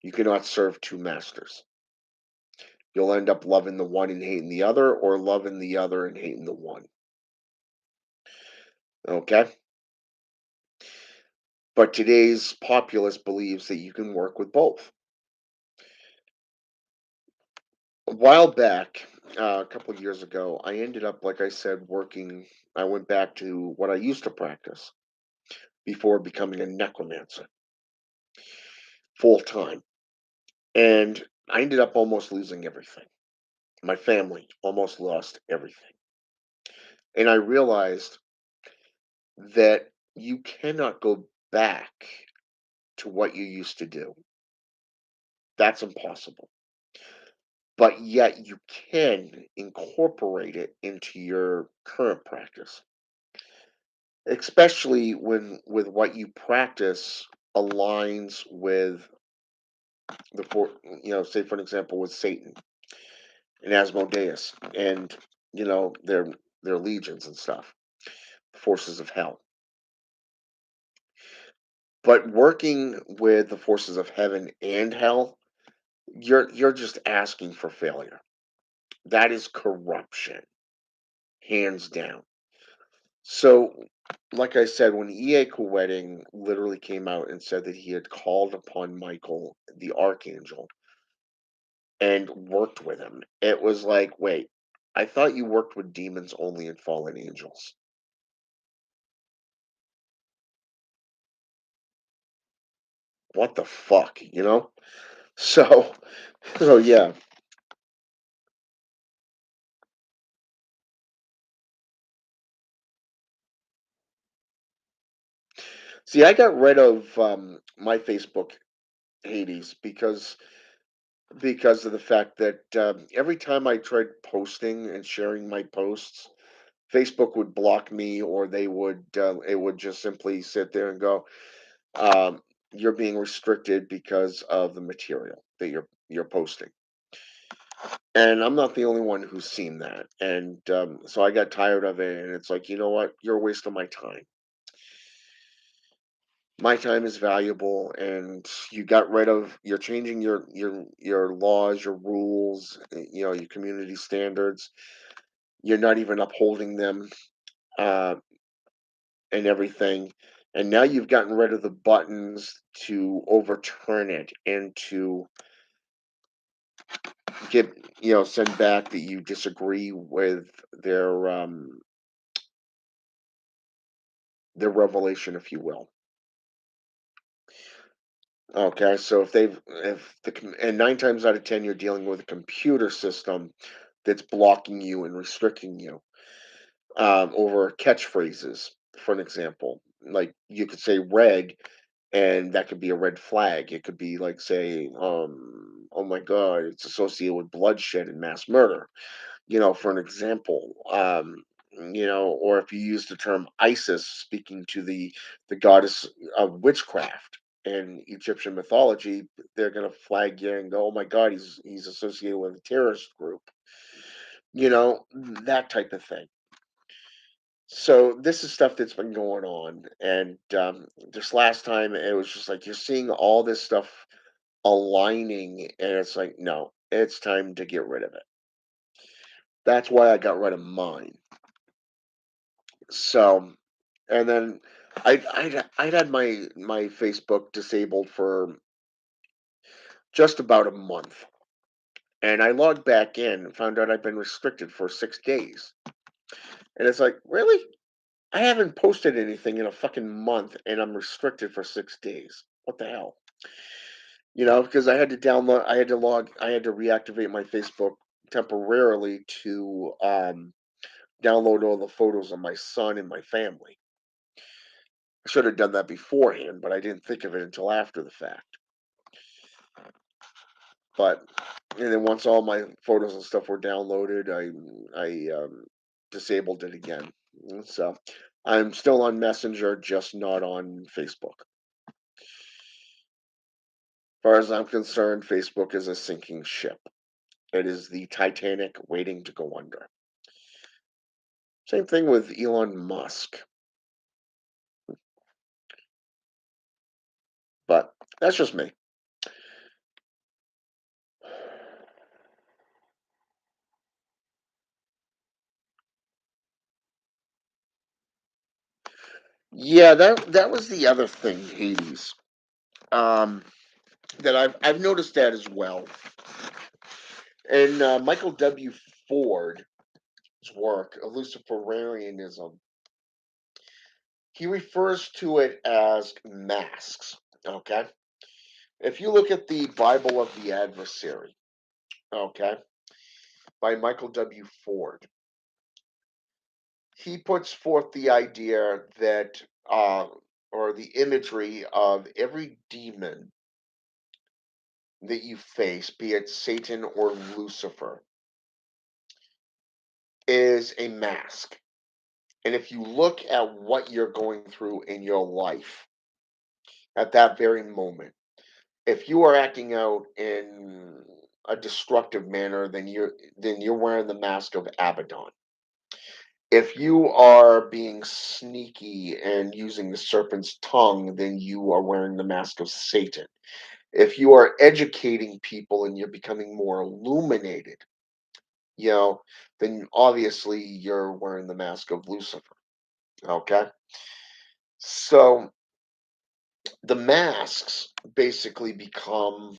You cannot serve two masters. You'll end up loving the one and hating the other, or loving the other and hating the one. Okay? But today's populace believes that you can work with both. A while back, a couple of years ago, I ended up, like I said, working. I went back to what I used to practice before becoming a necromancer full time. And I ended up almost losing everything. My family almost lost everything. And I realized that you cannot go back to what you used to do. That's impossible. But yet you can incorporate it into your current practice, especially when with what you practice aligns with the for say for an example with Satan and Asmodeus and their legions and stuff, forces of hell. But working with the forces of heaven and hell, you're just asking for failure. That is corruption, hands down. So, like I said, when E.A. Wedding literally came out and said that he had called upon Michael, the archangel, and worked with him, it was like, wait, I thought you worked with demons only and fallen angels. What the fuck, you know? So, so yeah. See, I got rid of my Facebook Hades because of the fact that every time I tried posting and sharing my posts, Facebook would block me, or it would just simply sit there and go, um, "You're being restricted because of the material that you're posting." And I'm not the only one who's seen that, and so I got tired of it. And it's like, you know what? You're a waste of my time. My time is valuable, and you're changing your laws, your rules, your community standards. You're not even upholding them. Uh, and everything. And now you've gotten rid of the buttons to overturn it and to send back that you disagree with their revelation, if you will. Okay, so and 9 times out of 10, you're dealing with a computer system that's blocking you and restricting you over catchphrases, for an example. Like you could say red, and that could be a red flag. It could be like say, "Oh my God, it's associated with bloodshed and mass murder." For an example, or if you use the term Isis, speaking to the goddess of witchcraft in Egyptian mythology, they're gonna flag you and go, "Oh my God, he's associated with a terrorist group." That type of thing. So this is stuff that's been going on, and this last time it was just like you're seeing all this stuff aligning, and it's like, no, it's time to get rid of it. That's why I got rid of mine. So, and then I'd had my Facebook disabled for just about a month, and I logged back in and found out I'd been restricted for 6 days, and it's like, really? I haven't posted anything in a fucking month, and I'm restricted for 6 days. What the hell? Because I had to reactivate my Facebook temporarily to download all the photos of my son and my family. I should have done that beforehand, but I didn't think of it until after the fact. But and then once all my photos and stuff were downloaded, I disabled it again. So I'm still on Messenger, just not on Facebook. As far as I'm concerned, Facebook is a sinking ship. It is the Titanic waiting to go under. Same thing with Elon Musk. That's just me. Yeah, that was the other thing, Hades. Um, that I've noticed that as well. And Michael W. Ford's work, Luciferianism, he refers to it as masks. Okay, if you look at the Bible of the Adversary, okay, by Michael W. Ford, he puts forth the idea that, or the imagery of every demon that you face, be it Satan or Lucifer, is a mask. And if you look at what you're going through in your life at that very moment, if you are acting out in a destructive manner, then you're wearing the mask of Abaddon. If you are being sneaky and using the serpent's tongue, then you are wearing the mask of Satan. If you are educating people and you're becoming more illuminated, you know, then obviously you're wearing the mask of Lucifer. Okay. So the masks basically become,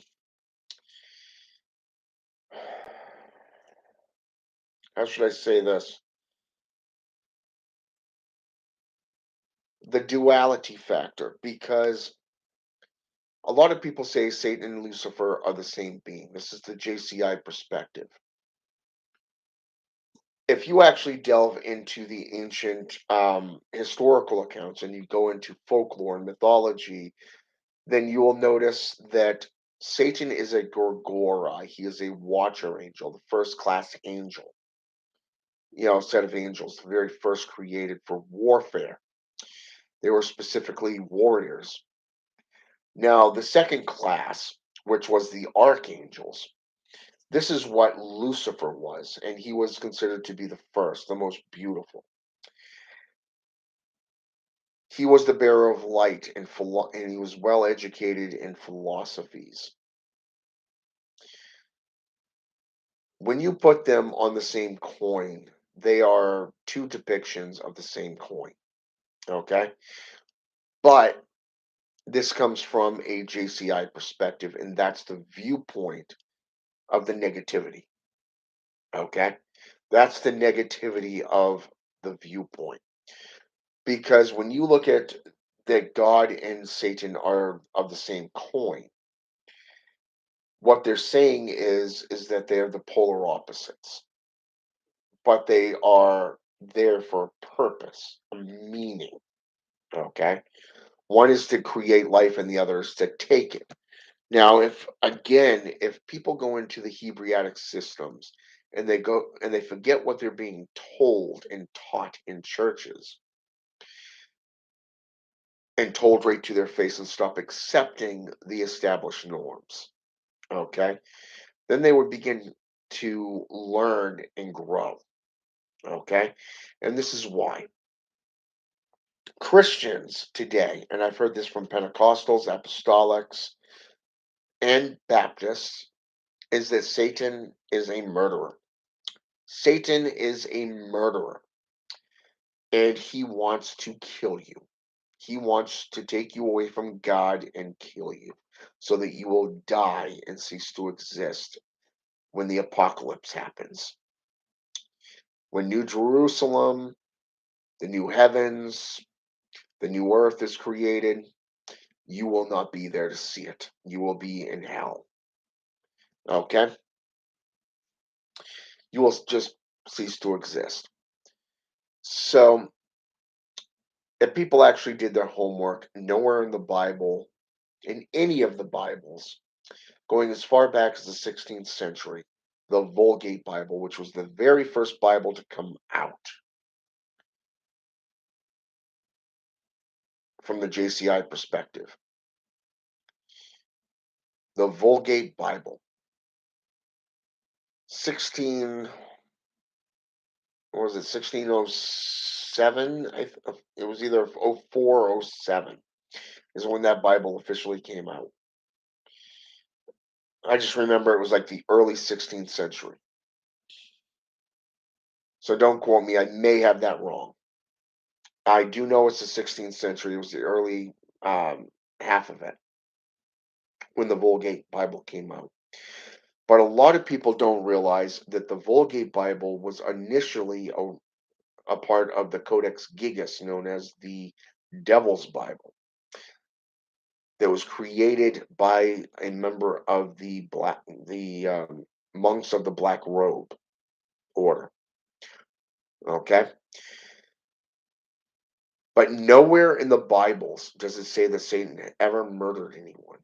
how should I say this? The duality factor, because a lot of people say Satan and Lucifer are the same being. This is the JCI perspective. If you actually delve into the ancient historical accounts and you go into folklore and mythology, then you will notice that Satan is a Gorgora. He is a watcher angel, the first class angel, set of angels, the very first created for warfare. They were specifically warriors. Now, the second class, which was the archangels, this is what Lucifer was, and he was considered to be the first, the most beautiful. He was the bearer of light and he was well educated in philosophies. When you put them on the same coin, they are two depictions of the same coin. Okay. But this comes from a JCI perspective, and that's the viewpoint of the negativity. Okay. That's the negativity of the viewpoint. Because when you look at that God and Satan are of the same coin, what they're saying is that they're the polar opposites, but they are there for a purpose, a meaning. Okay. One is to create life and the other is to take it. Now, if people go into the Hebraic systems and they forget what they're being told and taught in churches and told right to their face and stop accepting the established norms, okay, then they would begin to learn and grow, okay? And this is why Christians today, and I've heard this from Pentecostals, Apostolics, and Baptists, is that Satan is a murderer. Satan is a murderer, and he wants to kill you. He wants to take you away from God and kill you so that you will die and cease to exist when the apocalypse happens. When New Jerusalem, the new heavens, the new earth is created, you will not be there to see it. You will be in hell. Okay? You will just cease to exist. So, if people actually did their homework, nowhere in the Bible, in any of the Bibles, going as far back as the 16th century, the Vulgate Bible, which was the very first Bible to come out from the JCI perspective, the Vulgate Bible, 16, what was it, 1607? It was either oh 04 or oh 07 is when that Bible officially came out. I just remember it was like the early 16th century. So don't quote me. I may have that wrong. I do know it's the 16th century. It was the early half of it when the Vulgate Bible came out. But a lot of people don't realize that the Vulgate Bible was initially a part of the Codex Gigas, known as the Devil's Bible, that was created by a member of the monks of the Black Robe order. Okay, but nowhere in the Bibles does it say that Satan ever murdered anyone.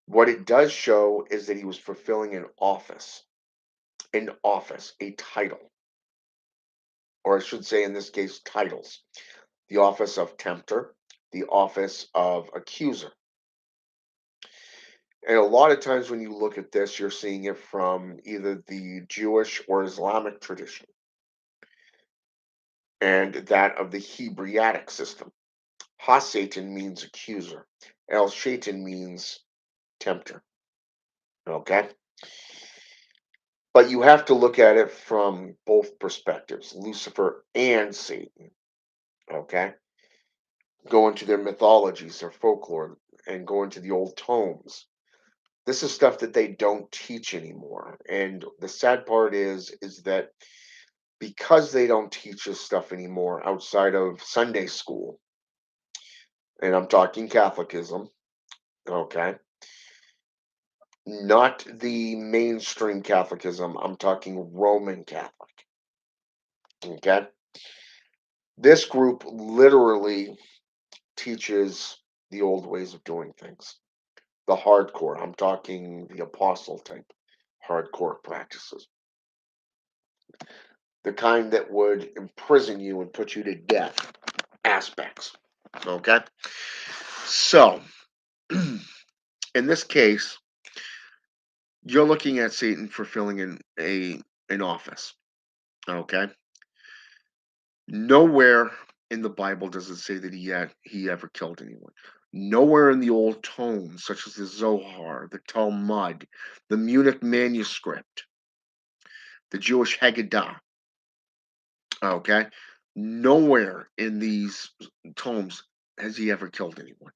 What it does show is that he was fulfilling an office, a title, or I should say, in this case, titles: the office of tempter, the office of accuser. And a lot of times when you look at this, you're seeing it from either the Jewish or Islamic tradition and that of the Hebraic system. Ha Satan means accuser. El Shaitan means tempter. Okay? But you have to look at it from both perspectives, Lucifer and Satan. Okay? Go into their mythologies, their folklore, and go into the old tomes. This is stuff that they don't teach anymore. And the sad part is that because they don't teach this stuff anymore outside of Sunday school, and I'm talking Catholicism, okay, not the mainstream Catholicism, I'm talking Roman Catholic, okay. This group literally teaches the old ways of doing things, the hardcore. I'm talking the apostle type hardcore practices, the kind that would imprison you and put you to death aspects, okay. So in this case, you're looking at Satan fulfilling an office. Okay. Nowhere in the Bible does it say that he ever killed anyone. Nowhere in the old tomes, such as the Zohar, the Talmud, the Munich manuscript, the Jewish Haggadah. Okay. Nowhere in these tomes has he ever killed anyone.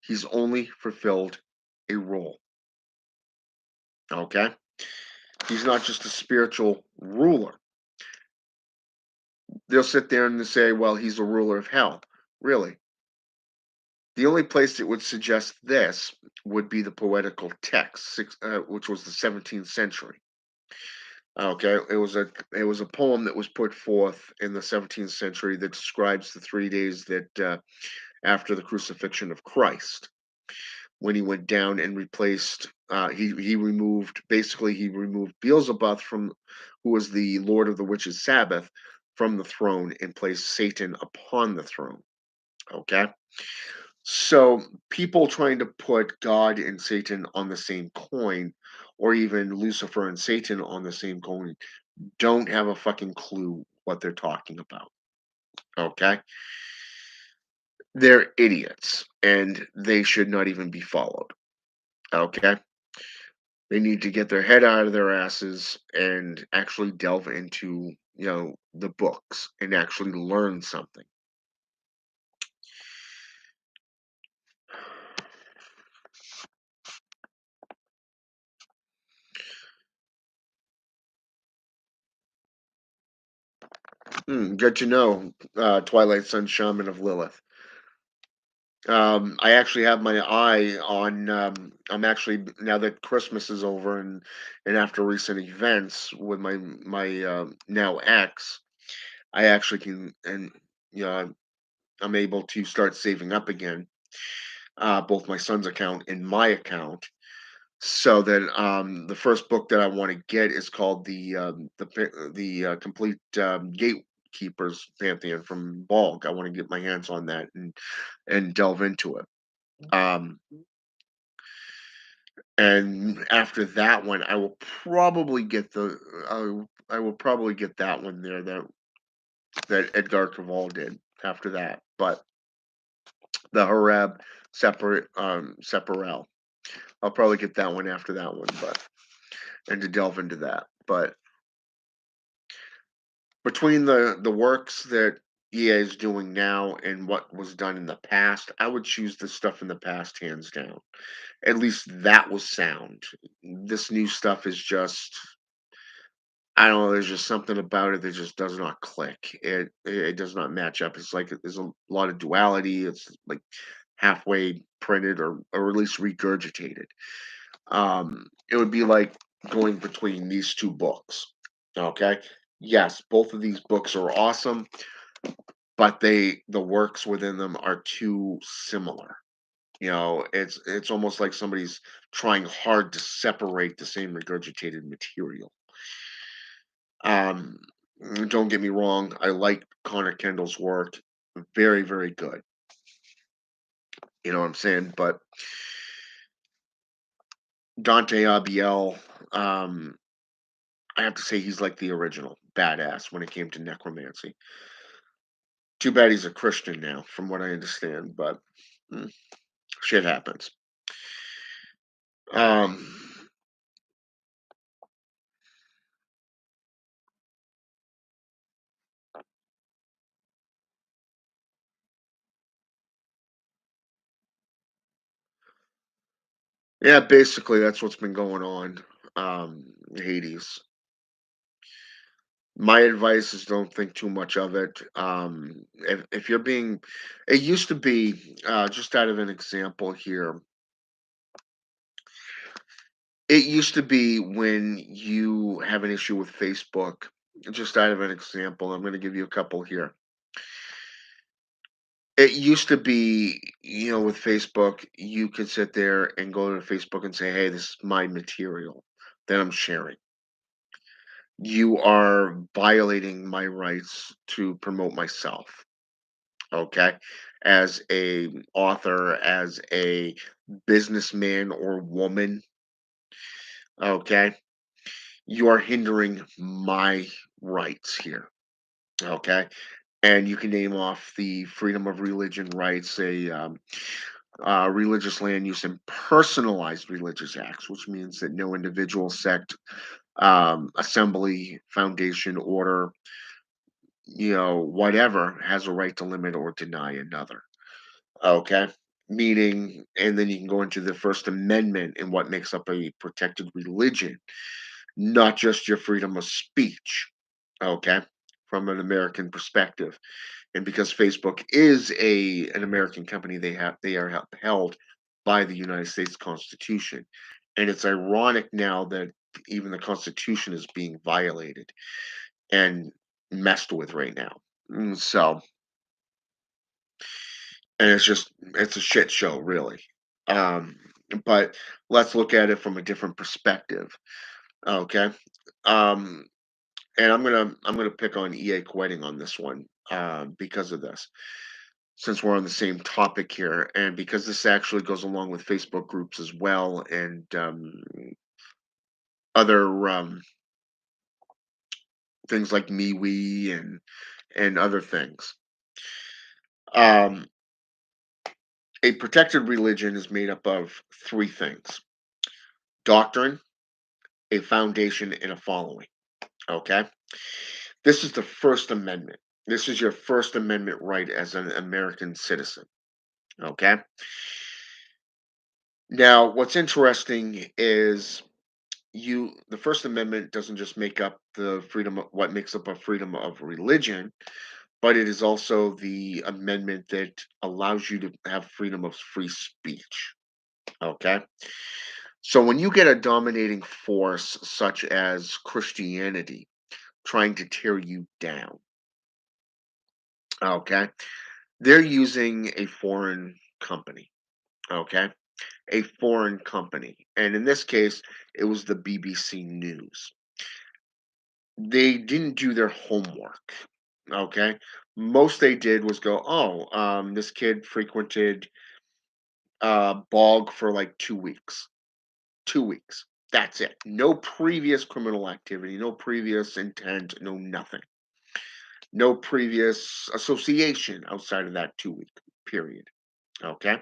He's only fulfilled a role. Okay. He's not just a spiritual ruler. They'll sit there and say, well, he's a ruler of hell. Really? The only place that would suggest this would be the poetical text, which was the 17th century. Okay, it was a poem that was put forth in the 17th century that describes the 3 days that after the crucifixion of Christ, when he went down and replaced, he removed, basically he removed Beelzebub, from who was the Lord of the Witches' Sabbath, from the throne and placed Satan upon the throne. Okay. So people trying to put God and Satan on the same coin, or even Lucifer and Satan on the same coin, don't have a fucking clue what they're talking about. Okay? They're idiots and they should not even be followed. Okay? They need to get their head out of their asses and actually delve into, the books and actually learn something. Good to know, Twilight Sun Shaman of Lilith. I actually have my eye on. I'm actually, now that Christmas is over and after recent events with my now ex, I actually can, and you know I'm able to start saving up again, both my son's account and my account, so that the first book that I want to get is called the complete Gatekeepers Pantheon from Balg. I want to get my hands on that and delve into it. Um, and after that one, I will probably get that one there that Edgar Cavall did after that. But The Harab separate Separel. I'll probably get that one after that one, but and to delve into that. But between the works that EA is doing now and what was done in the past, I would choose the stuff in the past hands down. At least that was sound. This new stuff is just, I don't know, there's just something about it that just does not click. It does not match up. It's like there's a lot of duality. It's like halfway printed or at least regurgitated. It would be like going between these two books. Okay. Yes, both of these books are awesome, but the works within them are too similar. It's almost like somebody's trying hard to separate the same regurgitated material. Um, don't get me wrong, I like Connor Kendall's work. Very, very good. You know what I'm saying? But Dante Abiel, um, I have to say he's like the original badass when it came to necromancy. Too bad he's a Christian now, from what I understand, but mm, shit happens. Um, yeah, basically that's what's been going on. Hades. My advice is don't think too much of it. If you're being, it used to be, just out of an example here, it used to be when you have an issue with Facebook, just out of an example, I'm going to give you a couple here. It used to be, with Facebook, you could sit there and go to Facebook and say, hey, this is my material that I'm sharing. You are violating my rights to promote myself. Okay, as a author, as a businessman or woman, okay, you are hindering my rights here. Okay, and you can name off the freedom of religion rights, religious land use and personalized religious acts, which means that no individual sect, assembly, foundation, order, whatever, has a right to limit or deny another. Okay. Meaning, and then you can go into the First Amendment and what makes up a protected religion, not just your freedom of speech. Okay. From an American perspective. And because Facebook is an American company, they are upheld by the United States Constitution. And it's ironic now that even the Constitution is being violated and messed with right now. So, and it's a shit show, really. Um, but let's look at it from a different perspective. Okay. Um, and I'm gonna pick on EA Quetting on this one, because of this, since we're on the same topic here, and because this actually goes along with Facebook groups as well, and other things like MeWe and other things. Um, a protected religion is made up of three things: doctrine, a foundation, and a following. Okay. This is the First Amendment. This is your First Amendment right as an American citizen. Okay. Now, what's interesting is the First Amendment doesn't just make up the freedom of what makes up a freedom of religion, but it is also the amendment that allows you to have freedom of free speech. Okay. So when you get a dominating force such as Christianity trying to tear you down, okay, they're using a foreign company, okay? A foreign company. And in this case, it was the BBC News. They didn't do their homework, okay? Most they did was go, oh, this kid frequented bog for like 2 weeks. 2 weeks. That's it. No previous criminal activity, no previous intent, no nothing. No previous association outside of that 2 week period. Okay.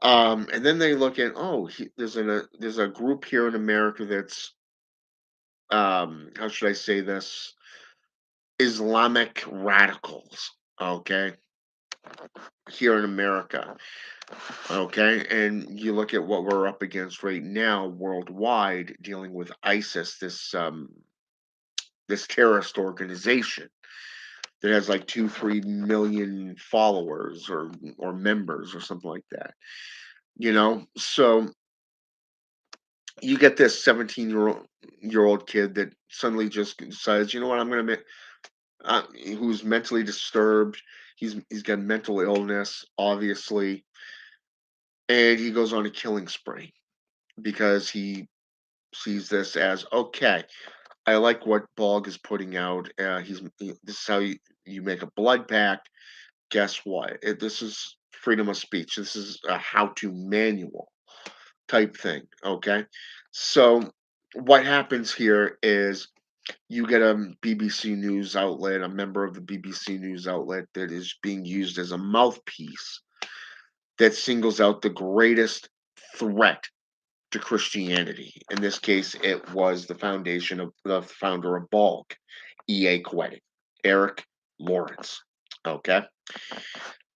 And then they look at, oh, there's a group here in America that's, how should I say this, Islamic radicals. Okay, here in America. Okay, and you look at what we're up against right now worldwide, dealing with ISIS, this terrorist organization that has like 2, 3 million followers or members or something like that. So you get this 17-year old kid that suddenly just decides, you know what, I'm gonna make, who's mentally disturbed. He's got mental illness, obviously, and he goes on a killing spree because he sees this as okay. I like what Bog is putting out. This is how you make a blood pact. Guess what? This is freedom of speech. This is a how-to manual type thing. Okay, so what happens here is you get a BBC News outlet, a member of the BBC News outlet that is being used as a mouthpiece that singles out the greatest threat to Christianity. In this case, it was the foundation of the founder of BALG, E.A. Quetting, Eric Lawrence. Okay.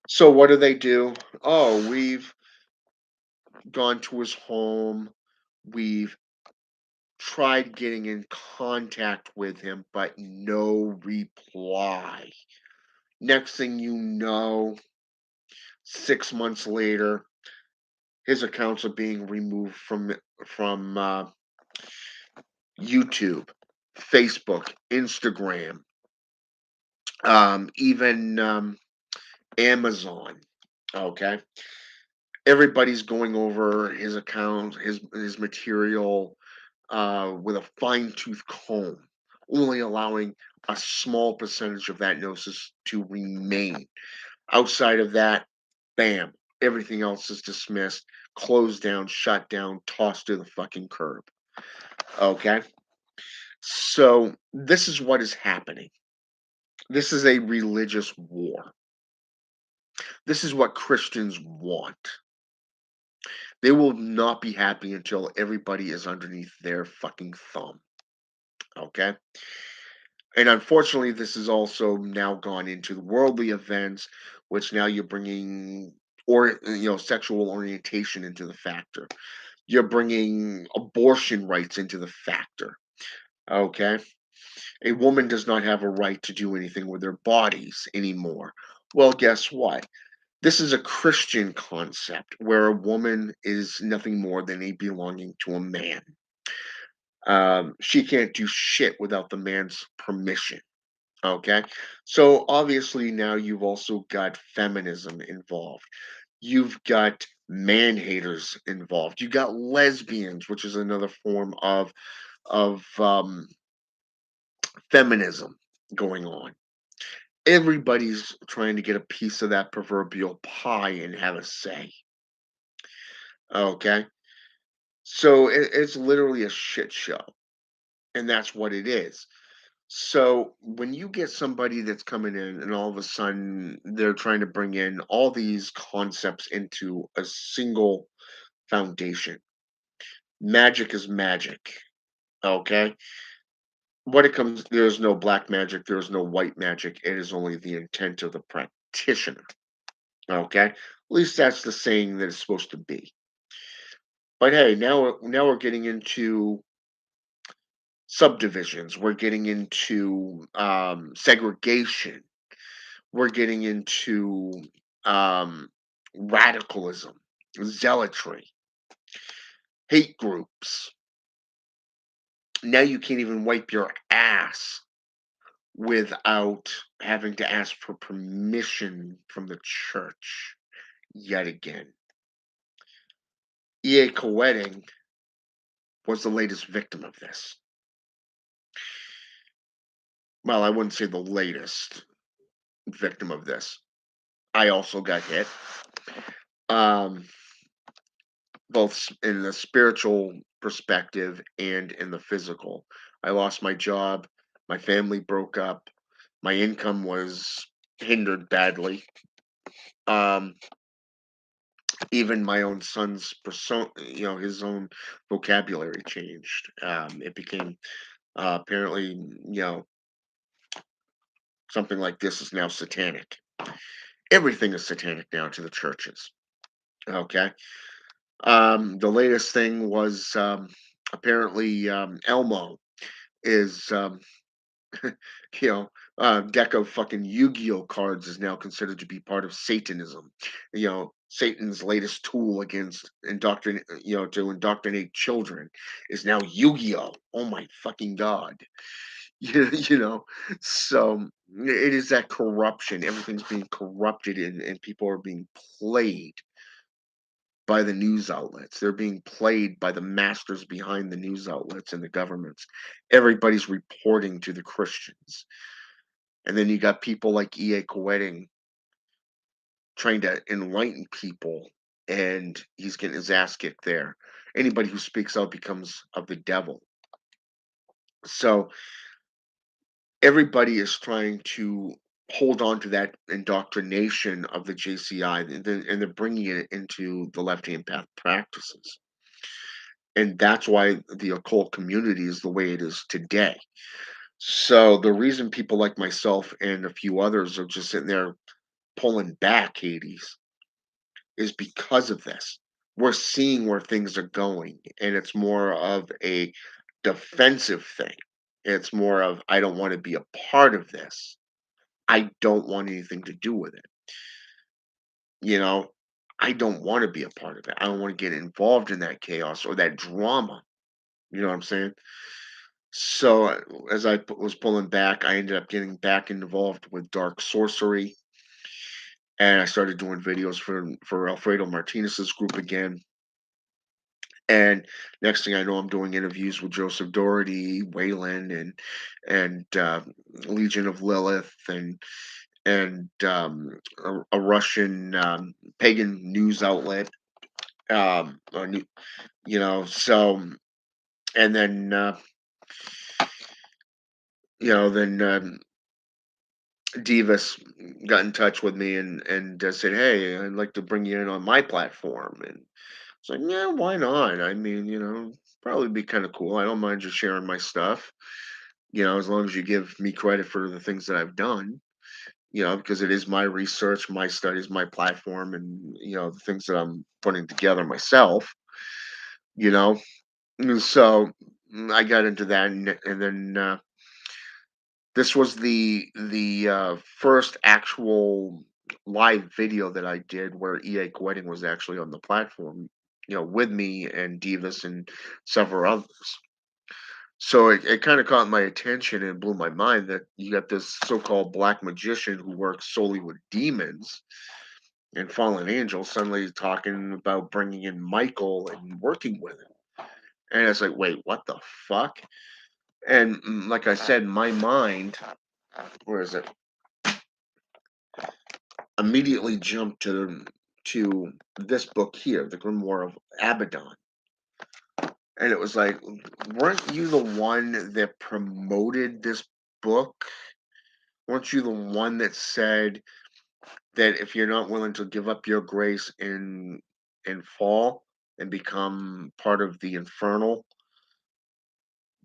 So what do they do? Oh, we've gone to his home. We've tried getting in contact with him, but no reply. Next thing you know, 6 months later, his accounts are being removed from YouTube, Facebook, Instagram, even Amazon. Okay, everybody's going over his account, his material with a fine tooth comb, only allowing a small percentage of that gnosis to remain. Outside of that, bam, everything else is dismissed, closed down, shut down, tossed to the fucking curb. Okay? So, this is what is happening. This is a religious war. This is what Christians want. They will not be happy until everybody is underneath their fucking thumb. Okay? And unfortunately, this has also now gone into the worldly events, which now you're bringing, or sexual orientation into the factor. You're bringing abortion rights into the factor. Okay, a woman does not have a right to do anything with their bodies anymore. Well, guess what? This is a Christian concept where a woman is nothing more than a belonging to a man. She can't do shit without the man's permission. Okay. So obviously now you've also got feminism involved. You've got man haters involved. You got lesbians, which is another form of feminism going on. Everybody's trying to get a piece of that proverbial pie and have a say. Okay. So it's literally a shit show. And that's what it is. So when you get somebody that's coming in and all of a sudden they're trying to bring in all these concepts into a single foundation, magic is magic. Okay. What it comes, there's no black magic, there's no white magic. It is only the intent of the practitioner. Okay. At least that's the saying that it's supposed to be. But hey, now we're getting into subdivisions. We're getting into segregation. We're getting into um, radicalism, zealotry, hate groups. Now you can't even wipe your ass without having to ask for permission from the church yet again. E.A. Coetting was the latest victim of this. Well, I wouldn't say the latest victim of this. I also got hit. Um, both in the spiritual perspective and in the physical. I lost my job, my family broke up, my income was hindered badly. Um, Even my own son's persona, his own vocabulary changed. It became apparently, something like this is now satanic. Everything is satanic now to the churches. Okay. The latest thing was apparently Elmo is you know, deck of fucking Yu-Gi-Oh cards is now considered to be part of Satanism. Satan's latest tool against to indoctrinate children is now Yu-Gi-Oh. Oh my fucking god. You know, so it is that corruption. Everything's being corrupted and people are being played by the news outlets. They're being played by the masters behind the news outlets and the governments. Everybody's reporting to the Christians. And then you got people like E.A. Koetting trying to enlighten people, and he's getting his ass kicked there. Anybody who speaks out becomes of the devil. So everybody is trying to hold on to that indoctrination of the JCI, and they're bringing it into the left hand path practices. And that's why the occult community is the way it is today. So the reason people like myself and a few others are just sitting there pulling back, Hades, is because of this. We're seeing where things are going, and it's more of a defensive thing. It's more of, I don't want to be a part of this. I don't want anything to do with it. You know, I don't want to be a part of it. I don't want to get involved in that chaos or that drama. You know what I'm saying? So as was pulling back, I ended up getting back involved with dark sorcery, and I started doing videos for Alfredo Martinez's group again. And next thing I know, I'm doing interviews with Joseph Doherty, Wayland, and Legion of Lilith, and a Russian pagan news outlet. A new, so and then then Divas got in touch with me and said, "Hey, I'd like to bring you in on my platform." And it's like, yeah, why not? I mean, probably be kind of cool. I don't mind just sharing my stuff. As long as you give me credit for the things that I've done, because it is my research, my studies, my platform, and the things that I'm putting together myself. You know, and so I got into that, and then this was the first actual live video that I did where EA Wedding was actually on the platform, with me and Divas and several others. So it kind of caught my attention and blew my mind that you got this so-called black magician who works solely with demons and fallen angels suddenly talking about bringing in Michael and working with him. And it's like, wait, what the fuck? And like I said, my mind, where is it? Immediately jumped to this book here, the Grimoire of Abaddon. And it was like, weren't you the one that promoted this book? Weren't you the one that said that if you're not willing to give up your grace and fall and become part of the infernal,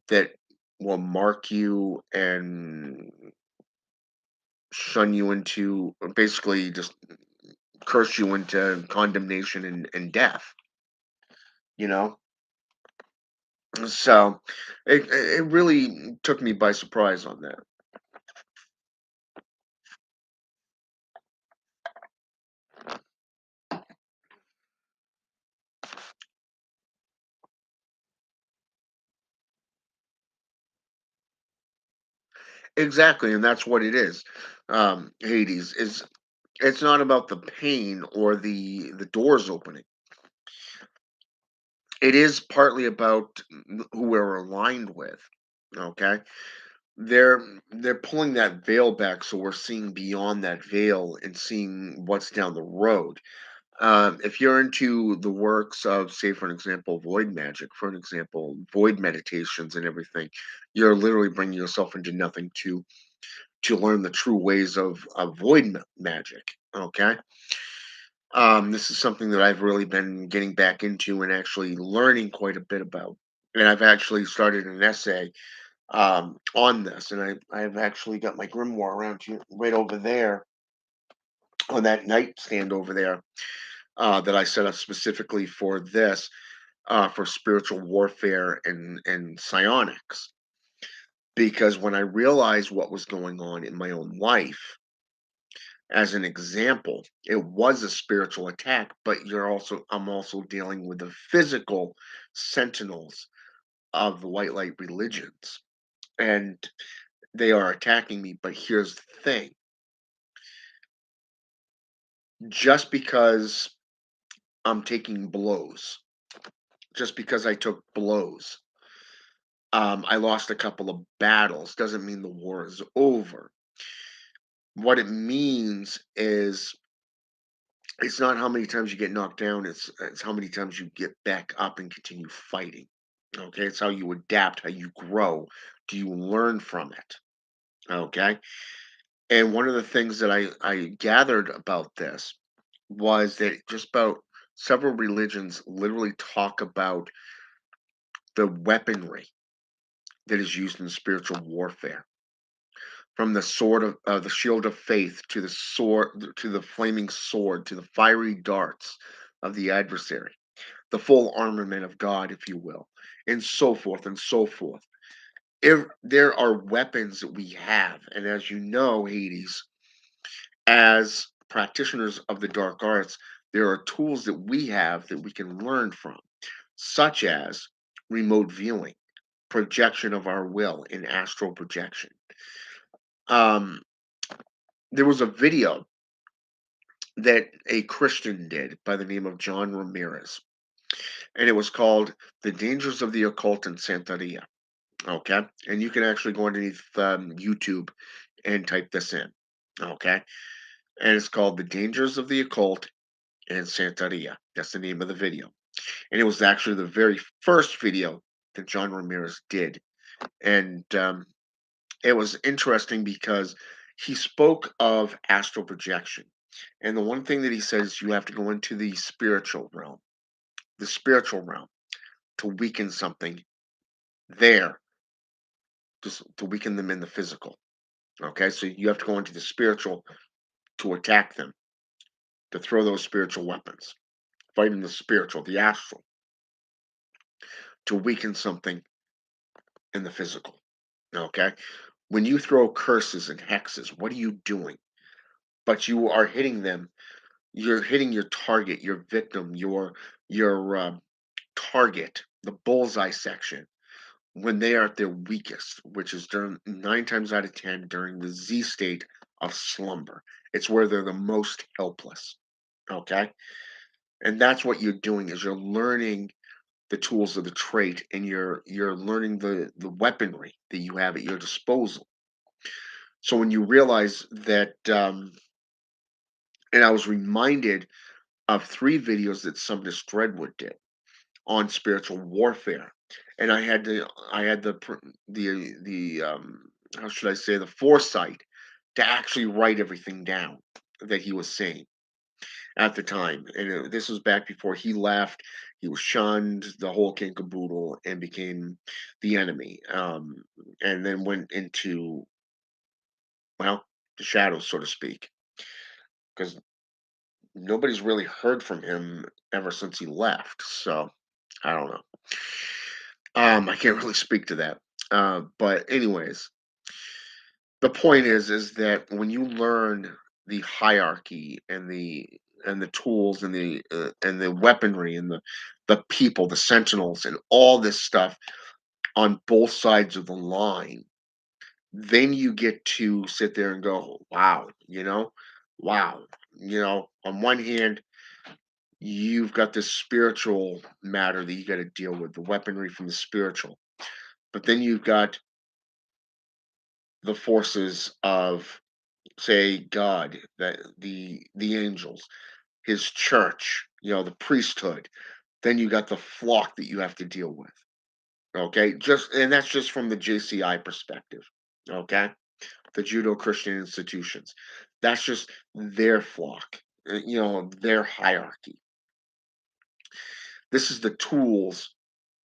that will mark you and shun you into basically just curse you into condemnation and death, you know? So it really took me by surprise on that. Exactly, and that's what it is. Hades is, it's not about the pain or the doors opening. It is partly about who we're aligned with. Okay, they're pulling that veil back, so we're seeing beyond that veil and seeing what's down the road. If you're into the works of, say, for an example, void magic, for an example, void meditations and everything, you're literally bringing yourself into nothing to learn the true ways of void magic. Okay, This is something that I've really been getting back into and actually learning quite a bit about. And I've actually started an essay on this, and I've actually got my grimoire around you right over there on that nightstand over there that I set up specifically for this, for spiritual warfare and psionics. Because when I realized what was going on in my own life, as an example, it was a spiritual attack, but I'm also dealing with the physical sentinels of the white light religions. And they are attacking me. But here's the thing: just because I'm taking blows, just because I took blows, I lost a couple of battles, doesn't mean the war is over. What it means is it's not how many times you get knocked down, it's how many times you get back up and continue fighting. Okay, it's how you adapt, how you grow. Do you learn from it? Okay. And one of the things that I gathered about this was that just about several religions literally talk about the weaponry that is used in spiritual warfare, from the sword of the shield of faith to the sword, to the flaming sword, to the fiery darts of the adversary, the full armament of God, if you will, and so forth and so forth. If there are weapons that we have, and as you know, Hades, as practitioners of the dark arts, there are tools that we have that we can learn from, such as remote viewing, projection of our will in astral projection. Um, there was a video that a Christian did by the name of John Ramirez, and it was called "The Dangers of the Occult in Santeria." Okay, and you can actually go underneath YouTube and type this in. Okay, and it's called "The Dangers of the Occult in Santeria." That's the name of the video, and it was actually the very first video that John Ramirez did, and it was interesting because he spoke of astral projection. And the one thing that he says, you have to go into the spiritual realm to weaken something there, just to weaken them in the physical. Okay, so you have to go into the spiritual to attack them, to throw those spiritual weapons, fight in the spiritual, the astral, to weaken something in the physical. Okay, when you throw curses and hexes, what are you doing? But you are hitting them. You're hitting your target, your victim, your target, the bullseye section, when they are at their weakest, which is during 9 times out of 10 during the Z state of slumber. It's where they're the most helpless. Okay. And that's what you're doing is you're learning the tools of the trait, and you're learning the weaponry that you have at your disposal. So when you realize that, and I was reminded of 3 videos that Sumner Redwood did on spiritual warfare, and I had the how should I say, the foresight to actually write everything down that he was saying at the time. And this was back before he left. He was shunned, the whole king caboodle, and became the enemy. And then went into, well, the shadows, so to speak, because nobody's really heard from him ever since he left. So I don't know. I can't really speak to that. But anyways, the point is that when you learn the hierarchy and the tools and the weaponry and the people, the sentinels, and all this stuff on both sides of the line, then you get to sit there and go, wow, wow, on one hand, you've got this spiritual matter that you got to deal with, the weaponry from the spiritual, but then you've got the forces of, say, God, that the angels, his church, the priesthood. Then you got the flock that you have to deal with. Okay, and that's just from the JCI perspective. Okay, the Judo Christian institutions. That's just their flock. their hierarchy. This is the tools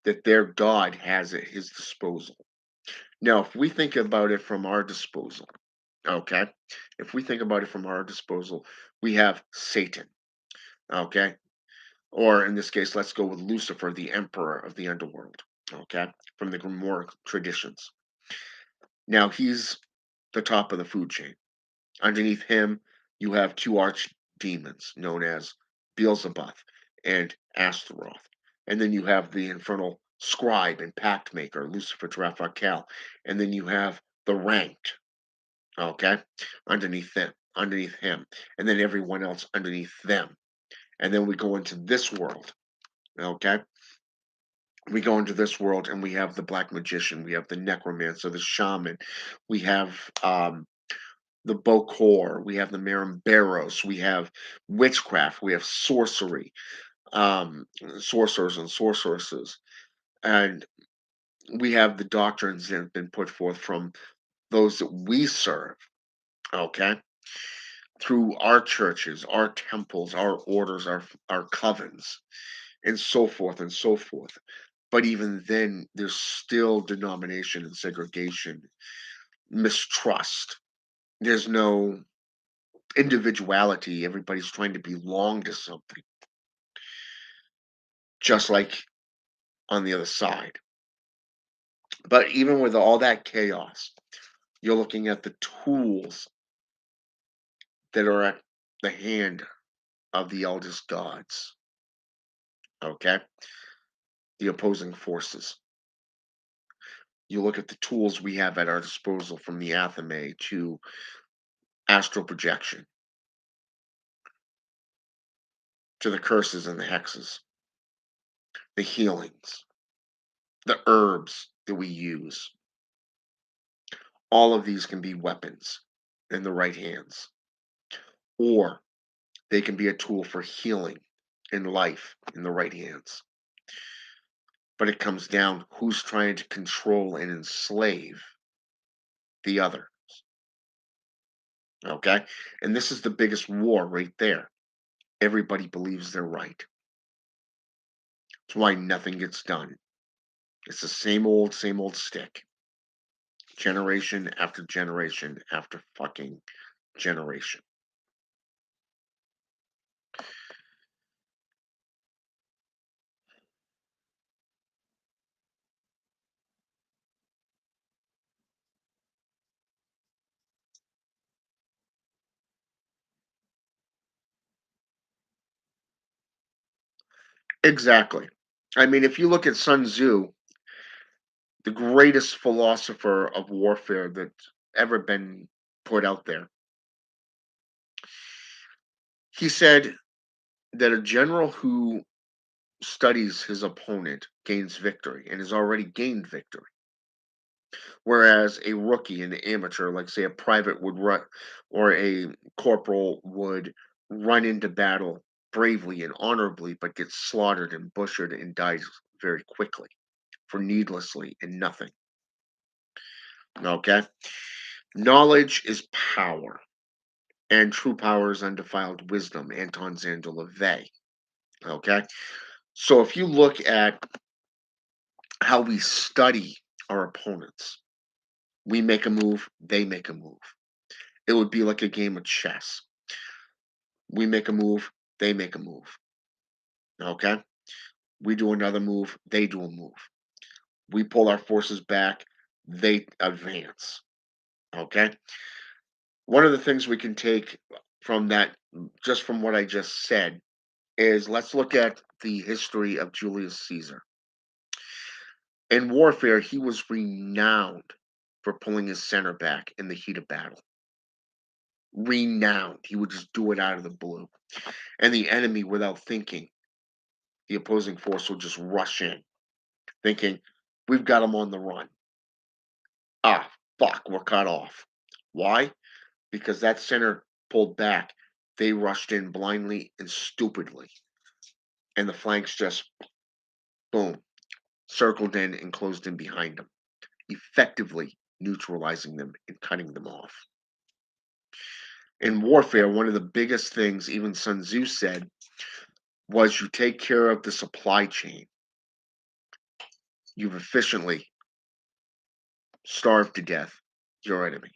that their God has at his disposal. Now, if we think about it from our disposal, okay? If we think about it from our disposal, we have Satan, okay? Or in this case, let's go with Lucifer, the emperor of the underworld, okay? From the Grimoric traditions. Now, he's the top of the food chain. Underneath him, you have two arch demons known as Beelzebub and Astaroth. And then you have the infernal scribe and pact maker, Lucifer Raphael. And then you have the ranked, okay, underneath him. And then everyone else underneath them. And then we go into this world, okay? We go into this world and we have the black magician, we have the necromancer, the shaman, we have the Bokor, we have the Marimberos, we have witchcraft, we have sorcery, sorcerers and sorceresses, and we have the doctrines that have been put forth from those that we serve, okay, through our churches, our temples, our orders, our covens, and so forth and so forth. But even then, there's still denomination and segregation, mistrust. There's no individuality. Everybody's trying to belong to something, just like on the other side. But even with all that chaos, you're looking at the tools that are at the hand of the eldest gods, okay? The opposing forces. You look at the tools we have at our disposal from the athame to astral projection to the curses and the hexes, the healings, the herbs that we use. All of these can be weapons in the right hands, or they can be a tool for healing in life in the right hands. But it comes down who's trying to control and enslave the other. Okay? And this is the biggest war right there. Everybody believes they're right. That's why nothing gets done. It's the same old stick. Generation after generation after fucking generation. Exactly. I mean, if you look at Sun Tzu, the greatest philosopher of warfare that's ever been put out there, he said that a general who studies his opponent gains victory and has already gained victory. Whereas a rookie, an amateur, like say a private would run or a corporal would run into battle bravely and honorably, but gets slaughtered and butchered and dies very quickly for needlessly and nothing. Okay? Knowledge is power, and true power is undefiled wisdom. Anton Zandor LaVey. Okay? So if you look at how we study our opponents, we make a move, they make a move. It would be like a game of chess. We make a move, they make a move. Okay? We do another move, they do a move. We pull our forces back, they advance. Okay? One of the things we can take from that, just from what I just said, is let's look at the history of Julius Caesar. In warfare, he was renowned for pulling his center back in the heat of battle. Renowned. He would just do it out of the blue. And the enemy, without thinking, the opposing force will just rush in, thinking, we've got them on the run. Ah, fuck, we're cut off. Why? Because that center pulled back. They rushed in blindly and stupidly. And the flanks just, boom, circled in and closed in behind them, effectively neutralizing them and cutting them off. In warfare, one of the biggest things even Sun Tzu said was you take care of the supply chain. You've efficiently starved to death your enemy.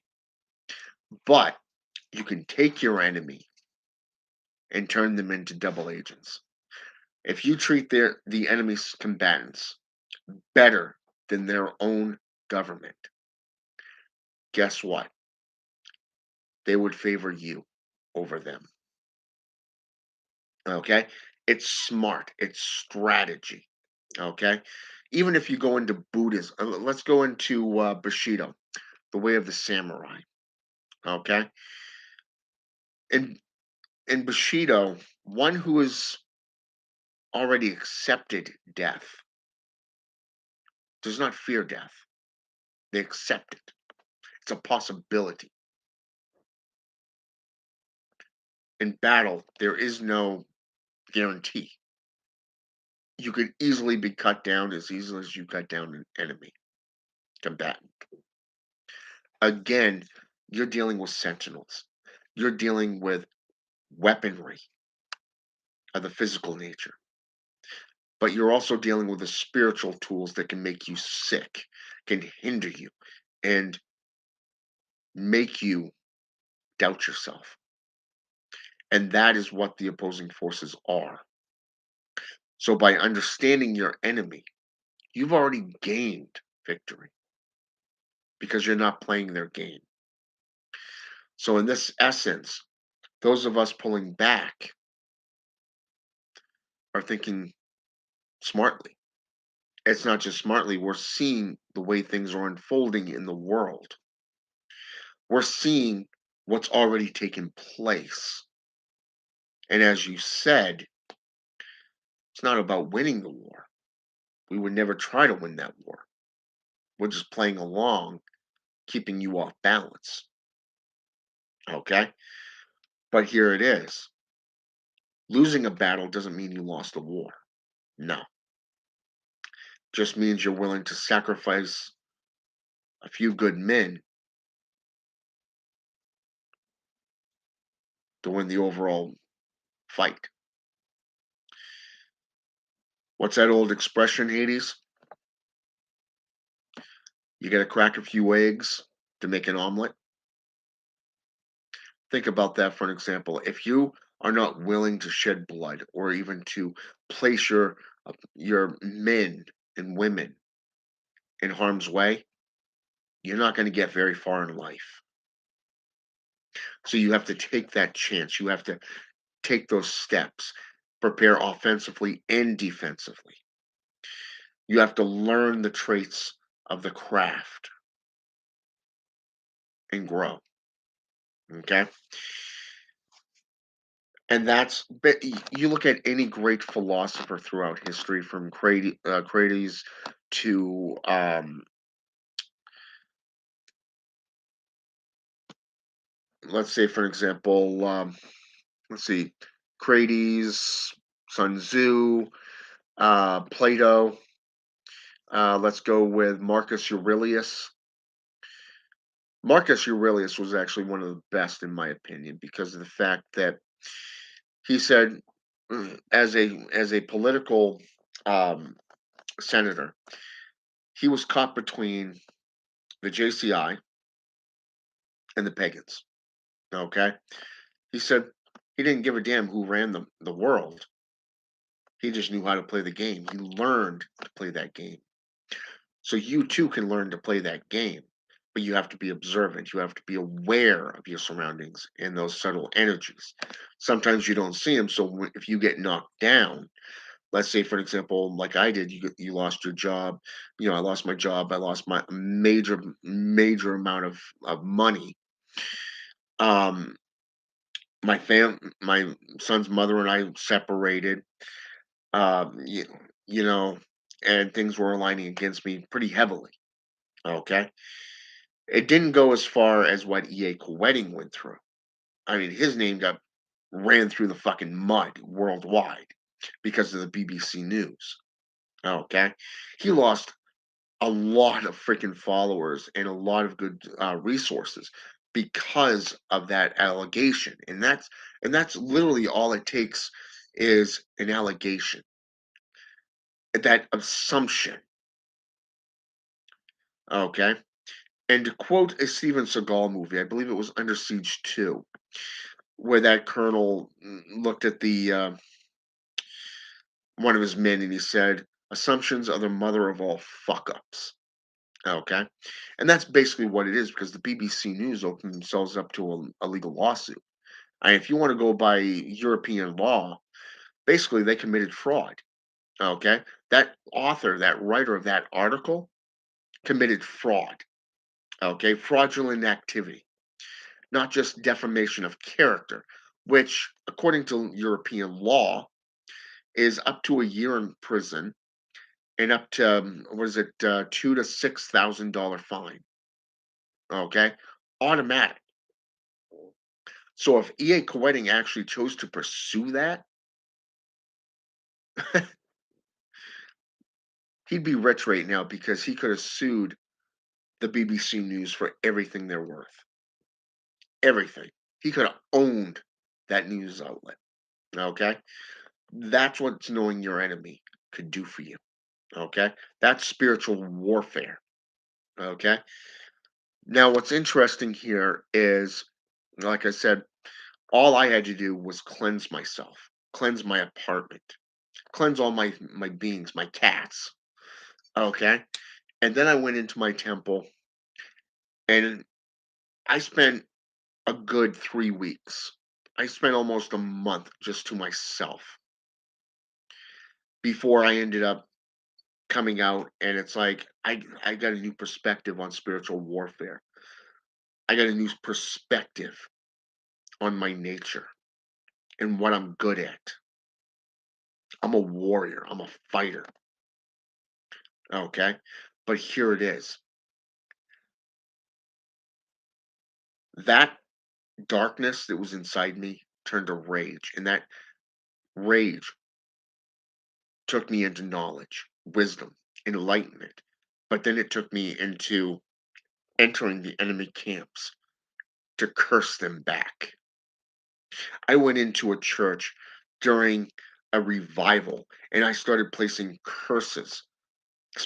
But you can take your enemy and turn them into double agents. If you treat the enemy's combatants better than their own government, guess what? They would favor you over them. Okay? It's smart, it's strategy. Okay? Even if you go into Buddhism, let's go into Bushido, the way of the samurai. Okay? In in Bushido, one who has already accepted death does not fear death. They accept it. It's a possibility. In battle, there is no guarantee. You could easily be cut down as easily as you cut down an enemy combatant. Again, you're dealing with sentinels. You're dealing with weaponry of the physical nature, but you're also dealing with the spiritual tools that can make you sick, can hinder you, and make you doubt yourself. And that is what the opposing forces are. So, by understanding your enemy, you've already gained victory because you're not playing their game. So, in this essence, those of us pulling back are thinking smartly. It's not just smartly, we're seeing the way things are unfolding in the world. We're seeing what's already taken place. And as you said, it's not about winning the war. We would never try to win that war. We're just playing along, keeping you off balance. Okay? But here it is. Losing a battle doesn't mean you lost a war. No. Just means you're willing to sacrifice a few good men to win the overall fight. What's that old expression, Hades? You got to crack a few eggs to make an omelet. Think about that for an example. If you are not willing to shed blood or even to place your men and women in harm's way, you're not going to get very far in life. So you have to take that chance. You have to take those steps, prepare offensively and defensively. You have to learn the traits of the craft and grow. Okay. And you look at any great philosopher throughout history, from Crates to let's say, for example, let's see, Crates, Sun Tzu, Plato. Let's go with Marcus Aurelius. Marcus Aurelius was actually one of the best, in my opinion, because of the fact that he said, as a political um, senator, he was caught between the JCI and the pagans. Okay, he said he didn't give a damn who ran the world. He just knew how to play the game. He learned to play that game. So you too can learn to play that game, but you have to be observant. You have to be aware of your surroundings and those subtle energies. Sometimes you don't see them. So if you get knocked down, let's say, for example, like I did, you lost your job. I lost my job. I lost my major amount of money. Um, my son's mother and I separated. Um, you, you know, and things were aligning against me pretty heavily. Okay, it didn't go as far as what EA Wedding went through. I mean, his name got ran through the fucking mud worldwide because of the BBC News. Okay, he lost a lot of freaking followers and a lot of good resources because of that allegation, and that's literally all it takes is an allegation, that assumption, okay? And to quote a Steven Seagal movie, I believe it was Under Siege 2, where that colonel looked at one of his men and he said, "Assumptions are the mother of all fuck ups." Okay, and that's basically what it is because the BBC News opened themselves up to a legal lawsuit. And if you want to go by European law, basically they committed fraud. Okay, that author, that writer of that article, committed fraud. Okay, fraudulent activity, not just defamation of character, which, according to European law, is up to a year in prison and up to what is it, $2,000 to $6,000 fine. Okay, automatic. So if EA Koetting actually chose to pursue that, he'd be rich right now because he could have sued the BBC News for everything they're worth. Everything. He could have owned that news outlet. Okay, that's what knowing your enemy could do for you. Okay, that's spiritual warfare. Okay, now what's interesting here is, like I said, all I had to do was cleanse myself, cleanse my apartment, cleanse all my beings, my cats. Okay, and then I went into my temple and I spent a good 3 weeks. I spent almost a month just to myself before I ended up coming out, and it's like I got a new perspective on spiritual warfare. I got a new perspective on my nature and what I'm good at. I'm a warrior, I'm a fighter, okay? But here it is. That darkness that was inside me turned to rage, and that rage took me into knowledge, wisdom, enlightenment. But then it took me into entering the enemy camps to curse them back. I went into a church during a revival and I started placing curses. I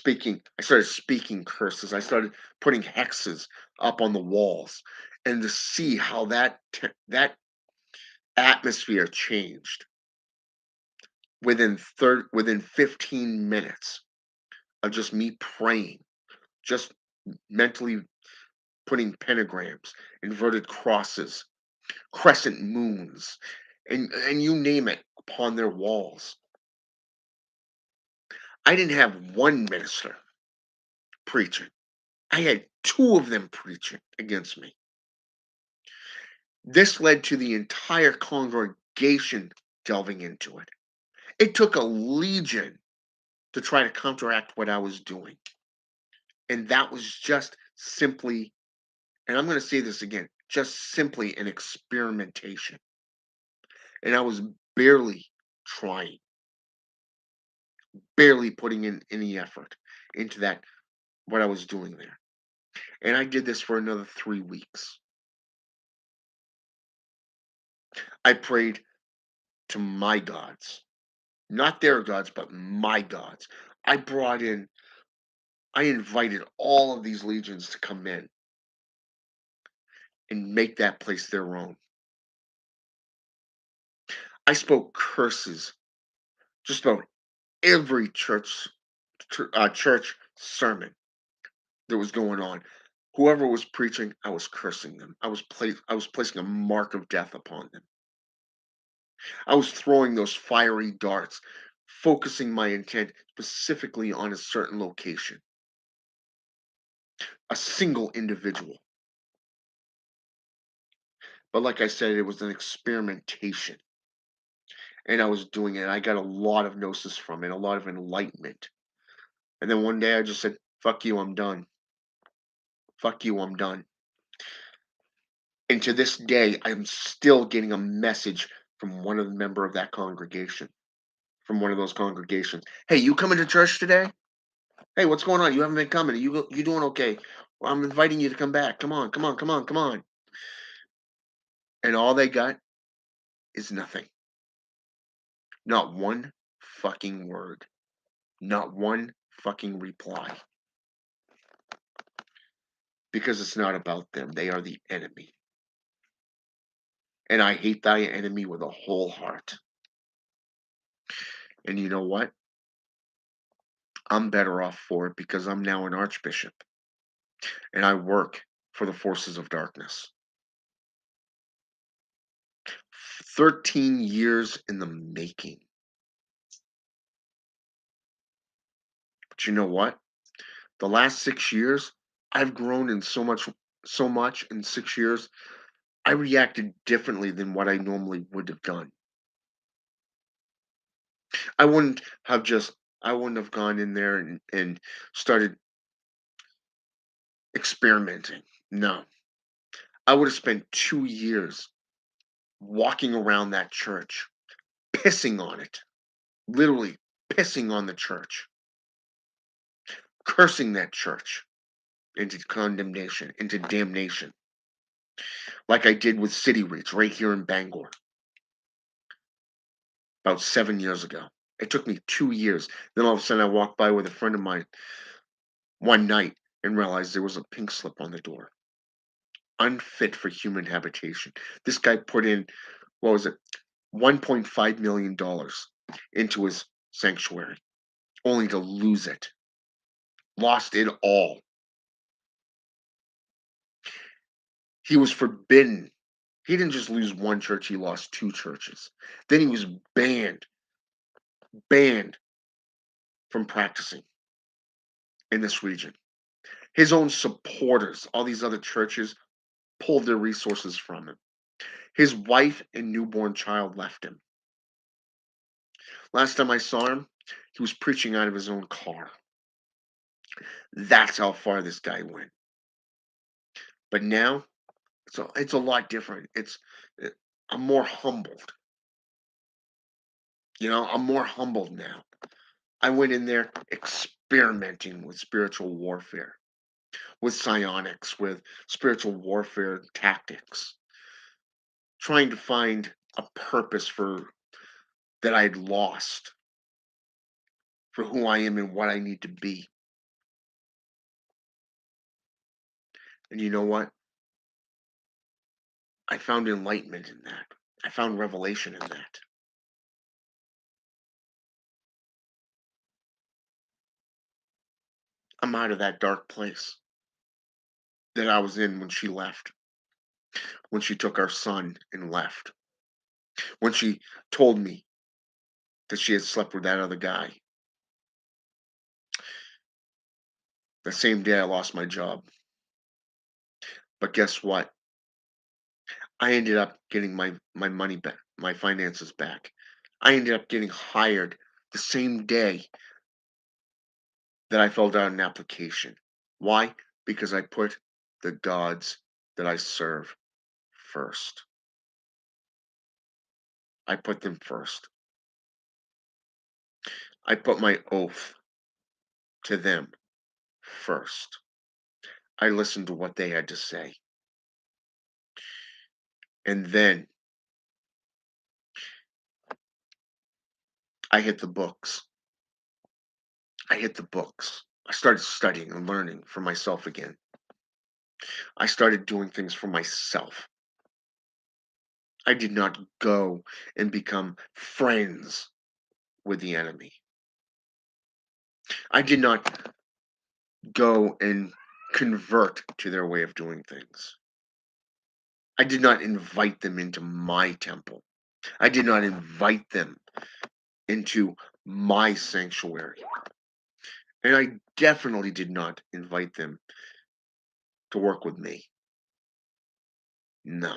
started speaking curses. I started putting hexes up on the walls and to see how that atmosphere changed within 15 minutes of just me praying, just mentally putting pentagrams, inverted crosses, crescent moons, and you name it upon their walls. I didn't have one minister preaching. I had two of them preaching against me. This led to the entire congregation delving into it. It took a legion to try to counteract what I was doing. And that was just simply, and I'm going to say this again, just simply an experimentation. And I was barely trying, barely putting in any effort into that, what I was doing there. And I did this for another 3 weeks. I prayed to my gods, not their gods, but my gods. I brought in, I invited all of these legions to come in and make that place their own. I spoke curses just about every church sermon that was going on. Whoever was preaching, I was cursing them. I was placing a mark of death upon them. I was throwing those fiery darts, focusing my intent specifically on a certain location, a single individual. But like I said, it was an experimentation. And I was doing it. I got a lot of gnosis from it, a lot of enlightenment. And then one day I just said, fuck you, I'm done. Fuck you, I'm done. And to this day, I'm still getting a message from one of the member of that congregation, from one of those congregations. Hey, you coming to church today? Hey, what's going on? You haven't been coming. You doing okay? Well, I'm inviting you to come back. Come on, come on, come on, come on. And all they got is nothing. Not one fucking word. Not one fucking reply. Because it's not about them. They are the enemy. And I hate thy enemy with a whole heart. And you know what? I'm better off for it because I'm now an archbishop and I work for the forces of darkness. 13 years in the making. But you know what? The last 6 years, I've grown in so much in 6 years. I reacted differently than what I normally would have done. I wouldn't have just, I wouldn't have gone in there and started experimenting. No, I would have spent 2 years walking around that church, pissing on it, literally pissing on the church, cursing that church into condemnation, into damnation, like I did with City Reach right here in Bangor about 7 years ago. It took me 2 years. Then all of a sudden, I walked by with a friend of mine one night and realized there was a pink slip on the door. Unfit for human habitation. This guy put in, what was it, $1.5 million into his sanctuary, only to lose it. Lost it all. He was forbidden. He didn't just lose one church, he lost two churches. Then he was banned from practicing in this region. His own supporters, all these other churches, pulled their resources from him. His wife and newborn child left him. Last time I saw him, he was preaching out of his own car. That's how far this guy went. But now, it's a lot different. I'm more humbled. I'm more humbled now. I went in there experimenting with spiritual warfare, with psionics, with spiritual warfare tactics, trying to find a purpose for that I'd lost, for who I am and what I need to be. And you know what? I found enlightenment in that. I found revelation in that. I'm out of that dark place that I was in when she left, when she took our son and left, when she told me that she had slept with that other guy. The same day I lost my job. But guess what? I ended up getting my money back, my finances back. I ended up getting hired the same day that I filled out an application. Why? Because I put the gods that I serve first. I put them first. I put my oath to them first. I listened to what they had to say. And then I hit the books. I hit the books. I started studying and learning for myself again. I started doing things for myself. I did not go and become friends with the enemy. I did not go and convert to their way of doing things. I did not invite them into my temple. I did not invite them into my sanctuary. And I definitely did not invite them to work with me. No.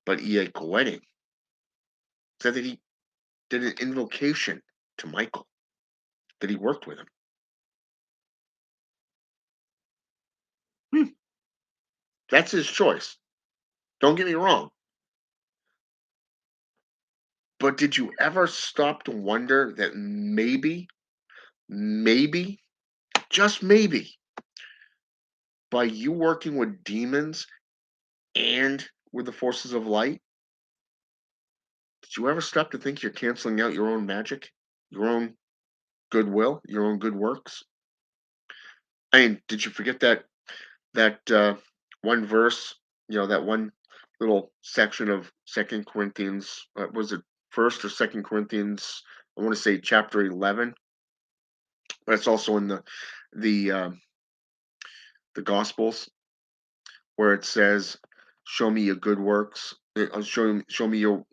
But E.A. Coetti said that he did an invocation to Michael, that he worked with him. Hmm, that's his choice. Don't get me wrong. But did you ever stop to wonder that maybe, just maybe, by you working with demons and with the forces of light, did you ever stop to think you're canceling out your own magic, your own goodwill, your own good works? I mean, did you forget that one verse, that one little section of Second Corinthians, was it First or Second Corinthians? I want to say chapter 11, but it's also in the uh, the Gospels where it says, "Show me your good works. Show me your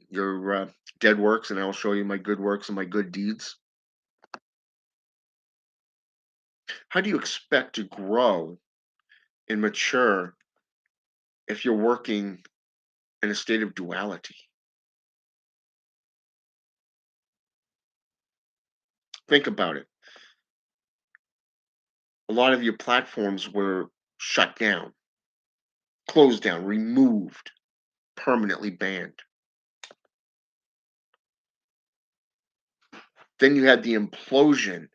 dead works, and I will show you my good works and my good deeds." How do you expect to grow and mature if you're working in a state of duality? Think about it. A lot of your platforms were shut down, closed down, removed, permanently banned. Then you had the implosion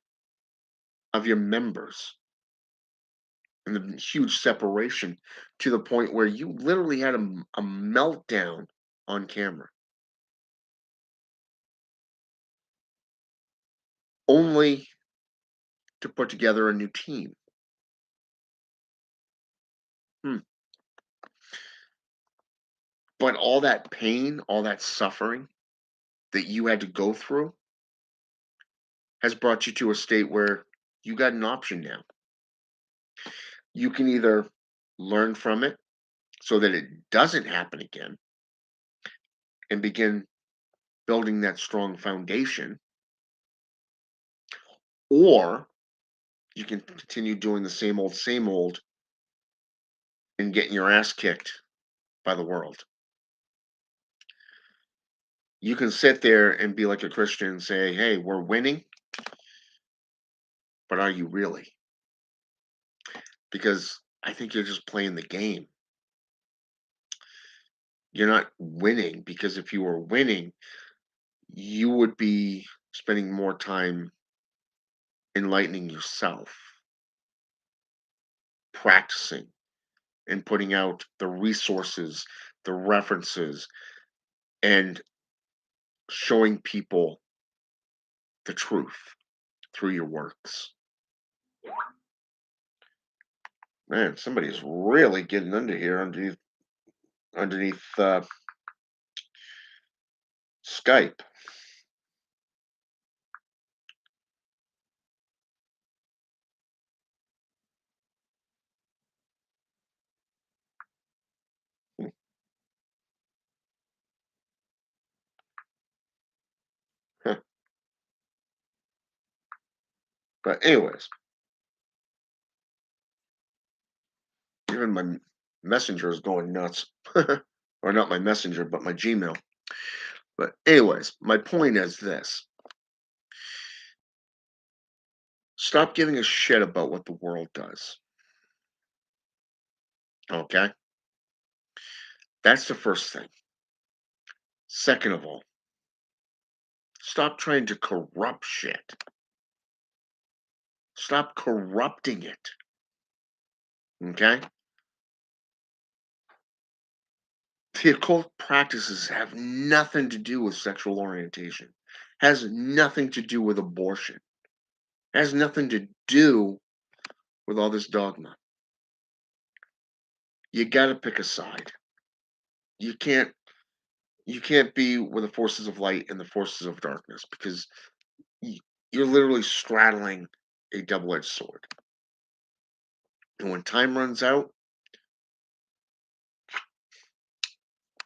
of your members and the huge separation to the point where you literally had a meltdown on camera, only to put together a new team. Hmm. But all that pain, all that suffering that you had to go through has brought you to a state where you got an option now. You can either learn from it so that it doesn't happen again and begin building that strong foundation, or you can continue doing the same old, and getting your ass kicked by the world. You can sit there and be like a Christian and say, "Hey, we're winning," but are you really? Because I think you're just playing the game. You're not winning because if you were winning, you would be spending more time enlightening yourself, practicing, and putting out the resources, the references, and showing people the truth through your works. Man, somebody's really getting under here underneath Skype. But anyways, even my messenger is going nuts. Or not my messenger, but my Gmail. But anyways, my point is this. Stop giving a shit about what the world does. Okay? That's the first thing. Second of all, stop trying to corrupt shit. Stop corrupting it. Okay? The occult practices have nothing to do with sexual orientation. Has nothing to do with abortion. Has nothing to do with all this dogma. You got to pick a side. You can't you can't be with the forces of light and the forces of darkness because y- you're literally straddling a double-edged sword. And when time runs out,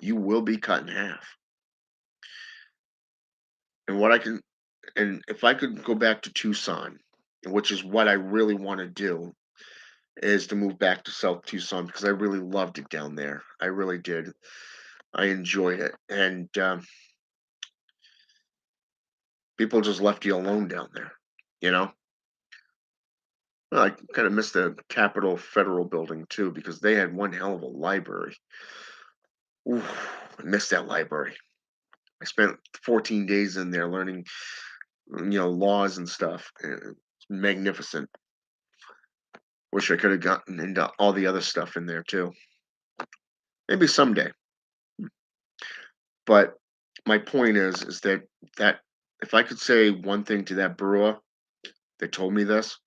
you will be cut in half. And what I can and if I could go back to Tucson, which is what I really want to do, is to move back to South Tucson because I really loved it down there. I really did. I enjoyed it, and people just left you alone down there. You know, well, I kind of missed the Capitol Federal Building too because they had one hell of a library. Oof, I missed that library. I spent 14 days in there learning, laws and stuff. It's magnificent. Wish I could have gotten into all the other stuff in there too. Maybe someday. But my point is that if I could say one thing to that brewer that told me this,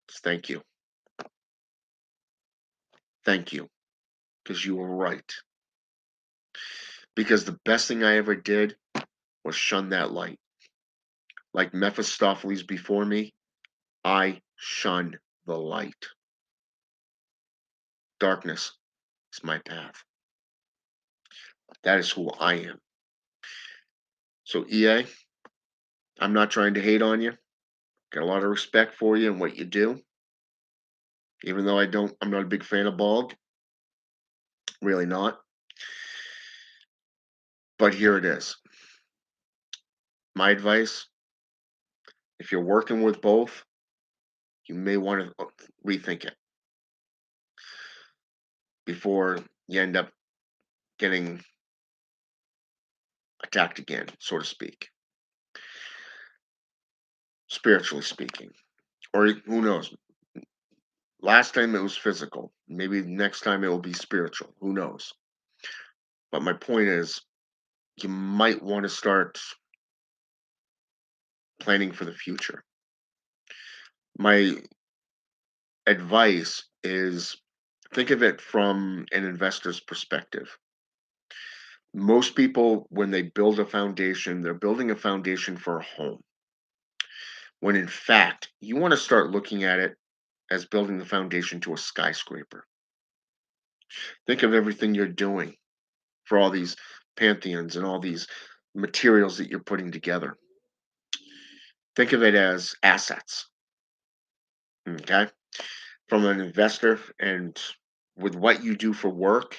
it's thank you. Thank you. Because you were right. Because the best thing I ever did was shun that light. Like Mephistopheles before me, I shun the light. Darkness is my path. That is who I am. So EA, I'm not trying to hate on you. Got a lot of respect for you and what you do. Even though I'm not a big fan of Bog. Really not. But here it is. My advice, if you're working with both, you may want to rethink it before you end up getting attacked again, so to speak, spiritually speaking. Or who knows? Last time it was physical. Maybe next time it will be spiritual. Who knows? But my point is, you might want to start planning for the future. My advice is think of it from an investor's perspective. Most people, when they build a foundation, they're building a foundation for a home. When in fact, you want to start looking at it as building the foundation to a skyscraper. Think of everything you're doing for all these pantheons and all these materials that you're putting together. Think of it as assets. Okay. From an investor and with what you do for work,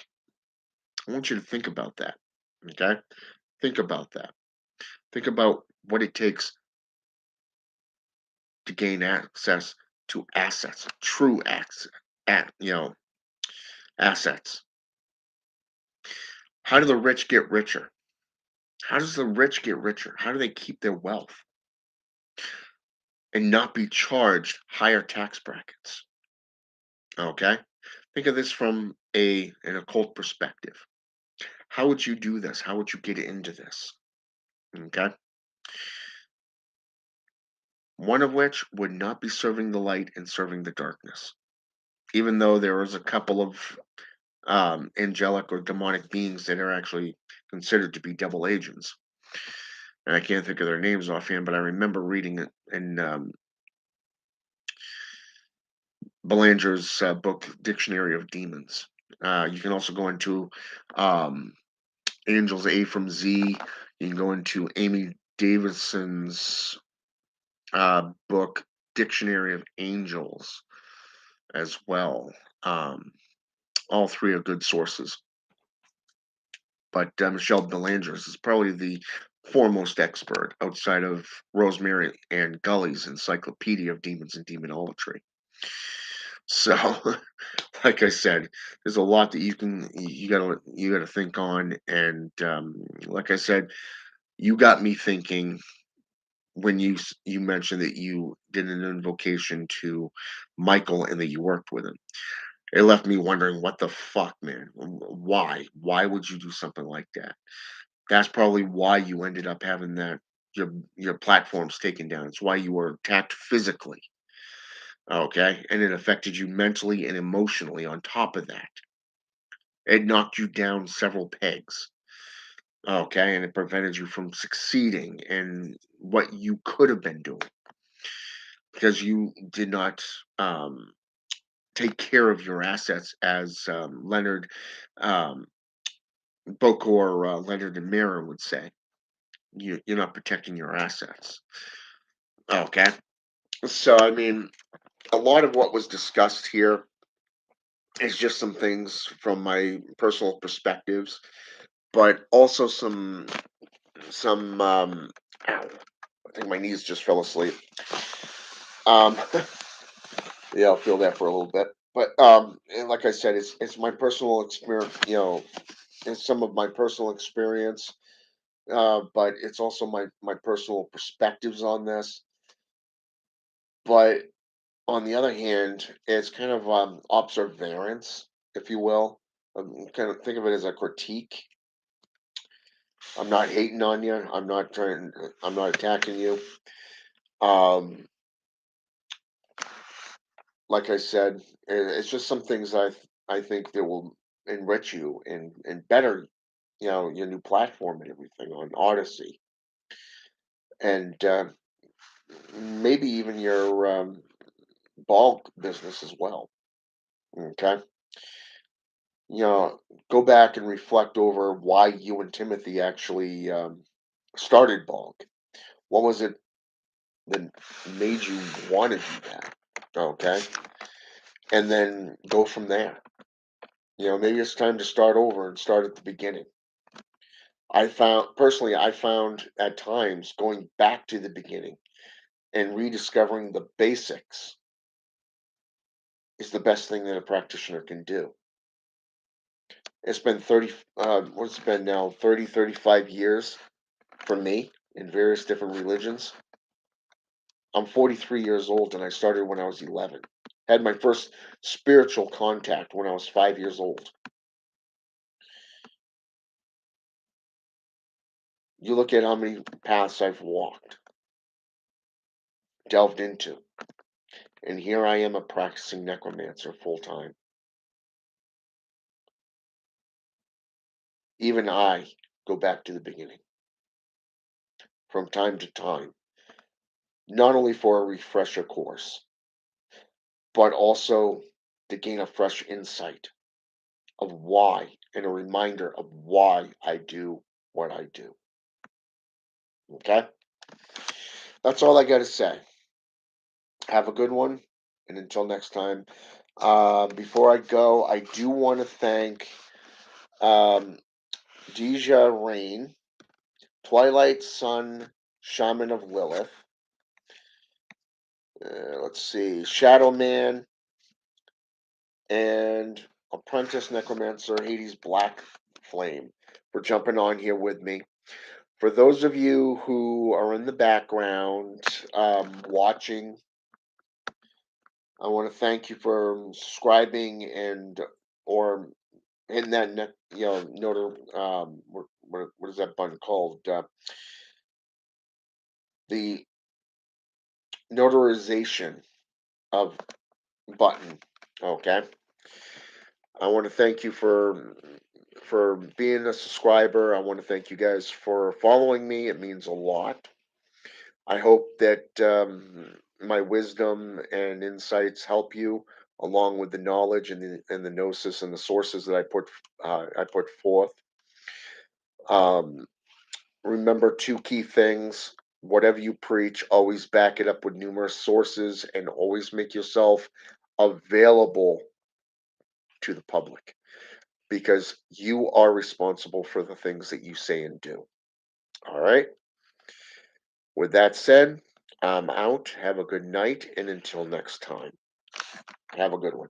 I want you to think about that. Okay. Think about that. Think about what it takes to gain access to assets, true access, assets. How do the rich get richer? How does the rich get richer? How do they keep their wealth and not be charged higher tax brackets? Okay. Think of this from an occult perspective. How would you do this? How would you get into this? Okay. One of which would not be serving the light and serving the darkness. Even though there was a couple of angelic or demonic beings that are actually considered to be devil agents. And I can't think of their names offhand, but I remember reading it in Belanger's book, Dictionary of Demons. You can also go into um, Angels A from Z. You can go into Amy Davidson's book, Dictionary of Angels, as well. Um, all three are good sources. But Michelle Belanger's is probably the foremost expert outside of Rosemary and Gully's Encyclopedia of Demons and Demonolatry. So, like I said, there's a lot that you gotta think on, and like I said, you got me thinking when you mentioned that you did an invocation to Michael and that you worked with him. It left me wondering, what the fuck, man? Why? Why would you do something like that? That's probably why you ended up having your platforms taken down. It's why you were attacked physically. Okay. And it affected you mentally and emotionally on top of that. It knocked you down several pegs. Okay. And it prevented you from succeeding in what you could have been doing because you did not take care of your assets, as Leonard Bokor, Leonard and Mira would say. You're not protecting your assets. Okay. So, I mean, a lot of what was discussed here is just some things from my personal perspectives, but also some ow, I think my knees just fell asleep. Um yeah, I'll feel that for a little bit. But and like I said, it's my personal experience, it's some of my personal experience, but it's also my personal perspectives on this. But on the other hand, it's kind of observance. if you will. Kind of think of it as a critique. I'm not hating on you. I'm not trying. I'm not attacking you. Um, like I said, it's just some things I think that will enrich you and better, your new platform and everything on Odyssey, and maybe even your bulk business as well. Okay, you know, go back and reflect over why you and Timothy actually started bulk. What was it that made you want to do that? Okay, and then go from there. Maybe it's time to start over and start at the beginning. I found at times going back to the beginning and rediscovering the basics is the best thing that a practitioner can do. It's been what's it been now, 30, 35 years for me in various different religions. I'm 43 years old and I started when I was 11. Had my first spiritual contact when I was 5 years old. You look at how many paths I've walked, delved into, and here I am a practicing necromancer full time. Even I go back to the beginning from time to time, not only for a refresher course, but also to gain a fresh insight of why and a reminder of why I do what I do. Okay? That's all I got to say. Have a good one. And until next time, before I go, I do want to thank um, Deja Rain, Twilight Sun, Shaman of Lilith. Let's see, Shadow Man, and Apprentice Necromancer Hades Black Flame for jumping on here with me. For those of you who are in the background watching, I want to thank you for subscribing and or hitting that what is that button called? The notarization of button. Okay. I want to thank you for being a subscriber. I want to thank you guys for following me. It means a lot. I hope that my wisdom and insights help you, along with the knowledge and the gnosis and the sources that I put forth. Um, Remember two key things. Whatever you preach, always back it up with numerous sources and always make yourself available to the public because you are responsible for the things that you say and do. All right. With that said, I'm out. Have a good night. And until next time, have a good one.